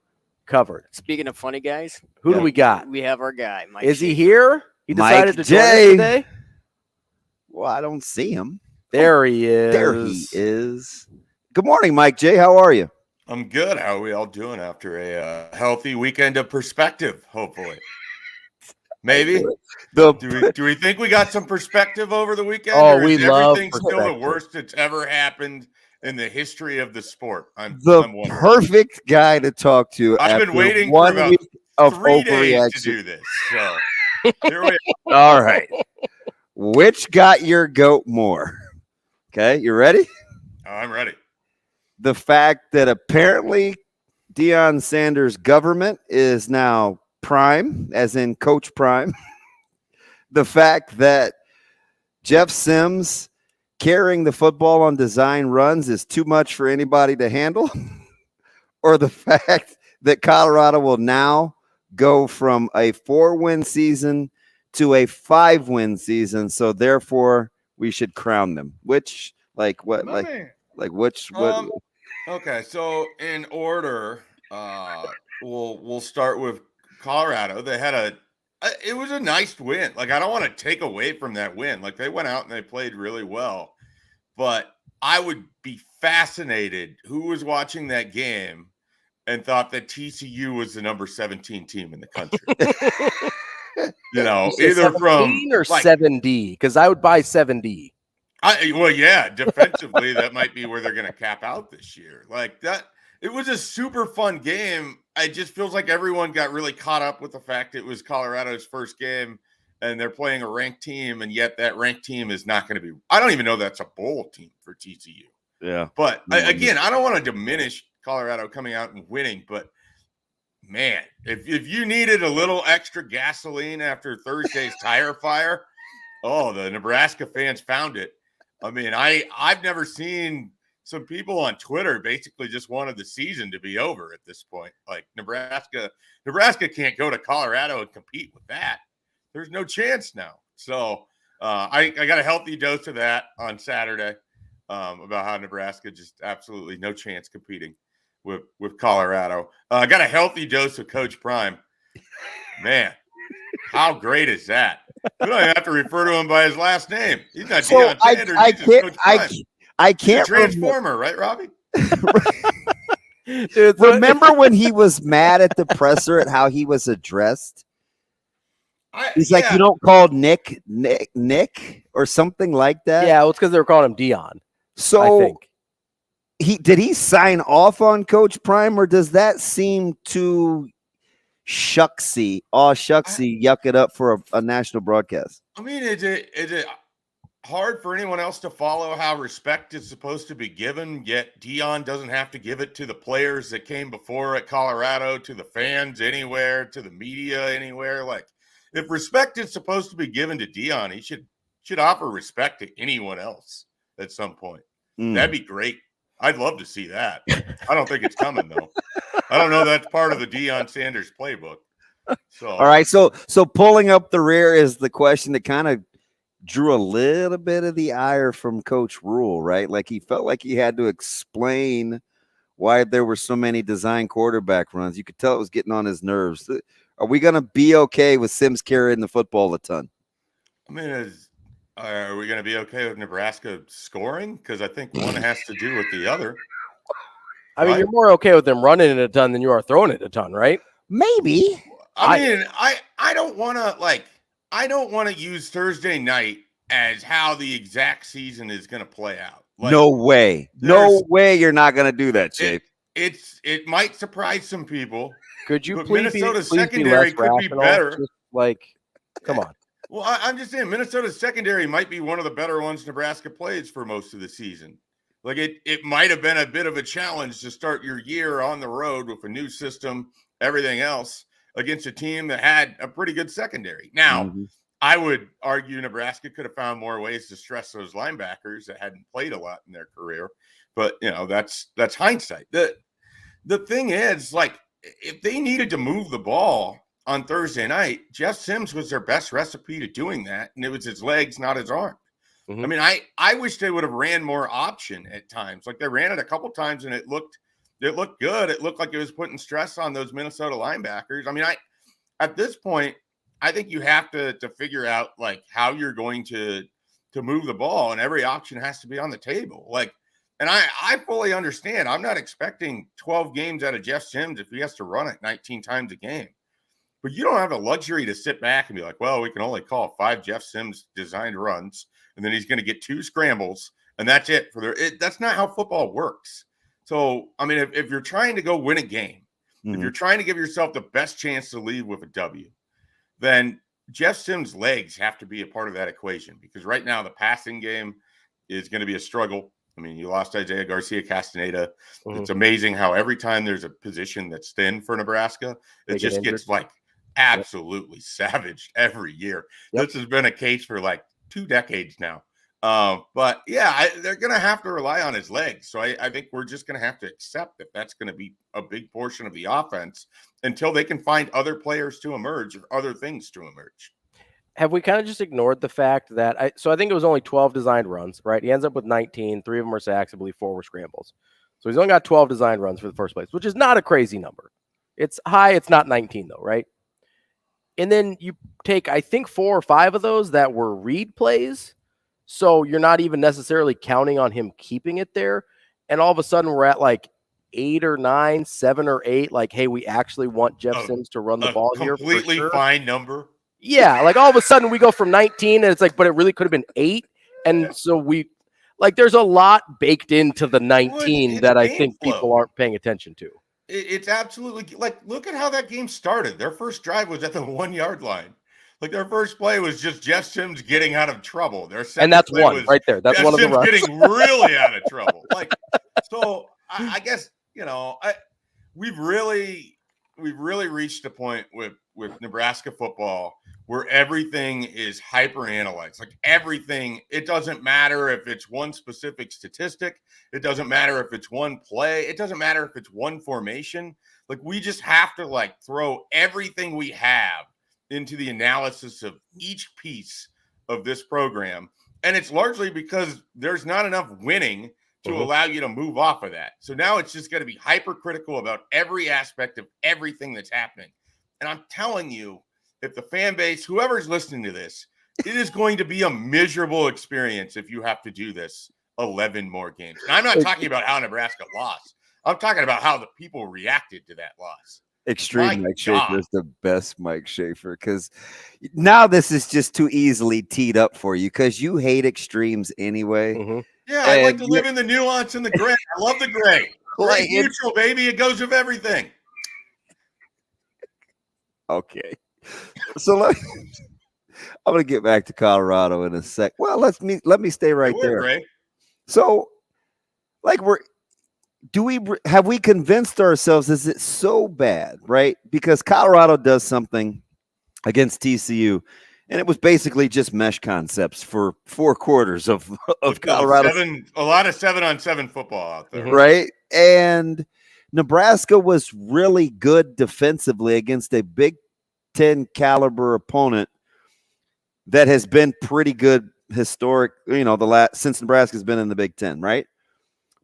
covered. Speaking of funny guys, who do we got? We have our guy, Mike. Is he here? He decided Mike to join us J. today? Well, I don't see him. There he is. There he is. Good morning, Mike J. How are you? I'm good. How are we all doing after a healthy weekend of perspective, hopefully? Maybe. Do we think we got some perspective over the weekend? Oh, or we is love everything still the worst that's ever happened in the history of the sport? I'm wondering. Perfect guy to talk to. I've been after waiting for 1 about week of 3 days overreaction. to do this. So here we are. All right. Which got your goat more? Okay, you ready? I'm ready. The fact that apparently Deion Sanders' government is now prime, as in Coach Prime. The fact that Jeff Sims carrying the football on design runs is too much for anybody to handle. Or the fact that Colorado will now go from a 4-win season to a 5-win season. So therefore we should crown them. Which, like what, what? Okay, so in order, we'll start with Colorado. They had it was a nice win. Like, I don't want to take away from that win. Like, they went out and they played really well. But I would be fascinated who was watching that game and thought that TCU was the number 17 team in the country. Either from or 7D, because I would buy 7D. Well, yeah, defensively, that might be where they're going to cap out this year. Like that, it was a super fun game. It just feels like everyone got really caught up with the fact it was Colorado's first game and they're playing a ranked team, and yet that ranked team is not going to be. I don't even know that's a bowl team for TCU. Yeah. But again, I don't want to diminish Colorado coming out and winning, but man, if you needed a little extra gasoline after Thursday's tire fire, the Nebraska fans found it. I mean, I've never seen some people on Twitter basically just wanted the season to be over at this point. Like Nebraska can't go to Colorado and compete with that. There's no chance now. So I got a healthy dose of that on Saturday about how Nebraska just absolutely no chance competing with Colorado. I got a healthy dose of Coach Prime. Man, how great is that? We don't even have to refer to him by his last name. He's not Deion Sanders. I can't Transformer, right, Robbie? Dude, remember when he was mad at the presser at how he was addressed? He's like, you don't call Nick or something like that. Yeah, well, it's because they were calling him Deion. So I think did he sign off on Coach Prime, or does that seem too shucksy? Yuck it up for a national broadcast. I mean, is it hard for anyone else to follow how respect is supposed to be given, yet Deion doesn't have to give it to the players that came before at Colorado, to the fans anywhere, to the media anywhere? Like, if respect is supposed to be given to Deion, he should offer respect to anyone else at some point. That'd be great. I'd love to see that. I don't think it's coming, though. I don't know that's part of the Deion Sanders playbook. So, all right, so pulling up the rear is the question that kind of drew a little bit of the ire from Coach Rhule, right? Like, he felt like he had to explain why there were so many design quarterback runs. You could tell it was getting on his nerves. Are we going to be okay with Sims carrying the football a ton? I mean, are we going to be okay with Nebraska scoring? Because I think one has to do with the other. I mean, you're more okay with them running it a ton than you are throwing it a ton, right? Maybe. I mean, I don't want to, like, I don't want to use Thursday night as how the exact season is going to play out. Like, no way. No way you're not going to do that, Jake. It might surprise some people. Could you but please Minnesota's please secondary be could be better. Just like, come on. Well, I'm just saying Minnesota's secondary might be one of the better ones Nebraska plays for most of the season. Like it might have been a bit of a challenge to start your year on the road with a new system, everything else, against a team that had a pretty good secondary. Now, I would argue Nebraska could have found more ways to stress those linebackers that hadn't played a lot in their career. But, that's hindsight. The thing is, like, if they needed to move the ball on Thursday night, Jeff Sims was their best recipe to doing that, and it was his legs, not his arm. I mean, I wish they would have ran more option at times. Like, they ran it a couple times, and it looked good. It looked like it was putting stress on those Minnesota linebackers. I mean, at this point, I think you have to figure out, like, how you're going to move the ball, and every option has to be on the table. Like, and I fully understand. I'm not expecting 12 games out of Jeff Sims if he has to run it 19 times a game. But you don't have the luxury to sit back and be like, well, we can only call 5 Jeff Sims designed runs, and then he's going to get 2 scrambles, and that's it. That's not how football works. So, I mean, if you're trying to go win a game, if you're trying to give yourself the best chance to leave with a W, then Jeff Sims' legs have to be a part of that equation, because right now the passing game is going to be a struggle. I mean, you lost Isaiah Garcia-Castaneda. It's amazing how every time there's a position that's thin for Nebraska, it just gets like absolutely savaged every year. This has been a case for like 2 decades now. But yeah, they're going to have to rely on his legs. So I think we're just going to have to accept that that's going to be a big portion of the offense until they can find other players to emerge or other things to emerge. Have we kind of just ignored the fact that I think it was only 12 designed runs, right? He ends up with 19, 3 of them were sacks, I believe 4 were scrambles. So he's only got 12 designed runs for the first place, which is not a crazy number. It's high, it's not 19 though, right? And then you take, I think 4 or 5 of those that were read plays. So you're not even necessarily counting on him keeping it there. And all of a sudden we're at like 8 or 9, 7 or 8. Like, hey, we actually want Jeff Sims to run the ball here. Completely fine number. Yeah, like all of a sudden we go from 19 and it's like, but it really could have been 8. And so there's a lot baked into the 19 that I think people aren't paying attention to. It's absolutely like, look at how that game started. Their first drive was at the 1-yard line. Like their first play was just Jeff Sims getting out of trouble. Their second and that's play one was right there. That's Jeff one of the Sims runs. Getting really out of trouble. Like, so I guess, we've really reached a point with Nebraska football where everything is hyper analyzed. Like everything, it doesn't matter if it's one specific statistic. It doesn't matter if it's one play. It doesn't matter if it's one formation. Like we just have to like throw everything we have into the analysis of each piece of this program. And it's largely because there's not enough winning to allow you to move off of that. So now it's just going to be hypercritical about every aspect of everything that's happening. And I'm telling you, if the fan base, whoever's listening to this, it is going to be a miserable experience if you have to do this 11 more games. And I'm not talking about how Nebraska lost. I'm talking about how the people reacted to that loss. Extreme Mike Schaefer is the best Mike Schaefer, because now this is just too easily teed up for you because you hate extremes anyway. Yeah, I like to live in the nuance and the gray. I love the gray. Gray neutral, baby. It goes with everything. Okay. So I'm going to get back to Colorado in a sec. Well, let me stay right there. Gray. So, like, have we convinced ourselves, is it so bad, right? Because Colorado does something against TCU, and it was basically just mesh concepts for 4 quarters of Colorado. A lot of 7-on-7 football out there. Right? And Nebraska was really good defensively against a Big Ten caliber opponent that has been pretty good historic, since Nebraska's been in the Big Ten, right?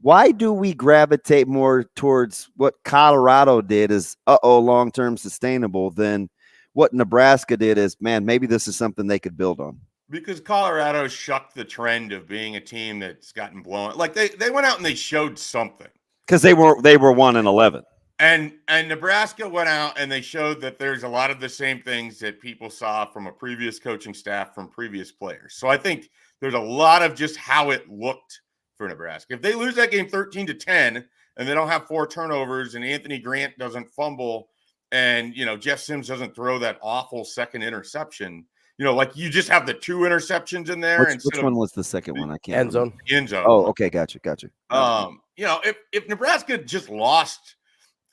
Why do we gravitate more towards what Colorado did as long-term sustainable than what Nebraska did as, man, maybe this is something they could build on? Because Colorado shucked the trend of being a team that's gotten blown. Like they went out and they showed something. Because they were 1-11. And Nebraska went out and they showed that there's a lot of the same things that people saw from a previous coaching staff, from previous players. So I think there's a lot of just how it looked for Nebraska. If they lose that game 13-10 and they don't have 4 turnovers and Anthony Grant doesn't fumble and, Jeff Sims doesn't throw that awful second interception, like you just have the 2 interceptions in there. Which one was the second one? I can't End zone. End zone. Oh, okay. Gotcha. If Nebraska just lost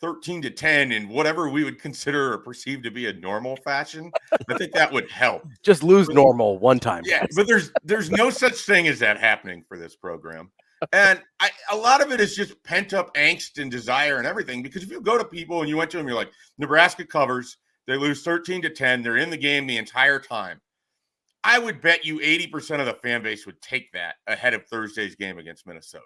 13-10 in whatever we would consider or perceive to be a normal fashion, I think that would help. Just lose normal one time. Yeah, but there's no such thing as that happening for this program. And a lot of it is just pent up angst and desire and everything, because if you go to people and you went to them, you're like, Nebraska covers, they lose 13-10, they're in the game the entire time. I would bet you 80% of the fan base would take that ahead of Thursday's game against Minnesota.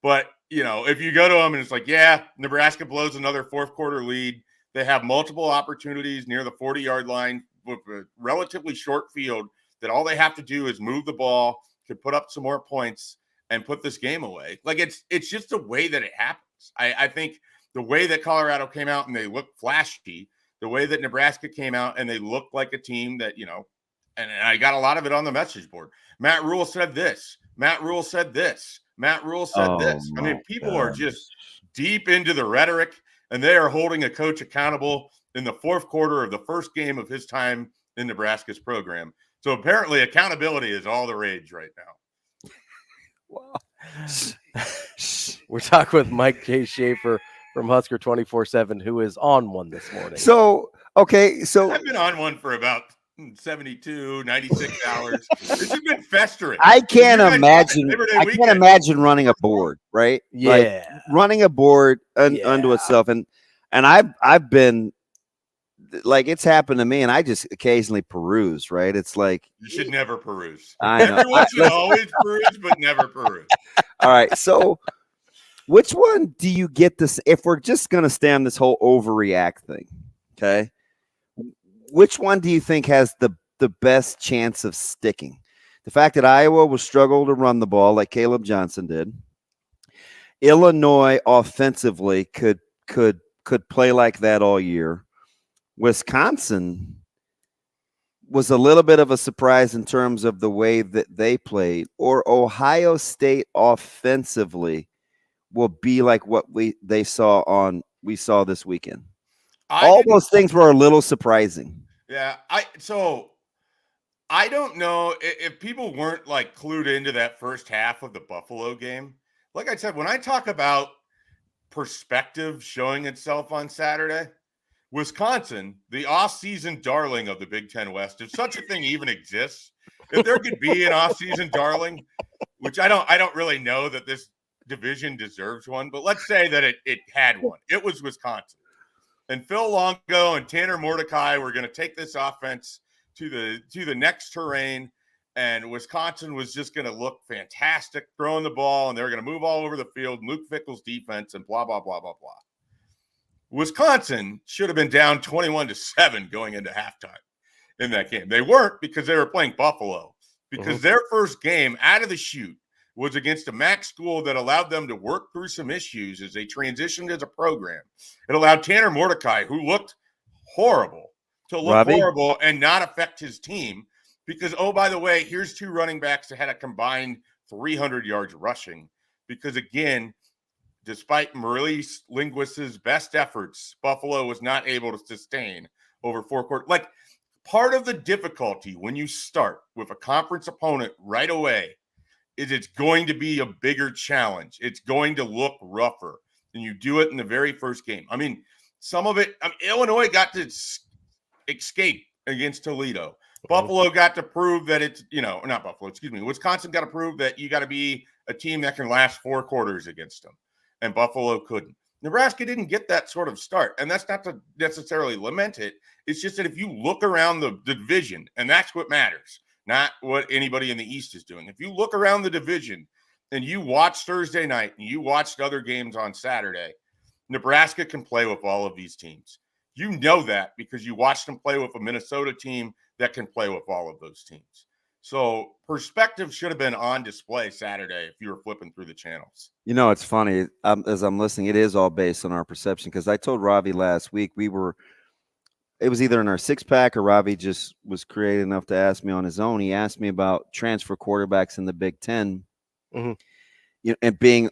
But, if you go to them and it's like, yeah, Nebraska blows another fourth quarter lead. They have multiple opportunities near the 40-yard line with a relatively short field that all they have to do is move the ball, could put up some more points and put this game away. Like it's just the way that it happens. I think the way that Colorado came out and they looked flashy, the way that Nebraska came out and they looked like a team that, and I got a lot of it on the message board. Matt Rhule said this. Matt Rhule said this. Matt Rhule said this. I mean, people are just deep into the rhetoric, and they are holding a coach accountable in the fourth quarter of the first game of his time in Nebraska's program. So apparently accountability is all the rage right now. Wow. We're talking with Mike J. Schaefer from Husker 24/7, who is on one this morning. So I've been on one for about 72, 96 hours. This has been festering. I can't imagine running a board, right? Yeah. Like, running a board unto itself. And I've been like, it's happened to me, and I just occasionally peruse, right? It's like, you should never peruse. I know. Everyone should always peruse, but never peruse. All right. So which one do you get this? If we're just going to stay on this whole overreact thing, okay? Which one do you think has the best chance of sticking? The fact that Iowa will struggle to run the ball like Caleb Johnson did. Illinois offensively could play like that all year. Wisconsin was a little bit of a surprise in terms of the way that they played. Or Ohio State offensively will be like what we saw this weekend. All those things were a little surprising. Yeah, I don't know if people weren't like clued into that first half of the Buffalo game. Like I said, when I talk about perspective showing itself on Saturday, Wisconsin, the off-season darling of the Big Ten West, if such a thing even exists, if there could be an off-season darling, which I don't really know that this division deserves one, but let's say that it had one. It was Wisconsin. And Phil Longo and Tanner Mordecai were going to take this offense to the next terrain, and Wisconsin was just going to look fantastic throwing the ball, and they were going to move all over the field, Luke Fickell's defense, and blah, blah, blah, blah, blah. Wisconsin should have been down 21-7 going into halftime in that game. They weren't, because they were playing Buffalo, because their first game out of the chute was against a MAC school that allowed them to work through some issues as they transitioned as a program. It allowed Tanner Mordecai, who looked horrible, to look horrible and not affect his team because, oh, by the way, here's 2 running backs that had a combined 300 yards rushing because, again, despite Maurice Linguist's best efforts, Buffalo was not able to sustain over 4 quarters. Like, part of the difficulty when you start with a conference opponent right away is it's going to be a bigger challenge. It's going to look rougher than you do it in the very first game. I mean, some of it, Illinois got to escape against Toledo. Buffalo got to prove that it's, not Buffalo, Wisconsin got to prove that you got to be a team that can last 4 quarters against them. And Buffalo couldn't. Nebraska didn't get that sort of start. And that's not to necessarily lament it. It's just that if you look around the division, and that's what matters, not what anybody in the East is doing. If you look around the division and you watch Thursday night and you watched other games on Saturday, Nebraska can play with all of these teams. You know that because you watched them play with a Minnesota team that can play with all of those teams. So perspective should have been on display Saturday if you were flipping through the channels. You know, it's funny as I'm listening. It is all based on our perception because I told Ravi last week it was either in our 6-pack or Ravi just was creative enough to ask me on his own. He asked me about transfer quarterbacks in the Big Ten, Mm-hmm. you know, and being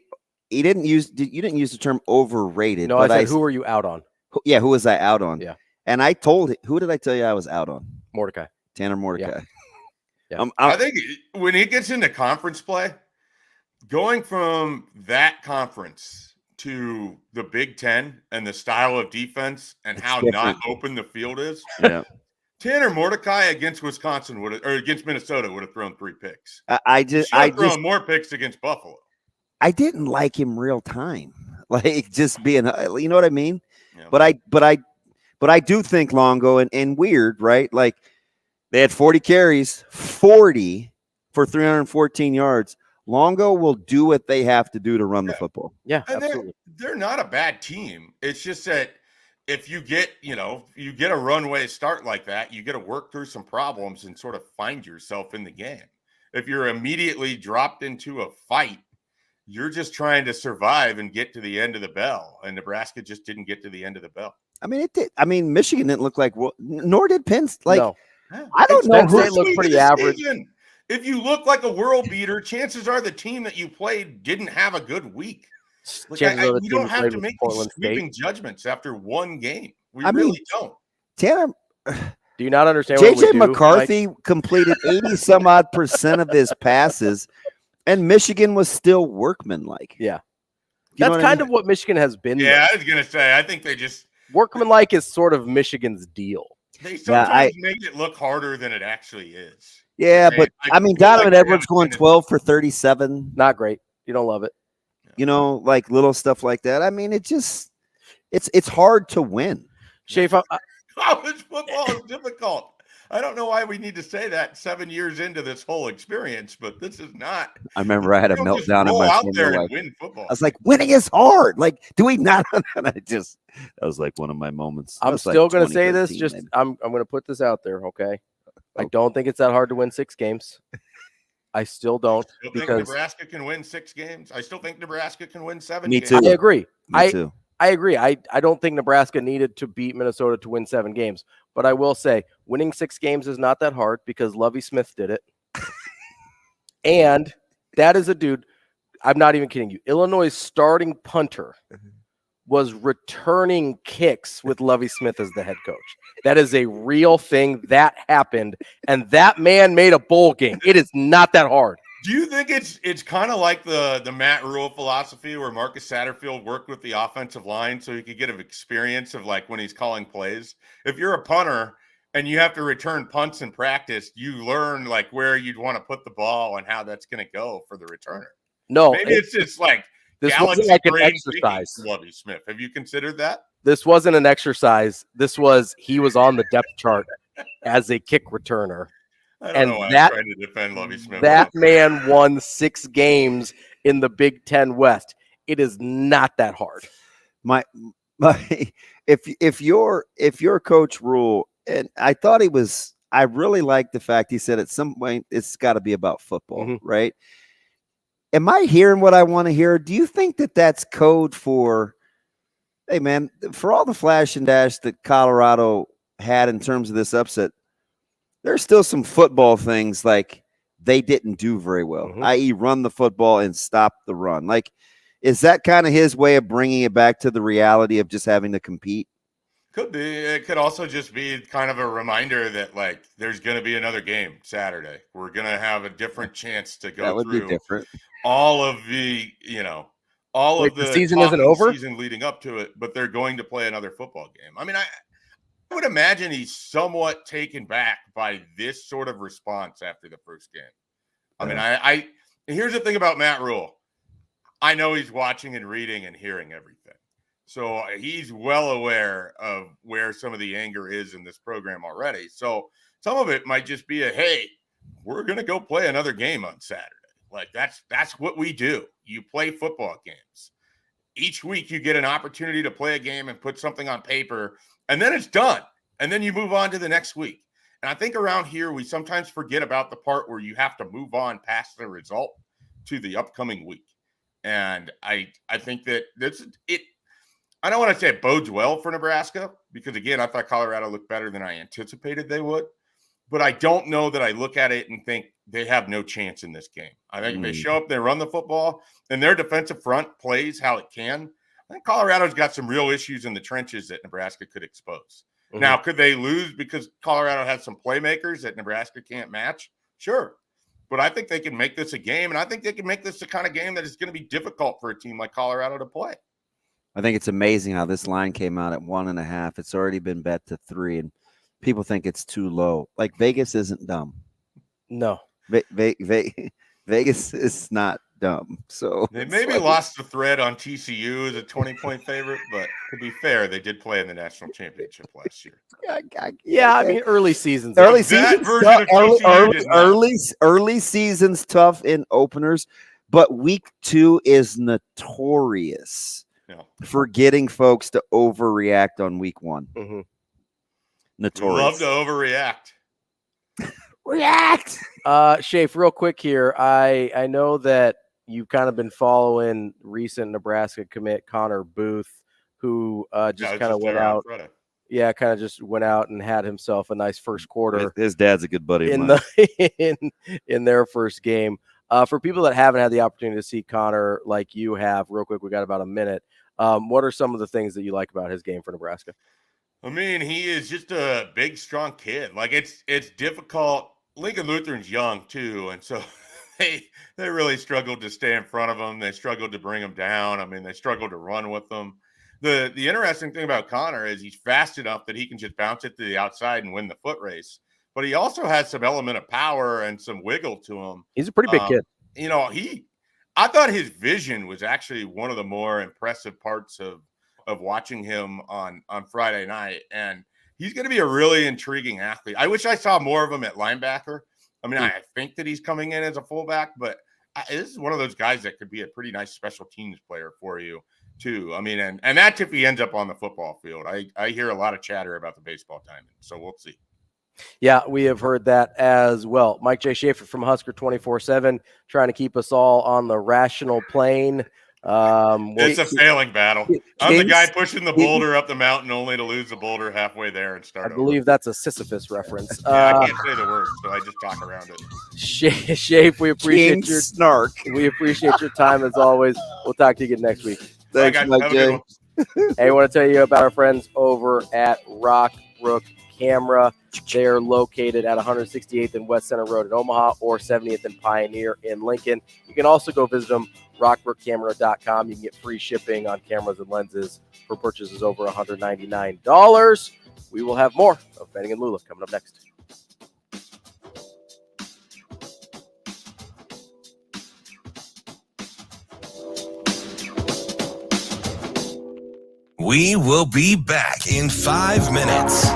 you didn't use the term overrated. No, but I said, who are you out on? Yeah, who was I out on? Yeah. And I told who did I tell you I was out on? Mordecai. Tanner Mordecai. Yeah. I think when he gets into conference play, going from that conference to the Big Ten and the style of defense and how not open the field is. Yeah. Tanner Mordecai against Wisconsin against Minnesota would have thrown 3 picks. I just thrown more picks against Buffalo. I didn't like him real time, like just being, you know what I mean? Yeah. But I do think Longo and weird, right? Like they had 40 carries, 40 for 314 yards. Longo will do what they have to do to run the football. Yeah, and absolutely. They're not a bad team. It's just that if you get a runway start like that, you got to work through some problems and sort of find yourself in the game. If you're immediately dropped into a fight, you're just trying to survive and get to the end of the bell. And Nebraska just didn't get to the end of the bell. I mean, it did. I mean, Michigan didn't look like, nor did Penn. Like, no. I don't know. Penn State looked pretty average. If you look like a world beater, chances are the team that you played didn't have a good week. Like, you don't have to make these sweeping judgments after one game. We really don't. Tanner, do you not understand? JJ McCarthy completed 80% of his passes, and Michigan was still workmanlike. Yeah, that's kind of what Michigan has been. Yeah, I was gonna say. I think they just workmanlike is sort of Michigan's deal. They sometimes make it look harder than it actually is. Yeah, but I mean, Donovan Edwards going 12 for 37. Not great. You don't love it. You know, like little stuff like that. I mean, it's hard to win. Schaefer, college football is difficult. I don't know why we need to say that 7 years into this whole experience, but this is not. I remember I had a meltdown in my out there and win football. I was like, winning is hard. Like, do we not? And that was like one of my moments. I'm still going to say this. Just maybe. I'm going to put this out there. Okay. I don't think it's that hard to win 6 games. I still don't. Think Nebraska can win 6 games. I still think Nebraska can win 7 Me games. too. I agree. Me too. I agree. I don't think Nebraska needed to beat Minnesota to win 7 games. But I will say winning 6 games is not that hard because Lovie Smith did it. And that is a dude. I'm not even kidding you. Illinois' starting punter was returning kicks with Lovie Smith as the head coach. That is a real thing that happened. And that man made a bowl game. It is not that hard. Do you think it's kind of like the Matt Rhule philosophy where Marcus Satterfield worked with the offensive line so he could get an experience of like when he's calling plays? If you're a punter and you have to return punts in practice, you learn like where you'd want to put the ball and how that's going to go for the returner. No, maybe it's just like this wasn't like an exercise. Lovie Smith. Have you considered that? This wasn't an exercise. He was on the depth chart as a kick returner. I don't know why I'm trying to defend Lovie Smith. That man won 6 games in the Big Ten West. It is not that hard. If you're Coach Rhule, and I really like the fact he said at some point it's got to be about football, right? Am I hearing what I want to hear? Do you think that that's code for, hey man, for all the flash and dash that Colorado had in terms of this upset? There's still some football things like they didn't do very well, i.e. run the football and stop the run. Like, is that kind of his way of bringing it back to the reality of just having to compete? Could be. It could also just be kind of a reminder that, like, there's going to be another game Saturday. We're going to have a different chance to go through all of the, the season isn't over? Season leading up to it, but they're going to play another football game. I mean, I would imagine he's somewhat taken back by this sort of response after the first game. I mean, here's the thing about Matt Rhule. I know he's watching and reading and hearing everything. So he's well aware of where some of the anger is in this program already. So some of it might just be hey, we're going to go play another game on Saturday. Like that's what we do. You play football games. Each week you get an opportunity to play a game and put something on paper, and then it's done. And then you move on to the next week. And I think around here, we sometimes forget about the part where you have to move on past the result to the upcoming week. And I think that I don't want to say it bodes well for Nebraska because, again, I thought Colorado looked better than I anticipated they would. But I don't know that I look at it and think they have no chance in this game. I think if they show up, they run the football, and their defensive front plays how it can. I think Colorado's got some real issues in the trenches that Nebraska could expose. Mm-hmm. Now, could they lose because Colorado has some playmakers that Nebraska can't match? Sure. But I think they can make this a game, and I think they can make this the kind of game that is going to be difficult for a team like Colorado to play. I think it's amazing how this line came out at 1.5. It's already been bet to 3, and people think it's too low. Like, Vegas isn't dumb. No. Vegas is not dumb. So they maybe lost the thread on TCU as a 20-point favorite, but to be fair, they did play in the national championship last year. Yeah, I mean, early seasons. Early seasons tough in openers, but week 2 is notorious for getting folks to overreact on week 1. Mm-hmm. Notorious. Love to overreact. React. Schaefer, real quick here. I know that you've kind of been following recent Nebraska commit Connor Booth, who just kind of went out. Yeah, kind of just went out and had himself a nice first quarter. His dad's a good buddy in of mine. in their first game. For people that haven't had the opportunity to see Connor like you have, real quick, we got about a minute. What are some of the things that you like about his game for Nebraska? I mean, he is just a big, strong kid. Like, it's difficult. Lincoln Lutheran's young too, and so they really struggled to stay in front of him. They struggled to bring him down. I mean, they struggled to run with him. The interesting thing about Connor is he's fast enough that he can just bounce it to the outside and win the foot race. But he also has some element of power and some wiggle to him. He's a pretty big kid. You know, I thought his vision was actually one of the more impressive parts of watching him on Friday night. And he's going to be a really intriguing athlete. I wish I saw more of him at linebacker. I mean, I think that he's coming in as a fullback, but this is one of those guys that could be a pretty nice special teams player for you too. I mean, and that's if he ends up on the football field. I hear a lot of chatter about the baseball timing, so we'll see. Yeah, we have heard that as well. Mike J. Schaefer from Husker 24/7, trying to keep us all on the rational plane. It's a failing battle. I'm the guy pushing the boulder up the mountain only to lose the boulder halfway there and start I believe that's a Sisyphus reference. I can't say the word, so I just talk around it. Shape, we appreciate your snark. We appreciate your time as always. We'll talk to you again next week. Thanks, Mike J. Hey, I want to tell you about our friends over at Rockbrook Camera. They're located at 168th and West Center Road in Omaha or 70th and Pioneer in Lincoln. You can also go visit them, rockbrookcamera.com. You can get free shipping on cameras and lenses for purchases over $199. We will have more of Benning and Lulla coming up next. We will be back in 5 minutes.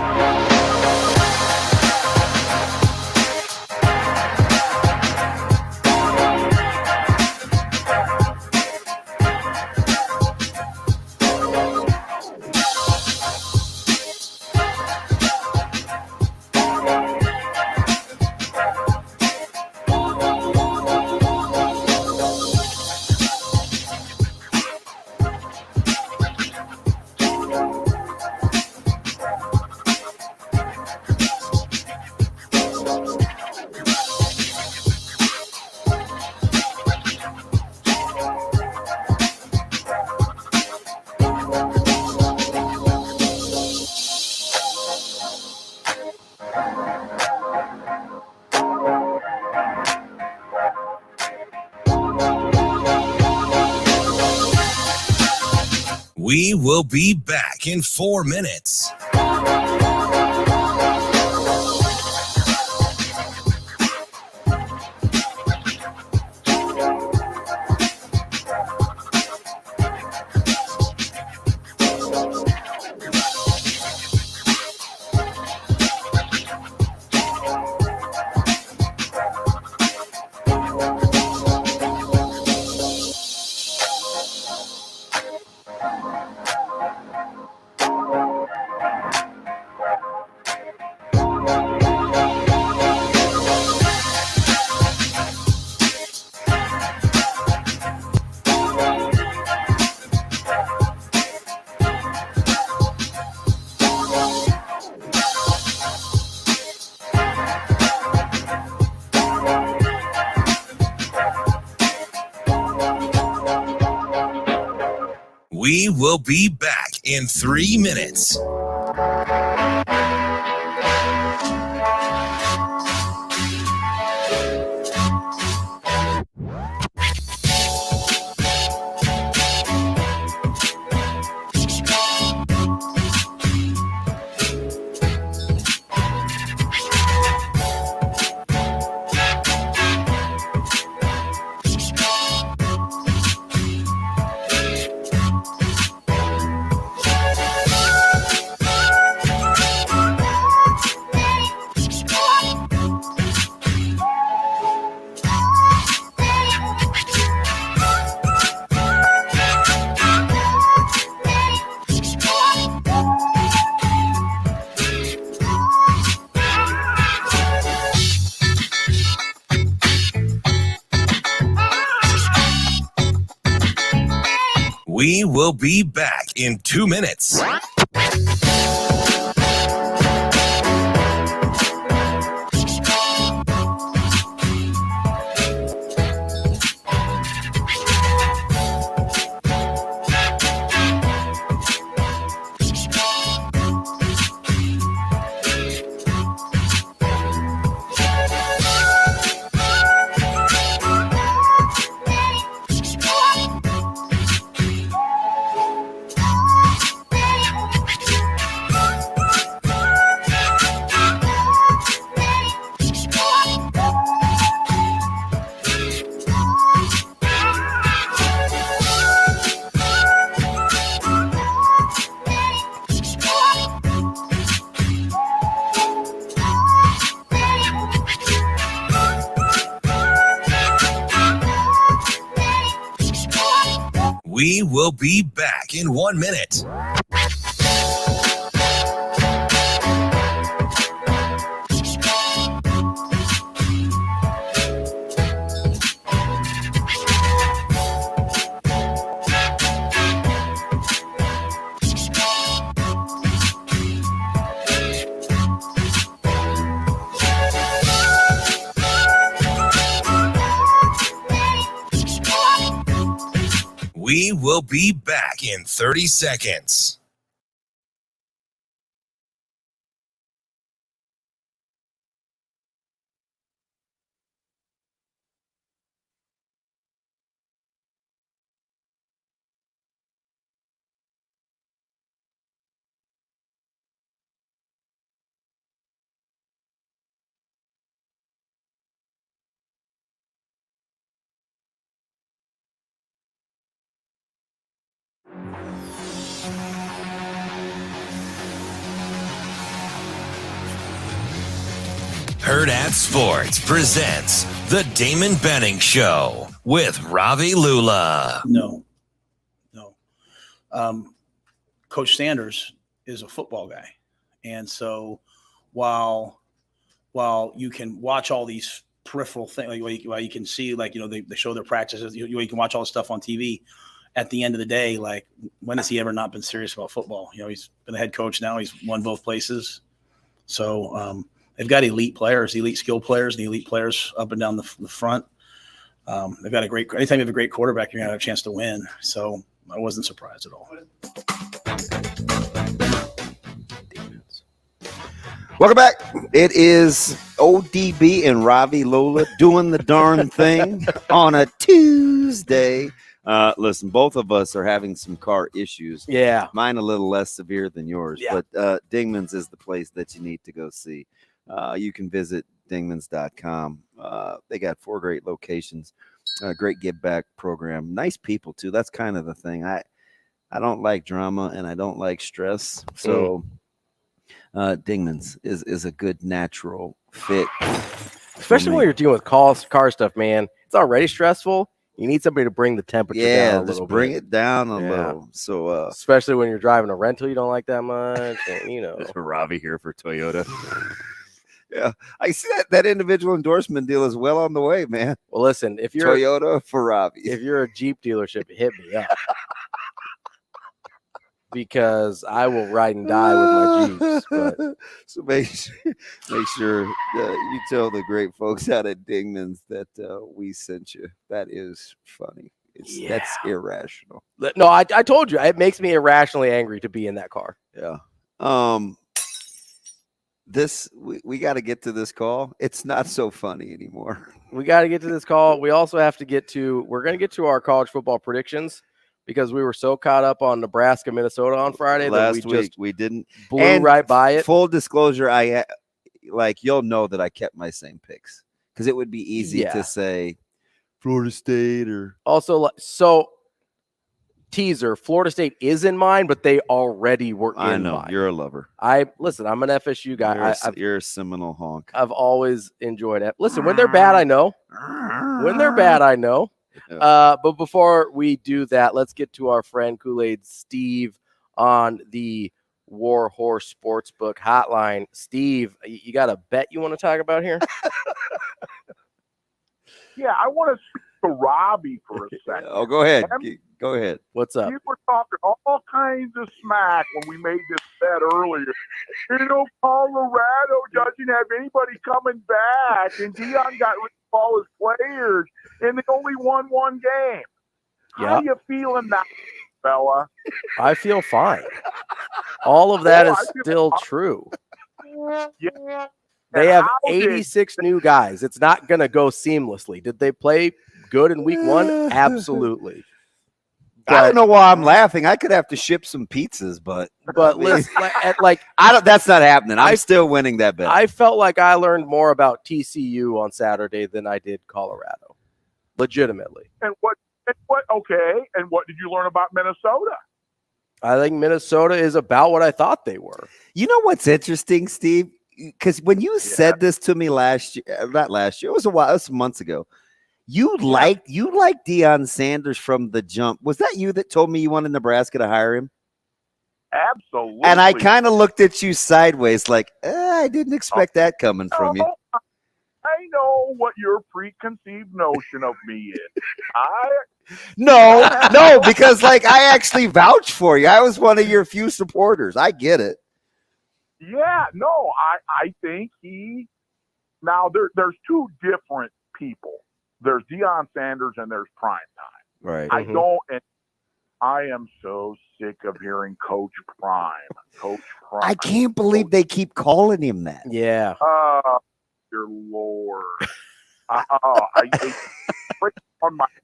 We will be back in 4 minutes. will be back in 3 minutes. We will be back in 2 minutes. We will be back in 1 minute. We will be back in 30 seconds. Hurrdat Sports presents the Damon Benning Show with Ravi Lulla. No. Coach Sanders is a football guy. And so while you can watch all these peripheral things, like while you can see, like, they show their practices, you can watch all the stuff on TV. At the end of the day, like, when has he ever not been serious about football? He's been a head coach now. He's won both places. So they've got elite players, elite skill players, and elite players up and down the front. They've got anytime you have a great quarterback, you're going to have a chance to win. So I wasn't surprised at all. Welcome back. It is ODB and Ravi Lulla doing the darn thing on a Tuesday. Listen, both of us are having some car issues. Yeah. Mine a little less severe than yours, yeah. But Dingman's is the place that you need to go see. You can visit dingmans.com. They got 4 great locations, great give back program, nice people too. That's kind of the thing. I don't like drama and I don't like stress. So Dingman's is a good natural fit. Especially when you're dealing with car stuff, man. It's already stressful. You need somebody to bring the temperature down a little just bring bit. it down a little. So especially when you're driving a rental you don't like that much. And, Ravi here for Toyota. Yeah, I see that individual endorsement deal is well on the way, man. Well, listen, if you're Toyota for Ravi, if you're a Jeep dealership, hit me up. Because I will ride and die with my Jeeps. But. So make sure you tell the great folks out at Dingman's that we sent you. That is funny. That's irrational. No, I told you it makes me irrationally angry to be in that car. Yeah. We got to get to this call. It's not so funny anymore. We got to get to this call. We also have to we're going to get to our college football predictions because we were so caught up on Nebraska, Minnesota on Friday Last that week we didn't blew right by it. Full disclosure, you'll know that I kept my same picks because it would be easy to say Florida State or also teaser, Florida State is in mine, but they already were in I know mine. you're a lover. Listen, I'm an FSU guy. You're a Seminole honk. I've always enjoyed it. Listen, when they're bad, I know. When they're bad, I know. Yeah. But before we do that, let's get to our friend Kool-Aid Steve on the War Horse Sportsbook hotline. Steve, you got a bet you want to talk about here? Yeah, I want to speak to Robbie for a second. Oh, go ahead. Go ahead. What's up? You were talking all kinds of smack when we made this bet earlier. Colorado doesn't have anybody coming back, and Dion got rid of all his players, and they only won one game. How you feeling now, fella? I feel fine. All of that is still true. Yeah. They have 86 new guys. It's not going to go seamlessly. Did they play good in week one? Absolutely. I don't know why I'm laughing. I could have to ship some pizzas, but listen, that's not happening. I'm still winning that bet. I felt like I learned more about TCU on Saturday than I did Colorado. Legitimately. And what did you learn about Minnesota? I think Minnesota is about what I thought they were. You know what's interesting, Steve? Because when you said this to me last year, not last year, it was a while, it was months ago. You liked Deion Sanders from the jump. Was that you that told me you wanted Nebraska to hire him? Absolutely. And I kind of looked at you sideways, like I didn't expect that coming from you. I know what your preconceived notion of me is. No, because I actually vouched for you. I was one of your few supporters. I get it. Yeah, no, I think there's two different people. There's Deion Sanders and there's Prime Time. Right. I am so sick of hearing Coach Prime. I can't believe they keep calling him that. Yeah. Dear Lord.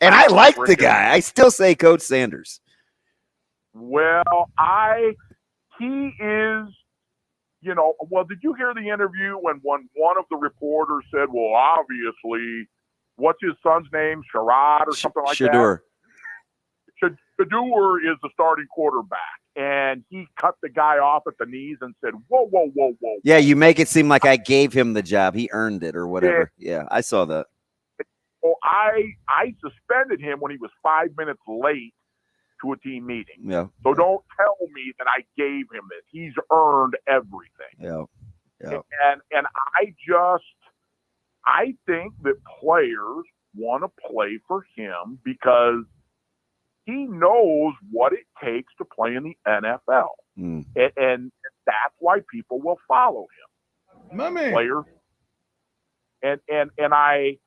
And I like the guy. I still say Coach Sanders. Well, he is. Did you hear the interview when one of the reporters said, well, obviously, what's his son's name? Sherrod or something like Shador. that? Shador is the starting quarterback. And he cut the guy off at the knees and said, whoa. Yeah, you make it seem like I gave him the job. He earned it or whatever. Yeah, I saw that. Well, I suspended him when he was 5 minutes late to a team meeting. Yeah. So don't tell me that I gave him this. He's earned everything. Yeah. And I think that players want to play for him because he knows what it takes to play in the NFL. And that's why people will follow him. My man. Players. And I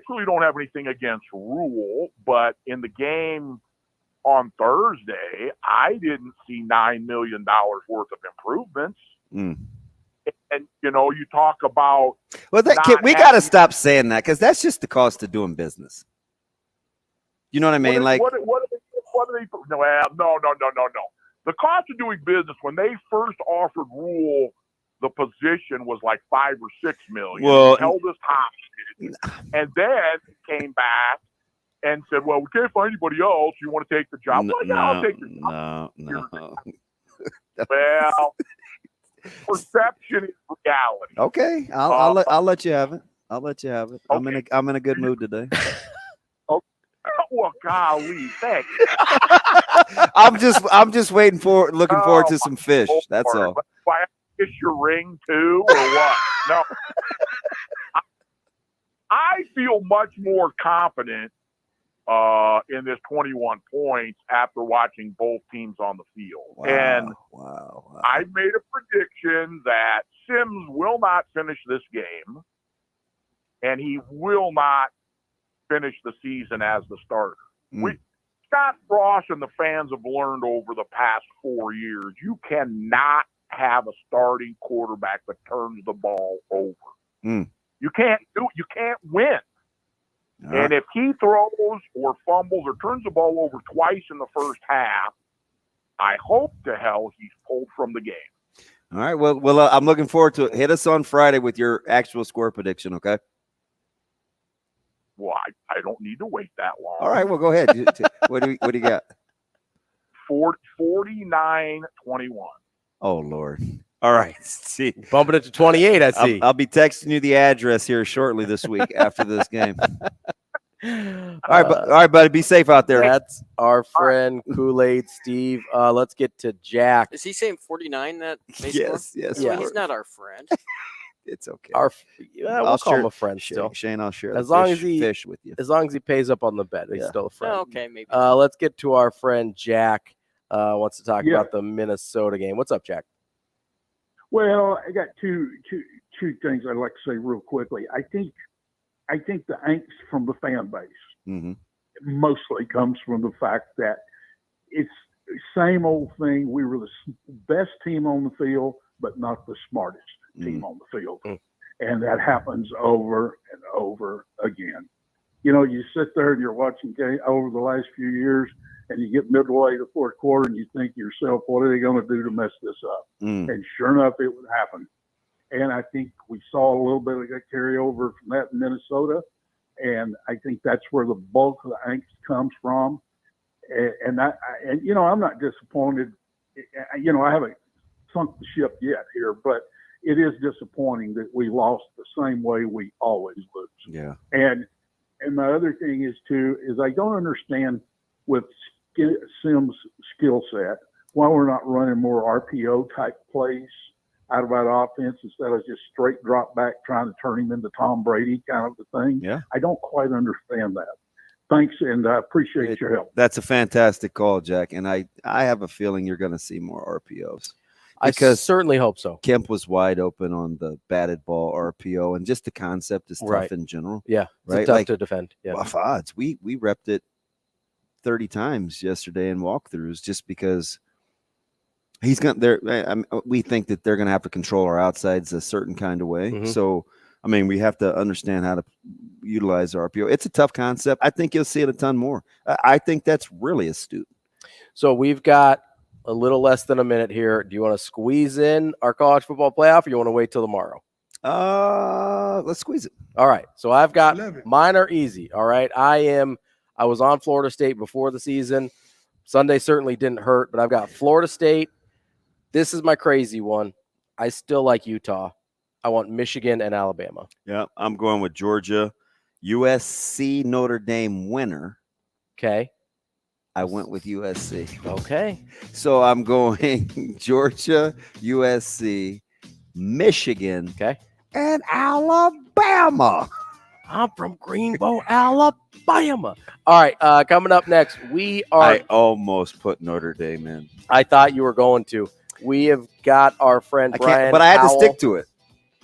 truly don't have anything against Rhule, but in the game on Thursday, I didn't see $9 million worth of improvements. And you talk about we got to stop saying that because that's just the cost of doing business. You know what I mean? What are they? No. The cost of doing business when they first offered Rhule the position was like $5 or $6 million. Well, held us hostage, and then came back and said, "Well, we can't find anybody else. You want to take the job? I'll take the job." No. Well, perception is reality. Okay, I'll let you have it. I'll let you have it. Okay. I'm in a good mood today. Well, golly, thanks. I'm just looking forward to some fish. That's all. Do I kiss your ring too, or what? No. I feel much more confident in this 21 points after watching both teams on the field. Wow. I made a prediction that Sims will not finish this game, and he will not finish the season as the starter. Scott Frost and the fans have learned over the past 4 years, you cannot have a starting quarterback that turns the ball over. You can't win. And if he throws or fumbles or turns the ball over twice in the first half, I hope to hell he's pulled from the game. All right. Well, I'm looking forward to it. Hit us on Friday with your actual score prediction, okay? Well, I don't need to wait that long. All right. Well, go ahead. What do you got? 49-21. Oh, Lord. All right. See, bumping it to 28. I see. I'll be texting you the address here shortly this week after this game. All right, buddy. Be safe out there. That's our friend Kool-Aid Steve. Let's get to Jack. Is he saying 49? That Yes. Well, he's not our friend. It's okay. We'll call him a friend still. Shane, I'll share as long as he fish with you. As long as he pays up on the bet, he's still a friend. Oh, okay, maybe. Let's get to our friend Jack. Wants to talk about the Minnesota game. What's up, Jack? Well, I got two things I'd like to say real quickly. I think the angst from the fan base mostly comes from the fact that it's the same old thing. We were the best team on the field, but not the smartest team on the field. And that happens over and over again. You know, you sit there and you're watching game over the last few years, and you get midway to fourth quarter and you think to yourself, what are they going to do to mess this up? And sure enough, it would happen. And I think we saw a little bit of that carryover from that in Minnesota. And I think that's where the bulk of the angst comes from. And you know, I'm not disappointed. You know, I haven't sunk the ship yet here, but it is disappointing that we lost the same way we always lose. Yeah. And my other thing is I don't understand with Sim's skill set why we're not running more RPO type plays out of that offense instead of just straight drop back trying to turn him into Tom Brady kind of a thing. Yeah. I don't quite understand that. Thanks, and I appreciate your help. That's a fantastic call, Jack. And I have a feeling you're going to see more RPOs. I certainly hope so. Kemp was wide open on the batted ball RPO, and just the concept is tough in general. Yeah, right. Tough to defend. Yeah, off odds. We repped it 30 times yesterday in walkthroughs just because he's got there. We think that they're going to have to control our outsides a certain kind of way. So, I mean, we have to understand how to utilize RPO. It's a tough concept. I think you'll see it a ton more. I think that's really astute. So we've got a little less than a minute here. Do you want to squeeze in our college football playoff, or you want to wait till tomorrow? Let's squeeze it. All right. So I've got mine are easy. All right. I was on Florida State before the season. Sunday certainly didn't hurt, but I've got Florida State. This is my crazy one. I still like Utah. I want Michigan and Alabama. Yeah, I'm going with Georgia. USC Notre Dame winner. Okay. I went with USC. Okay. So I'm going Georgia, USC, Michigan, and Alabama. I'm from Greenbow, Alabama. All right, coming up next, I almost put Notre Dame in. I thought you were going to. We have got our friend Brian but I had Howell. to stick to it.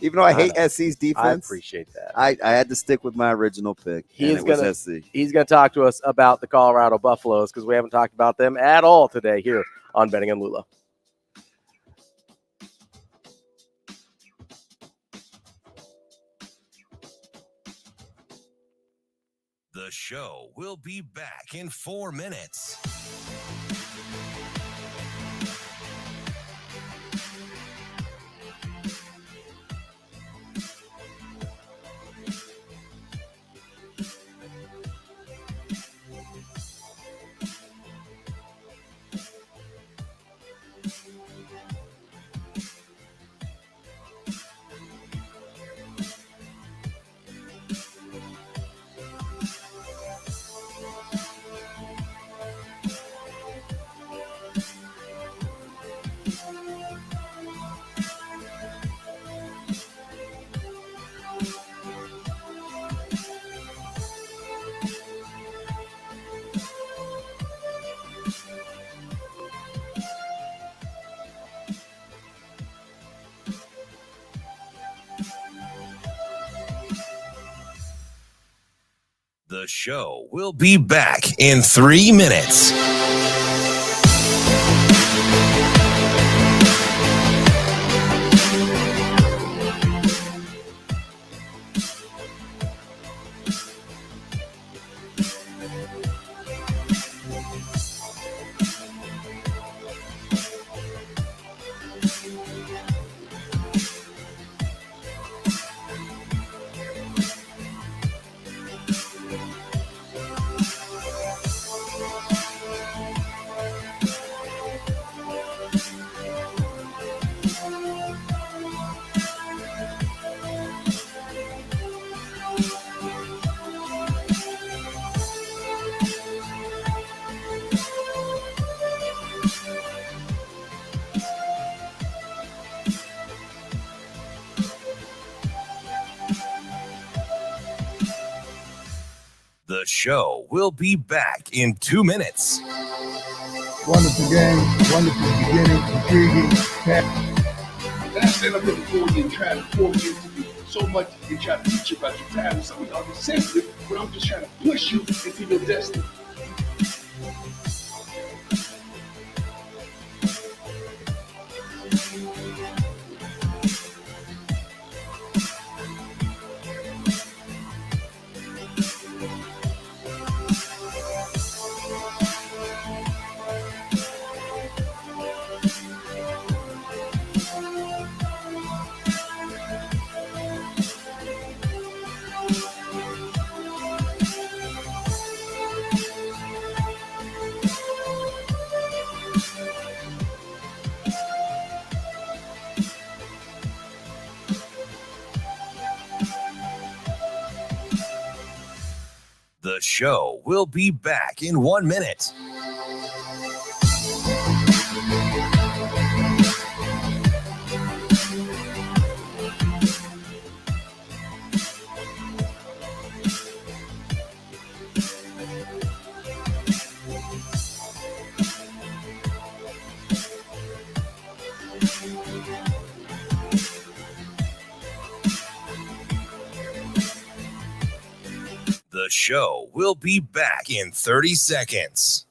Even though I hate SC's defense. I appreciate that. I had to stick with my original pick. He's gonna talk to us about the Colorado Buffaloes because we haven't talked about them at all today here on Benning and Lulla. The show will be back in 4 minutes. show will be back in 3 minutes. The show will be back in 2 minutes. Wonderful game, wonderful beginning, intriguing. And I stand up here before you and try to pour into you so much and try to teach you about your time. And some of y'all get sensitive, but I'm just trying to push you into your destiny. The show will be back in 1 minute. The show will be back in 30 seconds.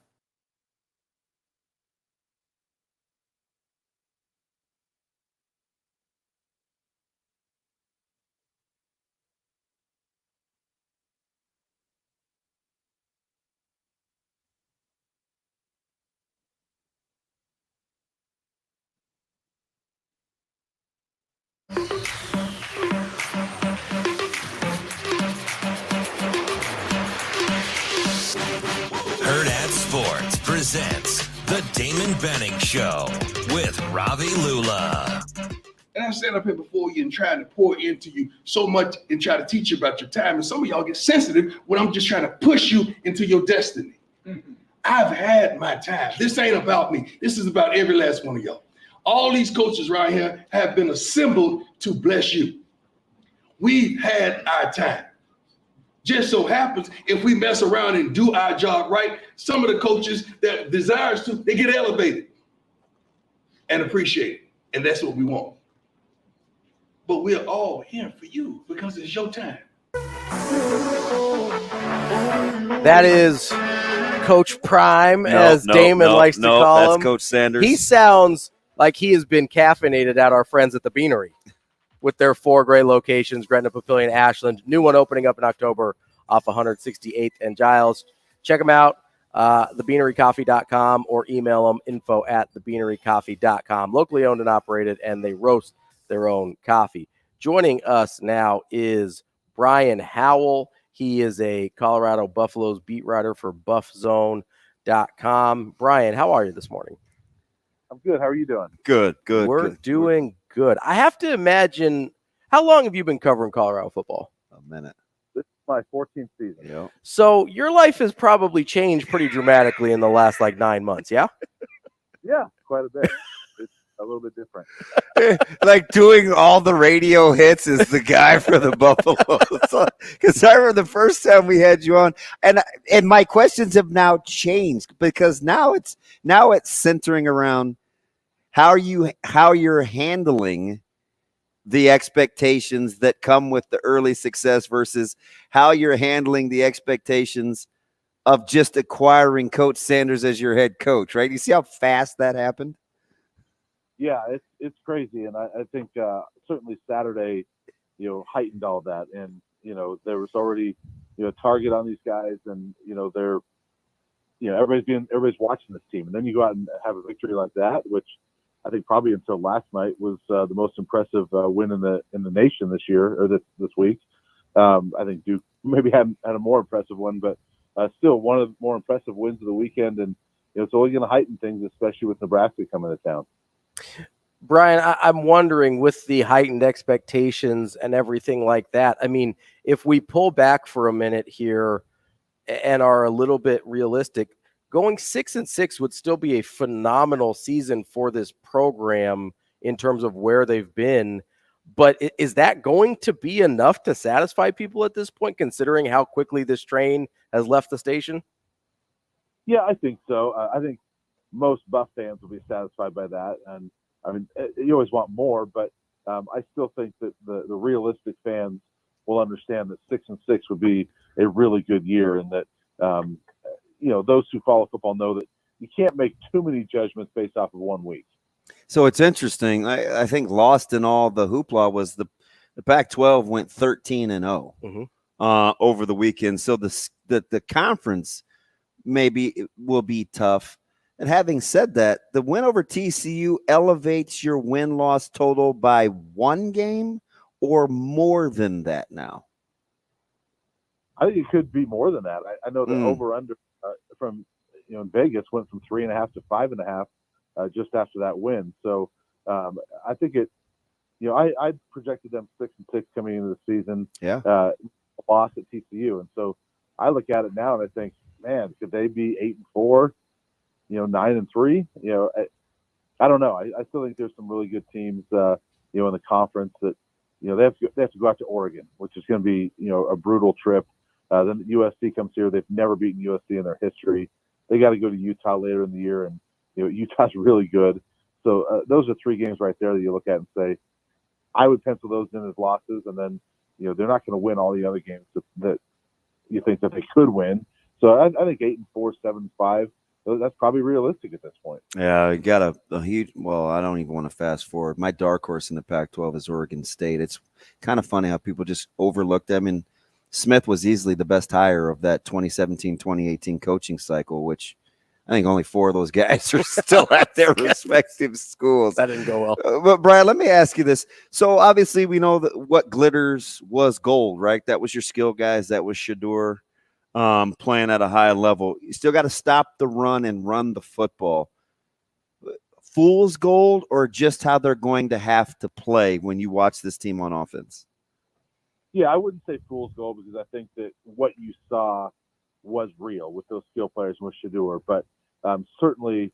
Hurrdat Sports presents the Damon Benning Show with Ravi Lulla. And I stand up here before you and trying to pour into you so much and try to teach you about your time. And some of y'all get sensitive when I'm just trying to push you into your destiny. I've had my time. This ain't about me. This is about every last one of y'all. All these coaches right here have been assembled to bless you. We've had our time. Just so happens, if we mess around and do our job right, some of the coaches that desires to, they get elevated and appreciated. And that's what we want. But we're all here for you because it's your time. That is Coach Prime, as Damon likes to call him. That's Coach Sanders. He sounds like he has been caffeinated at our friends at the Beanery with their 4 great locations, Gretna, Papillion, Ashland. New one opening up in October off 168th and Giles. Check them out, thebeanerycoffee.com, or email them, info@thebeanerycoffee.com. Locally owned and operated, and they roast their own coffee. Joining us now is Brian Howell. He is a Colorado Buffaloes beat writer for buffzone.com. Brian, how are you this morning? I'm good. How are you doing? Good. We're doing good. I have to imagine, how long have you been covering Colorado football? A minute. This is my 14th season. Yep. So your life has probably changed pretty dramatically in the last 9 months, yeah? Yeah, quite a bit. It's a little bit different. Like doing all the radio hits is the guy for the Buffaloes. Because I remember the first time we had you on, and my questions have now changed because now it's centering around how you're handling the expectations that come with the early success versus how you're handling the expectations of just acquiring Coach Sanders as your head coach, right? You see how fast that happened? Yeah, it's crazy. And I think certainly Saturday, heightened all that. And, there was already, a target on these guys, and, they're, everybody's watching this team. And then you go out and have a victory like that, which I think probably until last night was the most impressive win in the nation this year, or this week. I think Duke maybe had a more impressive one, but still one of the more impressive wins of the weekend. And it's only going to heighten things, especially with Nebraska coming to town. Brian, I'm wondering, with the heightened expectations and everything like that, I mean, if we pull back for a minute here and are a little bit realistic, going 6-6 would still be a phenomenal season for this program in terms of where they've been. But is that going to be enough to satisfy people at this point, considering how quickly this train has left the station? Yeah, I think so. I think most Buff fans will be satisfied by that. And I mean, you always want more, but I still think that the realistic fans will understand that 6-6 would be a really good year, and that those who follow football know that you can't make too many judgments based off of 1 week. So it's interesting. I think lost in all the hoopla was the Pac-12 went 13-0 over the weekend. So the conference maybe will be tough. And having said that, the win over TCU elevates your win-loss total by 1 game or more than that now? I think it could be more than that. I know the over-under from in Vegas went from 3.5 to 5.5 just after that win. So I think it. I projected them 6-6 coming into the season. Yeah. Loss at TCU, and so I look at it now and I think, man, could they be 8-4? 9-3. I don't know. I still think there's some really good teams, in the conference that, they have to go out to Oregon, which is going to be, a brutal trip. Then USC comes here. They've never beaten USC in their history. They got to go to Utah later in the year, and Utah's really good. So those are 3 games right there that you look at and say, I would pencil those in as losses, and then they're not going to win all the other games that you think that they could win. So I think 8-4, 7-5. That's probably realistic at this point. Yeah, you got a huge. Well, I don't even want to fast forward. My dark horse in the Pac-12 is Oregon State. It's kind of funny how people just overlook them. And Smith was easily the best hire of that 2017-2018 coaching cycle, which I think only 4 of those guys are still at their respective schools. That didn't go well. But Brian, let me ask you this. So obviously we know that what glitters was gold, right? That was your skill guys. That was Shedeur. Playing at a high level. You still got to stop the run and run the football. Fool's gold, or just how they're going to have to play when you watch this team on offense? Yeah, I wouldn't say fool's gold, because I think that what you saw was real with those skill players and with Shedeur. But certainly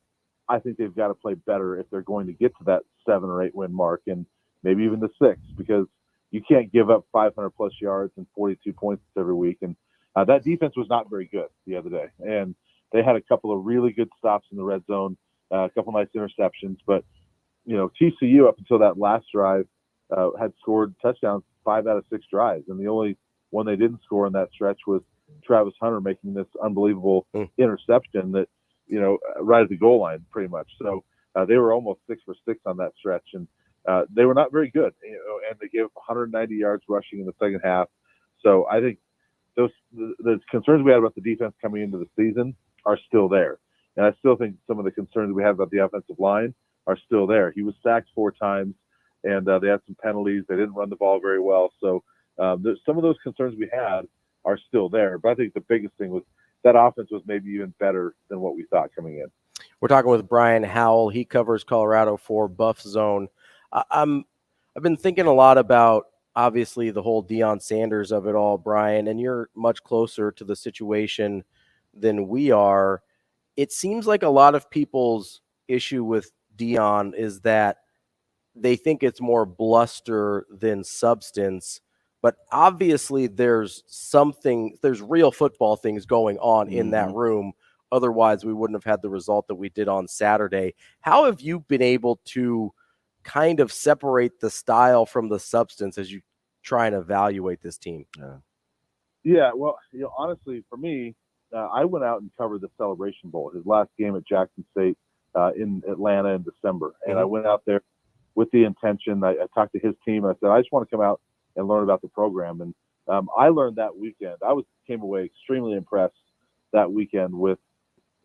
I think they've got to play better if they're going to get to that 7 or 8 win mark, and maybe even the 6, because you can't give up 500 plus yards and 42 points every week. And that defense was not very good the other day, and they had a couple of really good stops in the red zone, a couple nice interceptions. But TCU up until that last drive had scored touchdowns 5 out of 6 drives, and the only one they didn't score in that stretch was Travis Hunter making this unbelievable interception that right at the goal line, pretty much. So they were almost 6 for 6 on that stretch, and they were not very good. And they gave 190 yards rushing in the second half. So I think the concerns we had about the defense coming into the season are still there. And I still think some of the concerns we have about the offensive line are still there. He was sacked 4 times, and they had some penalties. They didn't run the ball very well. So some of those concerns we had are still there. But I think the biggest thing was that offense was maybe even better than what we thought coming in. We're talking with Brian Howell. He covers Colorado for Buff Zone. I've been thinking a lot about, obviously, the whole Deion Sanders of it all, Brian, and you're much closer to the situation than we are. It seems like a lot of people's issue with Deion is that they think it's more bluster than substance, but obviously there's real football things going on in that room. Otherwise, we wouldn't have had the result that we did on Saturday. How have you been able to kind of separate the style from the substance as you try and evaluate this team? Yeah, well, honestly, for me, I went out and covered the Celebration Bowl, his last game at Jackson State in Atlanta in December. And I went out there with the intention. I talked to his team. And I said, I just want to come out and learn about the program. And I learned that weekend. Came away extremely impressed that weekend with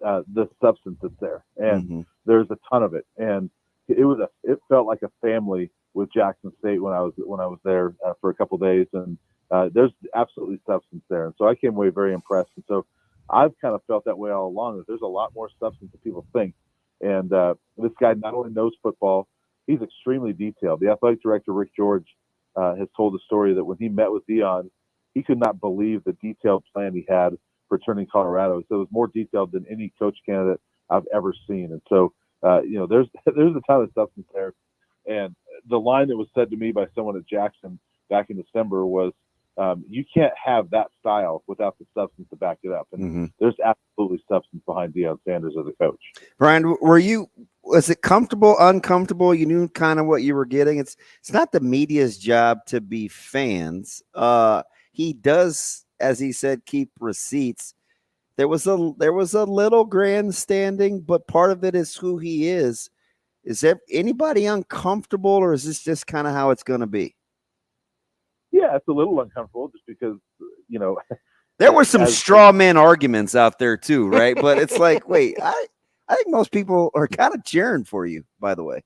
the substance that's there. And there's a ton of it. And it felt like a family with Jackson State when I was there for a couple of days. And there's absolutely substance there. And so I came away very impressed. And so I've kind of felt that way all along, that there's a lot more substance than people think. And this guy not only knows football, he's extremely detailed. The athletic director, Rick George, has told the story that when he met with Deion, he could not believe the detailed plan he had for turning Colorado. So it was more detailed than any coach candidate I've ever seen. And so, there's a ton of substance there. And the line that was said to me by someone at Jackson back in December was, you can't have that style without the substance to back it up. And there's absolutely substance behind Deion Sanders as a coach. Brian, was it comfortable, uncomfortable? You knew kind of what you were getting. It's not the media's job to be fans. He does, as he said, keep receipts. There was a little grandstanding, but part of it is who he is. Is there anybody uncomfortable, or is this just kind of how it's going to be? Yeah, it's a little uncomfortable just because, there were some straw man arguments out there too, right? But it's like, wait, I think most people are kind of cheering for you, by the way.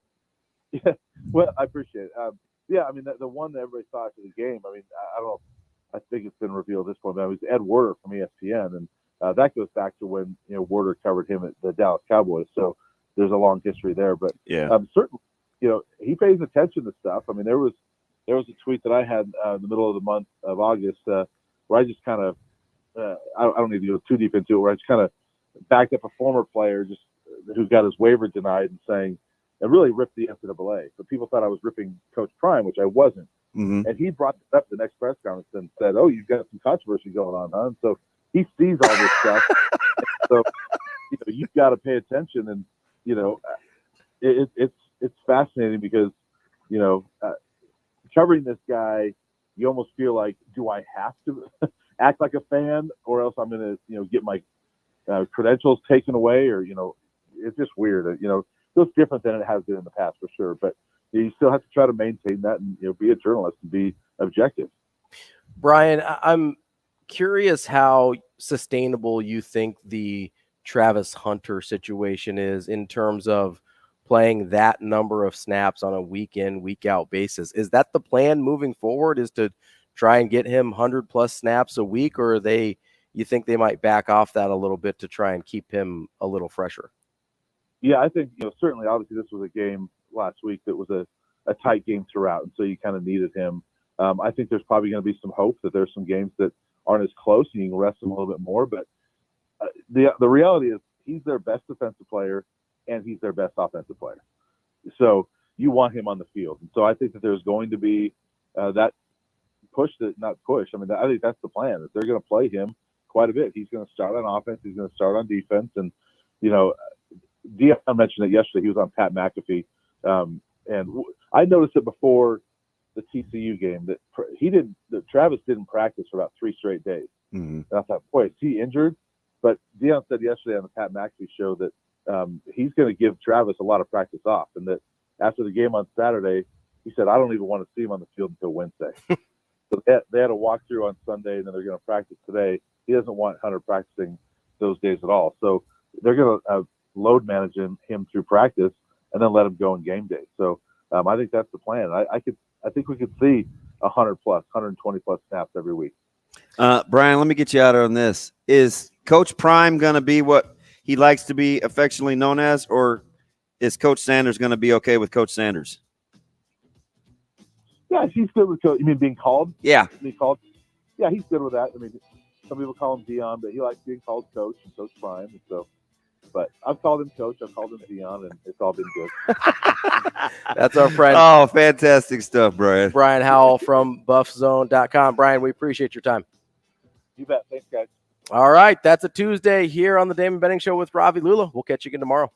Yeah, well, I appreciate it. Yeah, I mean, the one that everybody saw after the game, I mean, I don't know, I think it's been revealed at this point, but it was Ed Werder from ESPN, and that goes back to when, Werder covered him at the Dallas Cowboys, so there's a long history there. But certainly, he pays attention to stuff. I mean, there was a tweet that I had in the middle of the month of August where I just kind of, I don't need to go too deep into it, where I just kind of backed up a former player just who got his waiver denied and saying, and really ripped the NCAA. But people thought I was ripping Coach Prime, which I wasn't. And he brought this up the next press conference and said, "Oh, you've got some controversy going on, huh?" And so he sees all this stuff. So, you've got to pay attention. And, it's fascinating because, covering this guy, you almost feel like, do I have to act like a fan, or else I'm going to, get my credentials taken away, or, it's just weird. It's different than it has been in the past for sure. But you still have to try to maintain that and, be a journalist and be objective. Brian, I'm curious how sustainable you think the Travis Hunter situation is in terms of playing that number of snaps on a week in, week out basis. Is that the plan moving forward, is to try and get him 100+ snaps a week, or you think they might back off that a little bit to try and keep him a little fresher? Yeah, I think, certainly, obviously this was a game last week that was a tight game throughout, and so you kind of needed him. I think there's probably going to be some hope that there's some games that aren't as close and you can rest him a little bit more. But the reality is he's their best defensive player and he's their best offensive player. So you want him on the field. And so I think that there's going to be that push, not push. I mean, I think that's the plan, that they're going to play him quite a bit. He's going to start on offense. He's going to start on defense. And, Deion mentioned it yesterday. He was on Pat McAfee. And I noticed it before the TCU game that Travis didn't practice for about 3 straight days. And I thought, boy, is he injured? But Deion said yesterday on the Pat McAfee show that he's going to give Travis a lot of practice off, and that after the game on Saturday, he said, I don't even want to see him on the field until Wednesday. So they had a walkthrough on Sunday, and then they're going to practice today. He doesn't want Hunter practicing those days at all. So they're going to load manage him through practice and then let him go in game day. So I think that's the plan. I think we could see 100+, 120+ snaps every week. Brian, let me get you out on this. Is Coach Prime going to be what he likes to be affectionately known as, or is Coach Sanders going to be okay with Coach Sanders? Yeah, he's good with Coach. You mean being called? Yeah. Being called? Yeah, he's good with that. I mean, some people call him Deion, but he likes being called Coach and Coach Prime. And so, but I've called him Coach. I've called him Deion, and it's all been good. That's our friend. Oh, fantastic stuff, Brian. Brian Howell from buffzone.com. Brian, we appreciate your time. You bet. Thanks, guys. All right. That's a Tuesday here on the Damon Benning Show with Ravi Lulla. We'll catch you again tomorrow.